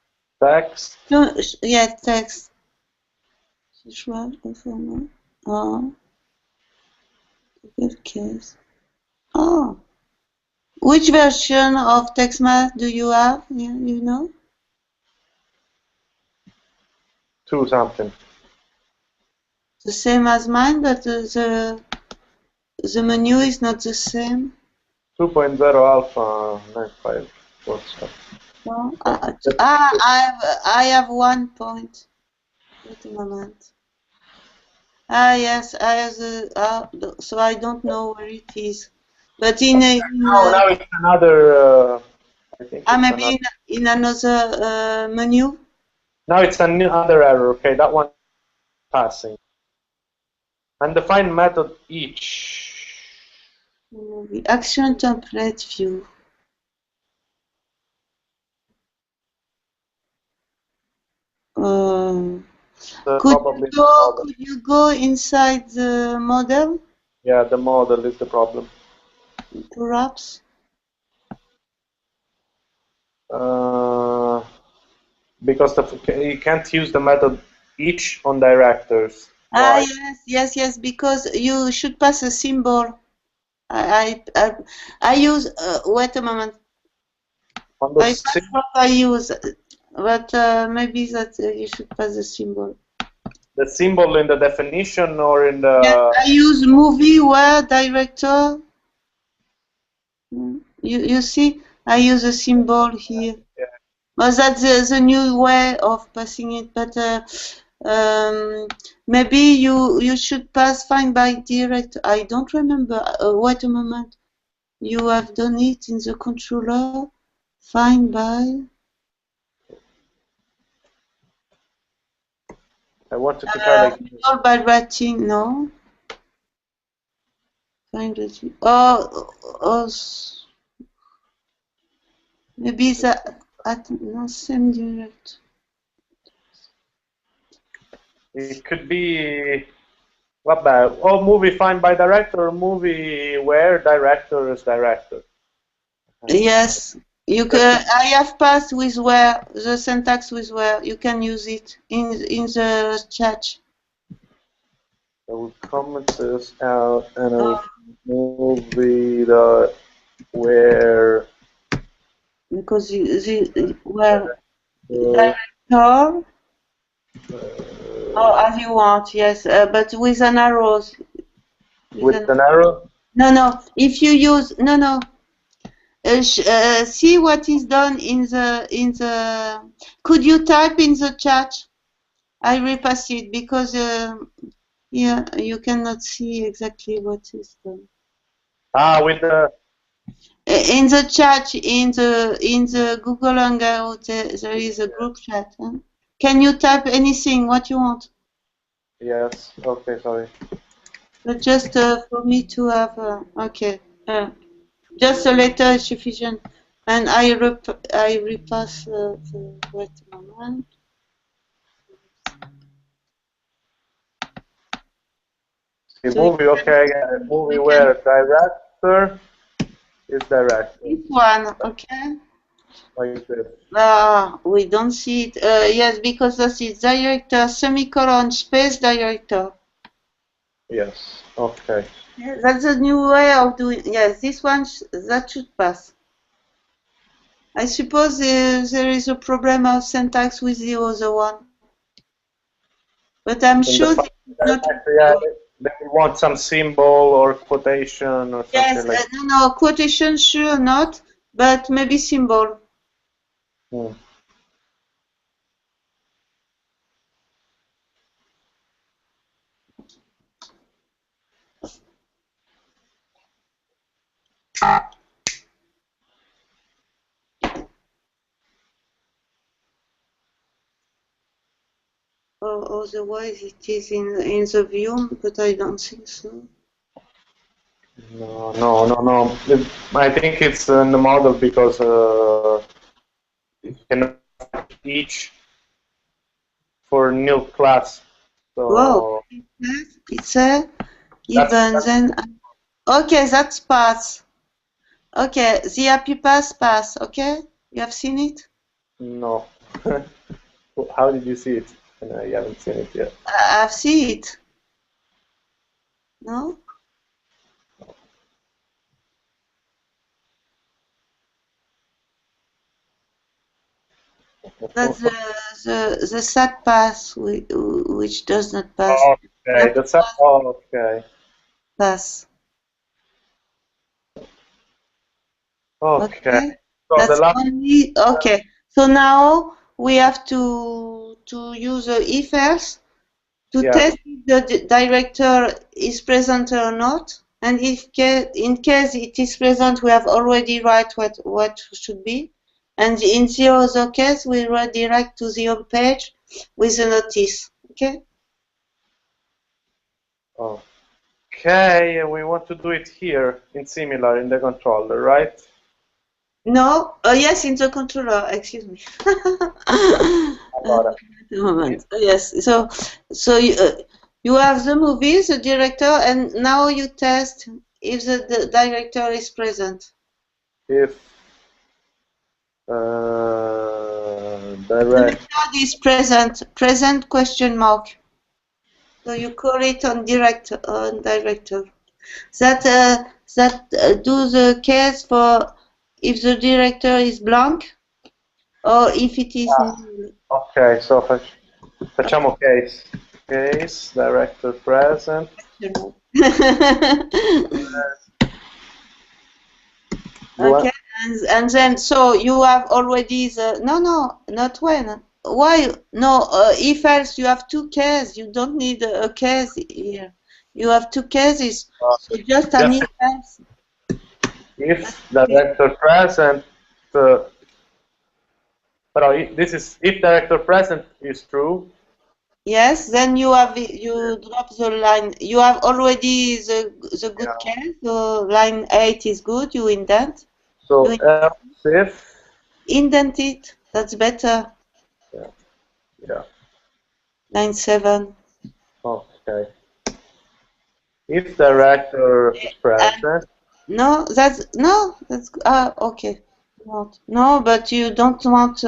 Text. Yeah, text. Oh. Good case. Oh. Which version of TextMath do you have? You know? 2 something. The same as mine, but the menu is not the same. 2.0 alpha 95. What's that? No, I have 1 point. Wait a moment. Yes, I have the. So I don't know where it is, but now it's another. I think. Maybe in another menu. Now it's another error. Okay, that one passing. And define method each. Action template view. Could you go inside the model? Yeah, the model is the problem. Perhaps. Because you can't use the method each on directors. Why? Yes, because you should pass a symbol. I use. Wait a moment. I use, but maybe that you should pass the symbol. The symbol in the definition or in the. Yes, I use movie where director. You see, I use a symbol here. Yeah. Well, that's the new way of passing it, but maybe you should pass find by direct. I don't remember. Wait a moment. You have done it in the controller. Find by. I wanted to try like. Or by writing, no. Find it. Oh, maybe that at no same direct. It could be. What about? Oh, movie find by director, or movie where director is director. Yes, you can. I have passed with where the syntax with where you can use it in the chat. I will comment this out and I will movie the where. Because where director. As you want, yes, but with an arrow. With an arrow? No. If you use no. See what is done in the. Could you type in the chat? I repass it because yeah, you cannot see exactly what is done. With the In the chat, in the Google Hangout, there is a group chat. Huh? Can you type anything what you want? yes. Okay, sorry. But just for me to have okay. Just a letter is sufficient, and I repass the wait a moment. The So movie, okay, movie where director is director. This one, okay. Like this. We don't see it. Yes, because that is director semicolon space director. Yes. Okay. Yeah, that's a new way of doing. Yes, this one that should pass. I suppose there is a problem of syntax with the other one, but I'm sure it's not. Yeah, they want some symbol or quotation or something Yes, like. no, quotation sure not, but maybe symbol. Hmm. Or otherwise it is in the view, but I don't think so. No. I think it's in the model because you cannot each for nil class. So Whoa, it's a even then. Okay, that's pass. Okay, the happy pass. Okay, you have seen it. no. How did you see it? You haven't seen it yet. I've seen it. No. That's the sad pass which does not pass. Okay, that's okay. Pass. Okay. So That's the last. only okay. So now we have to use a if else to test if the director is present or not. And if in case it is present, we have already write what should be. And in the other case, we redirect to the home page with a notice. Okay. Okay, we want to do it here in similar in the controller, right? No, yes, in the controller. Excuse me. Moment. Yes. So you have the movie, the director, and now you test if the director is present. If director is present question mark. So you call it on director. That do the case for if the director is blank or if it is. Ok, so facciamo case. Case, director present. Okay, and then so you have already the no, not when. Why no? If else you have two cases, you don't need a case here. You have two cases, so just an if else. If director present, but this is if director present is true. Yes, then you drop the line. You have already the good case. So line 8 is good. You indent. So else if indent it. That's better. Yeah. Line 7. Okay. If director is present. No, that's okay. No, but you don't want.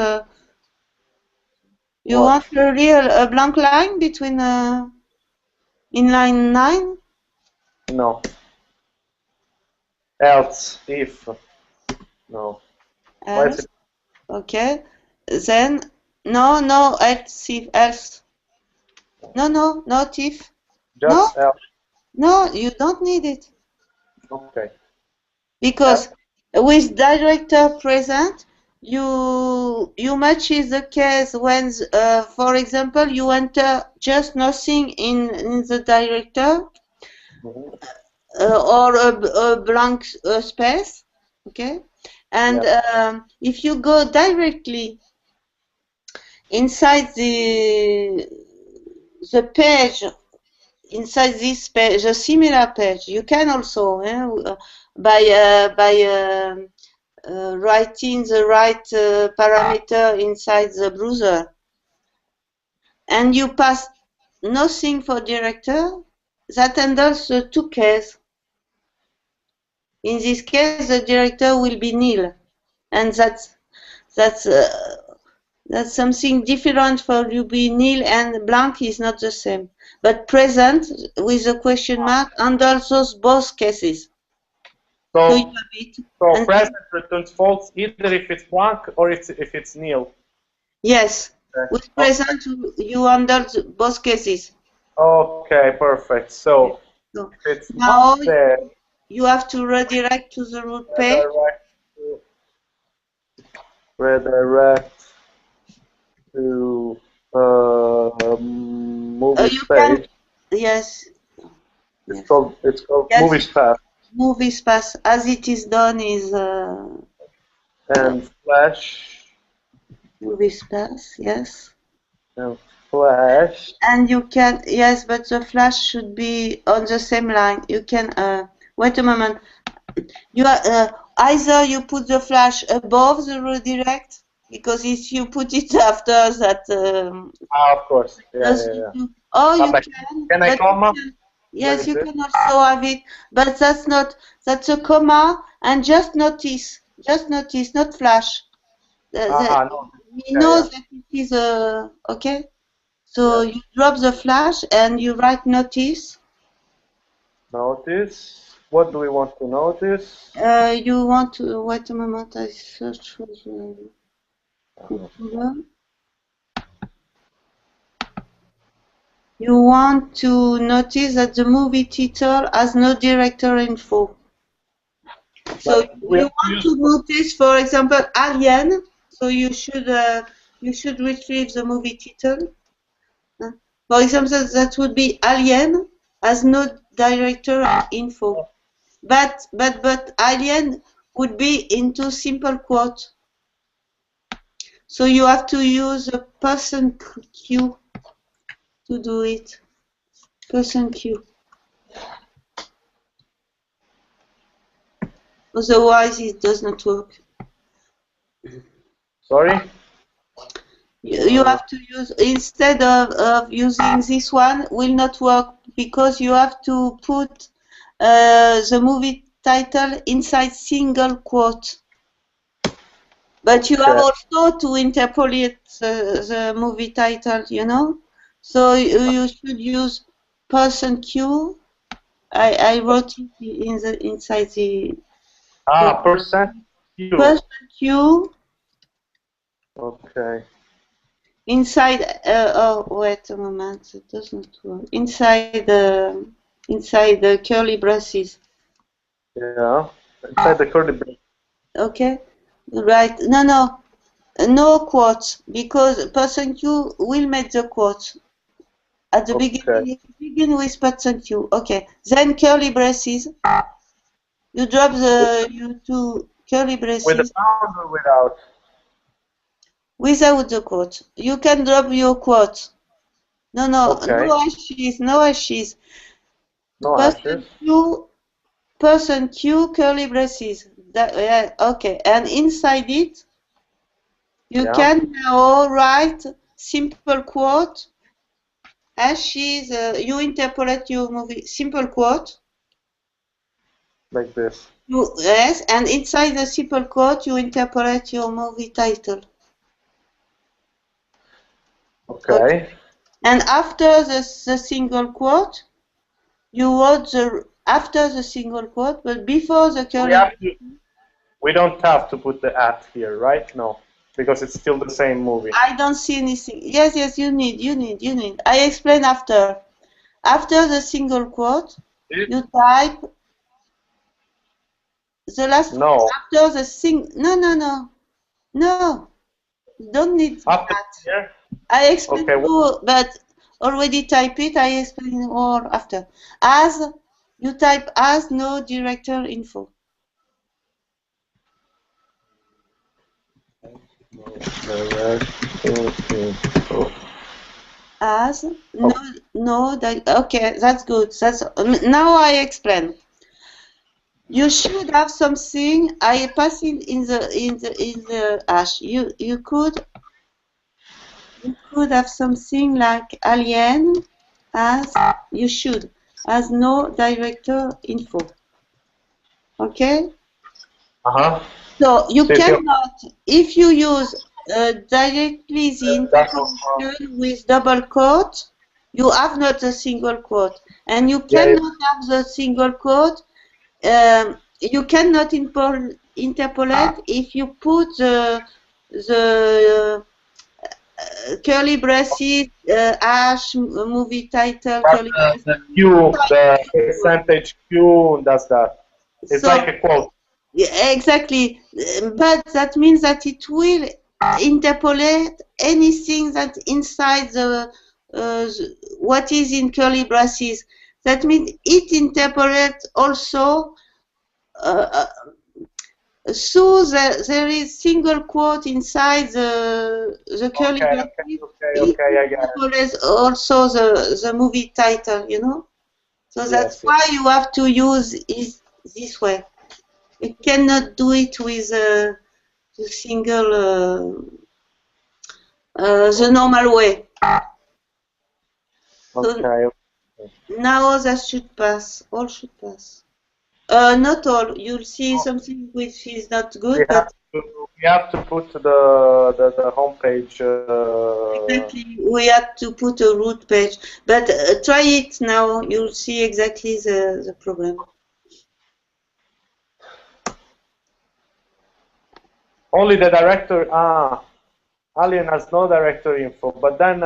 You want a blank line between in line 9. No. Else if. No. Else. Okay. Then no else if else. No, not if. Just no. else. No, you don't need it. Okay. Because with director present, you matches the case when, for example, you enter just nothing in the director, or a blank space, okay? And if you go directly inside the page, inside this page, a similar page, you can also by writing the right parameter inside the browser, and you pass nothing for director, that handles the two cases. In this case, the director will be nil, and that's something different for you. Be nil and blank is not the same. But present with a question mark handles those both cases. So you have it. So present returns false either if it's blank or if it's nil. Yes. With present, you handle both cases. Okay, perfect. So if it's now not there, you have to redirect to the root page. Redirect to movies page. Yes. It's called movies path. Movies path, as it is done is and flash. Movies path, yes. And flash. And you can, yes, but the flash should be on the same line. You can wait a moment. You are either you put the flash above the redirect, because if you put it after that. Of course. Yeah. Or you can I comma? Yes, you can also have it, but that's a comma, and just notice, not flash. We know that it is okay. So you drop the flash and you write notice. Notice. What do we want to notice? You want to wait a moment. I search for the computer. You want to notice that the movie title has no director info. So you want to notice, for example, Alien. So you should retrieve the movie title. For example, that would be Alien has no director info, but Alien would be into simple quote. So you have to use a person Q to do it. Person Q. Otherwise, it does not work. Sorry? You have to use, instead of using this one, will not work, because you have to put the movie title inside single quote. But you have also to interpolate the movie title, you know? So you should use person Q. I wrote it inside the... person Q. Person Q. Okay. Inside, oh, wait a moment, it doesn't work. Inside the curly braces. Yeah, inside the curly braces. Okay, right. No quotes, because person Q will make the quotes. At the beginning, begin with person Q. Okay, then curly braces. You drop the two curly braces. With the pound or without? Without the quote. You can drop your quote. No ashes, no ashes. No ashes. Person Q, curly braces. Okay, and inside it, you can now write simple quote. Ashes, you interpolate your movie, simple quote. Like this. Yes, and inside the simple quote, you interpolate your movie title. Okay. And after the single quote, you wrote after the single quote, but before the curly. We don't have to put the at here, right? No, because it's still the same movie. I don't see anything. Yes, you need. I explain after. After the single quote, you type the last. No. After the No. No, you don't need After that. here? I explain Okay, you, but already type it. I explain more after. As you type as no director info. As no that okay, that's good. That's now I explain. You should have something. I pass it in the hash. You could have something like alien as you should as no director info. Okay. So you cannot, if you use directly the interconnection with double quote, you have not a single quote, and you cannot have the single quote. You cannot interpolate if you put the curly braces, hash, movie title, curly braces. The Q, the percentage Q does that. It's like a quote. Yeah, exactly, but that means that it will interpolate anything that's inside the what is in curly braces. That means it interpolates also. So there is single quote inside the curly braces. Okay, I get it. Also the movie title, you know. So that's why you have to use it this way. You cannot do it with the single the normal way. Okay. So now that should pass. All should pass. Not all. You'll see something which is not good, but we have to put the home page. Exactly. We have to put a root page, but try it now. You'll see exactly the problem. Only the director. Alien has no director info, but then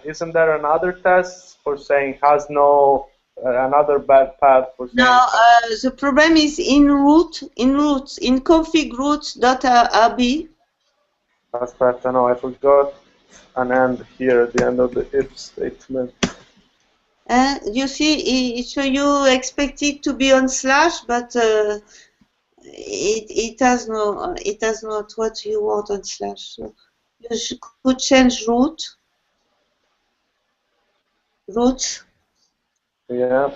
isn't there another test for saying has no another bad path for saying? No, the problem is in config roots.rb. That's bad. No, I forgot an end here at the end of the if statement. You see, so you expect it to be on slash, but it has not what you want on slash. So you could change roots. Yeah.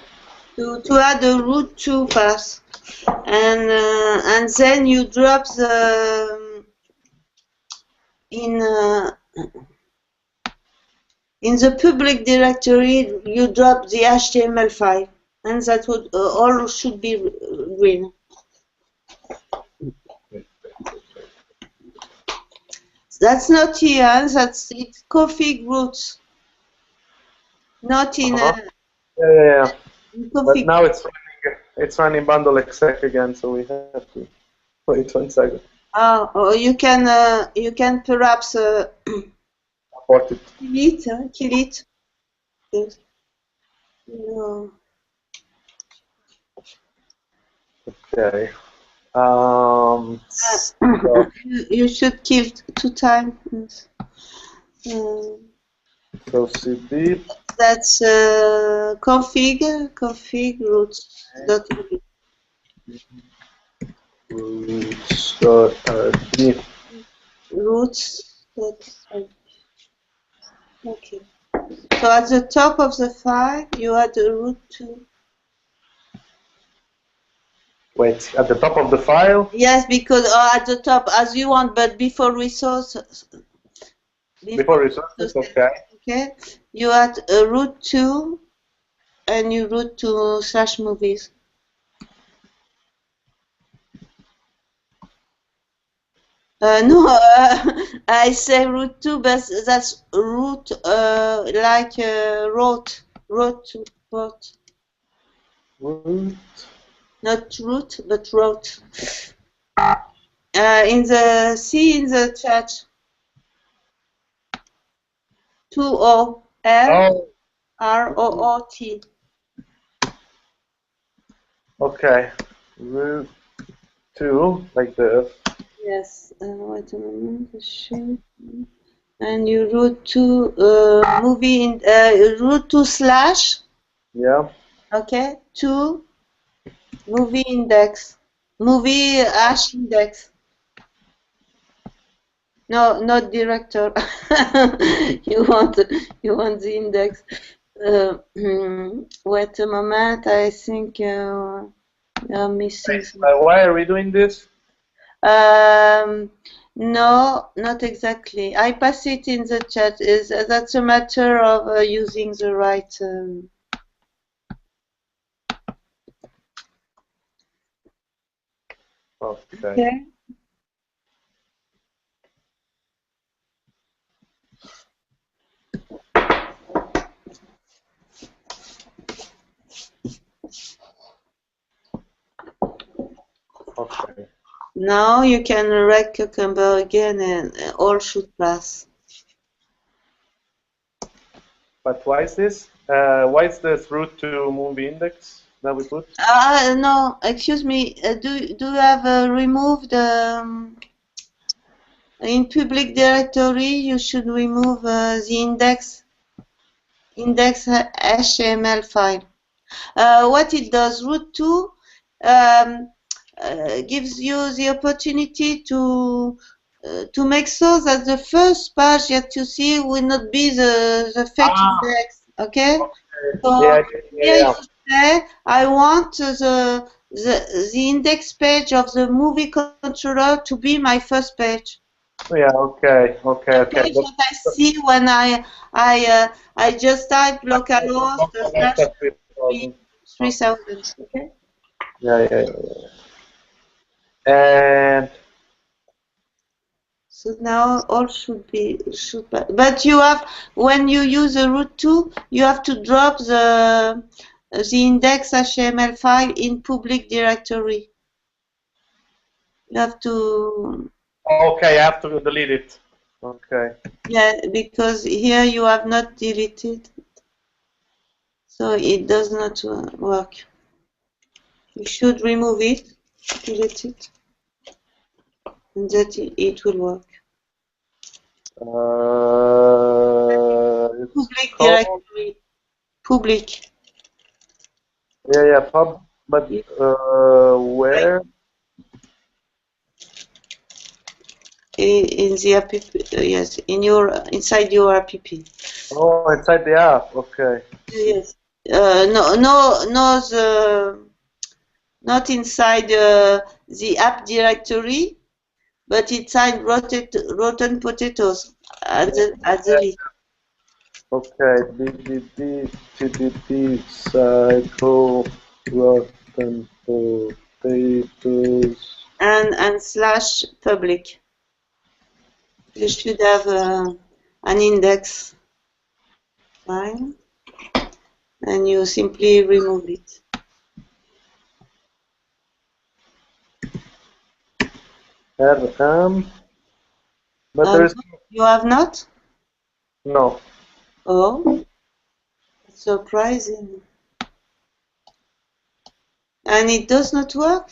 To add a root 2 path, and then you drop the in the public directory you drop the HTML file, and that would all should be green. That's not here. That's it's config roots, not in. Yeah. But now it's running bundle exec again, so we have to wait 1 second. Oh, you can perhaps Abort it. kill it. Yes. No. Okay. So you should kill 2 times. So cd. That's config roots. Roots.rb. Roots. Okay. So at the top of the file, you add a root 2. Wait, at the top of the file? Yes, because at the top, as you want, but before resources. Before resources, okay. Okay. You add a root 2, and you root to slash movies. No, I say root 2, but that's root like wrote to port. Root. Not root, but wrote. In the chat. 2ORROOT. Okay. Root 2, like this. Yes. Wait a moment. And you route to movie in route to slash. Yeah. Okay. To movie index. Movie hash index. No, not director. you want the index. Wait a moment. I think you're missing something. Why are we doing this? No, not exactly. I pass it in the chat. That's a matter of using the right. Okay. Okay. Okay. Now you can rec cucumber again, and all should pass. But why is this? Why is this route to movie index that we put? No, excuse me. Do you have removed in public directory? You should remove the index HTML file. What it does, route 2 gives you the opportunity to make so that the first page that you see will not be the fake index. Okay? So Yeah. here you say, I want the index page of the movie controller to be my first page. Yeah. Okay. Okay. The Okay. page that I see when I just type localhost / 3000. Okay. Yeah. And So now all should but you have, when you use a root 2, you have to drop the index HTML file in public directory. You have to. okay, I have to delete it. Okay. Yeah, because here you have not deleted, so it does not work. You should remove it, delete it, and that it will work. Public directory. Public. Yeah, pub. But where? In the app, yes, inside your app. Oh, inside the app. Okay. Yes. Not inside the app directory, but inside rotten potatoes at the list. Okay. BBB cycle rotten potatoes. And slash public. You should have an index file, and you simply remove it. RM. But there is You have not? no. Oh, surprising. And it does not work?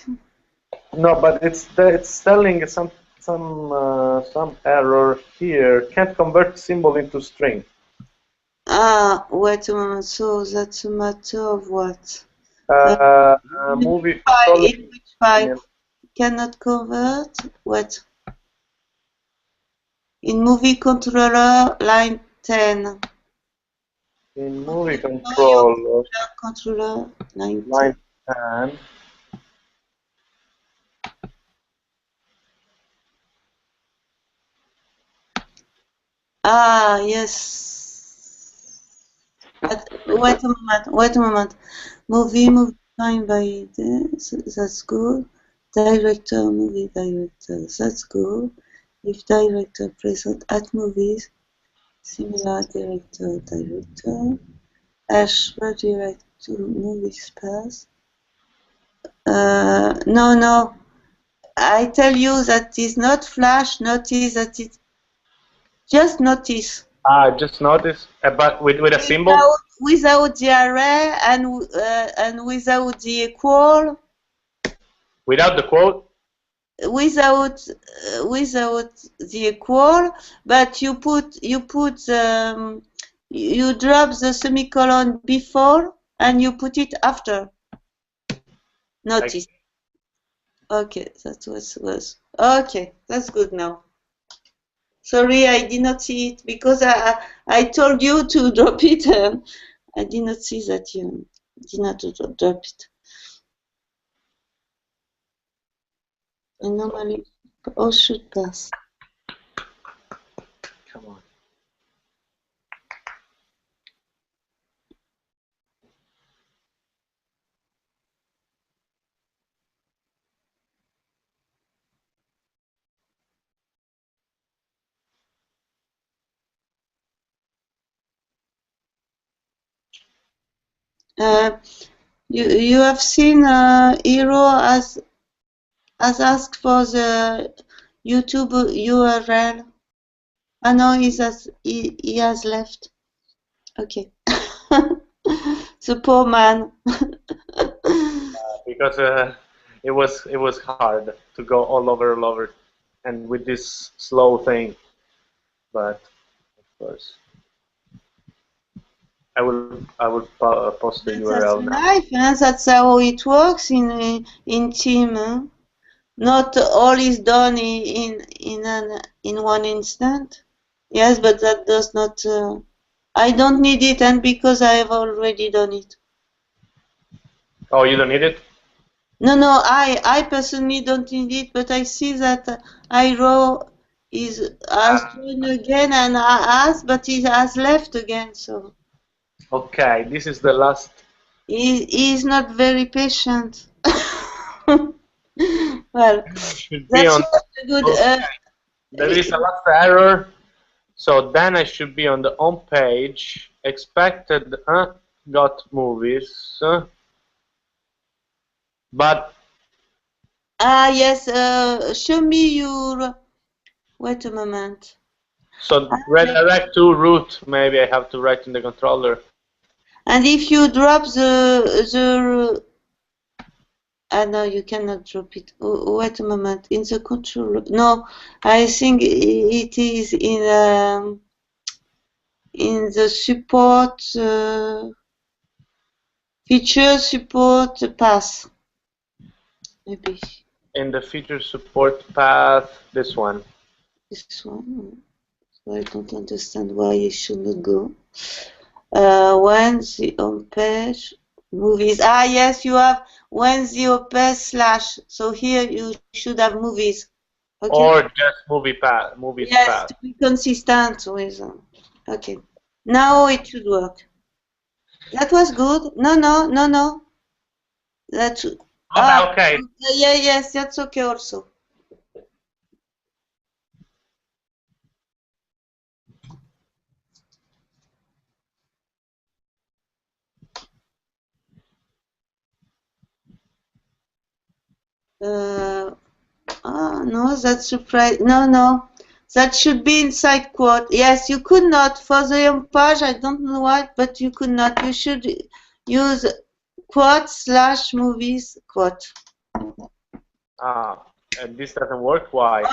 No, but it's telling some error here. Can't convert symbol into string. Ah, wait a moment. So that's a matter of what? Movie In which file? Cannot convert? What? In movie controller, line 10. In movie controller, controller, line 10. Ah, yes. Wait a moment. Movie time by this, that's good. Director, movie director, that's good. If director present at movies, similar director, Ash direct to movie pass. No. I tell you that is not flash. Notice that it's just notice. Just notice, but with a symbol? Without the array and without the equal. Without the quote? without the equal, but you drop the semicolon before and you put it after. Notice. Okay, that was okay. That's good now. Sorry, I did not see it because I told you to drop it. I did not see that you did not drop it. And normally, all should pass. Come on. You have seen Hero has asked for the YouTube URL. I know he has left. Okay. The poor man. Because it was hard to go all over, and with this slow thing. But of course, I will post the URL now. Life, that's how it works in team. Not all is done in one instant. Yes, but that does not. I don't need it, and because I have already done it. Oh, you don't need it? No, I personally don't need it, but I see that Iro has joined again and but he has left again, so. Okay, this is the last. He's not very patient. Well, that's good. Okay. There is a last error, so then I should be on the home page. Expected got movies, but yes. Show me your. Wait a moment. So redirect to root. Maybe I have to write in the controller. And if you drop the no, you cannot drop it. Oh, wait a moment. In the controller. No, I think it is in the support feature support path. Maybe. In the feature support path, this one. This one. So I don't understand why it should not go. When the home page movies. Yes, you have when the home page slash. So here you should have movies. Okay. Or just movie path. Movies yes, path. to be consistent with. Okay. Now it should work. That was good. No. That's okay. Yes, that's okay also. No, that's surprise. No. That should be inside quote. Yes, you could not. For the home page, I don't know why, but you could not. You should use quote slash movies quote. And this doesn't work? Why?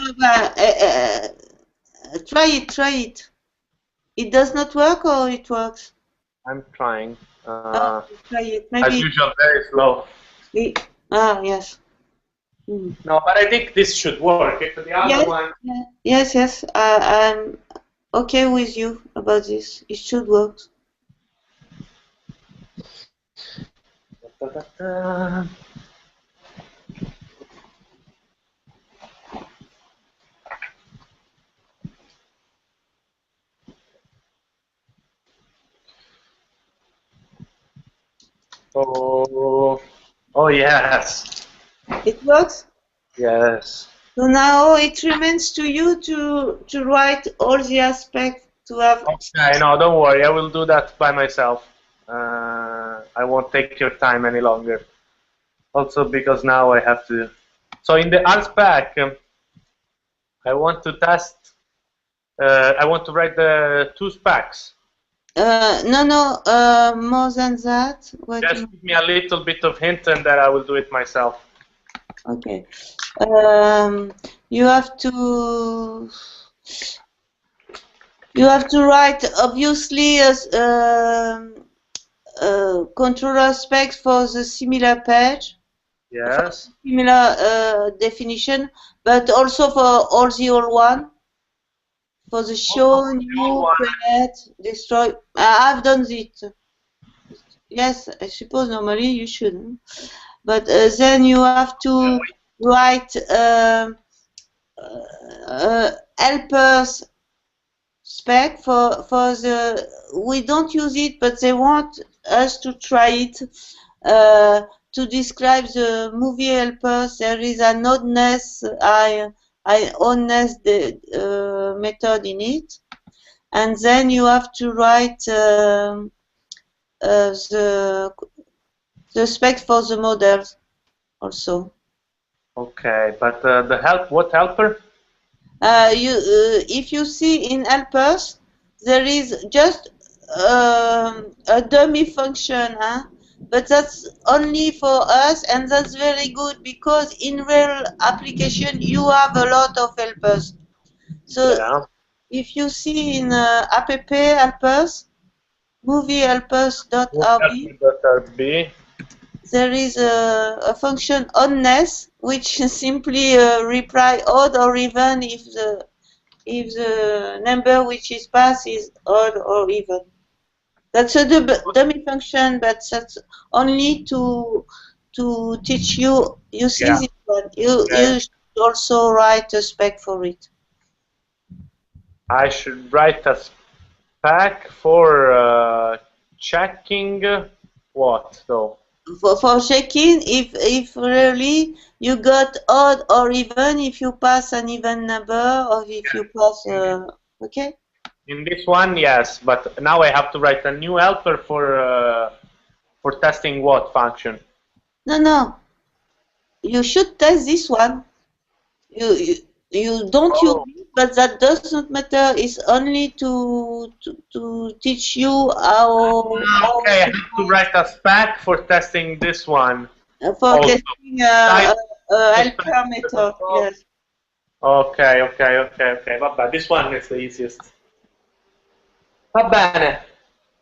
Try it. It does not work or it works? I'm trying. Try it. Maybe as usual, very slow. Yes. No, but I think this should work. The other one. Yes. I'm okay with you about this. It should work. Oh yes. It works? Yes. So now it remains to you to write all the aspects to have. Okay, no, don't worry. I will do that by myself. I won't take your time any longer. Also because now I have to. So in the spec, I want to test. I want to write the 2 specs. No, more than that. Just give me a little bit of hint and then I will do it myself. Okay. You have to write obviously as controller specs for the similar page. Yes. Similar definition, but also for all the old one. For the show, new, create, destroy. I've done it. Yes, I suppose normally you shouldn't. But then you have to write helpers spec for the. We don't use it, but they want us to try it. To describe the movie helpers, there is an oddness, oddness method in it, and then you have to write the spec for the models also. Okay, but the what helper? If you see in helpers, there is just a dummy function, huh? But that's only for us, and that's very good because in real application you have a lot of helpers. So Yeah. if you see in app helpers, moviehelpers.rb, there is a function oddness which simply reply odd or even if the number which is passed is odd or even. That's a dummy function, but that's only to teach you. You see this one. You should also write a spec for it. I should write a spec for checking what though? For checking if really you got odd or even, if you pass an even number or if you pass okay. In this one, yes, but now I have to write a new helper for testing what function? No. You should test this one. You don't use it, but that doesn't matter. It's only to teach you how. Okay, I have to write a spec for testing this one. For getting helper method, yes. Okay. Vabbè, this one is the easiest. Va bene.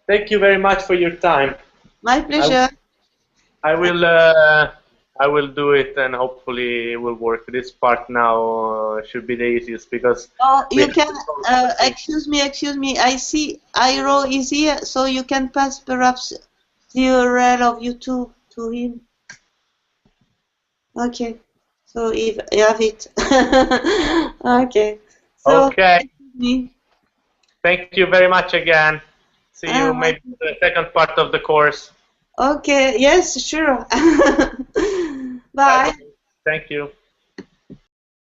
Thank you very much for your time. My pleasure. I will do it, and hopefully it will work. This part now should be the easiest because. Oh, you can. Excuse me. I see Iro is here, so you can pass perhaps the URL of YouTube to him. Okay. So if you have it. Okay. So, okay. Thank you very much again. See you maybe in the second part of the course. Okay. Yes, sure. Bye. Thank you.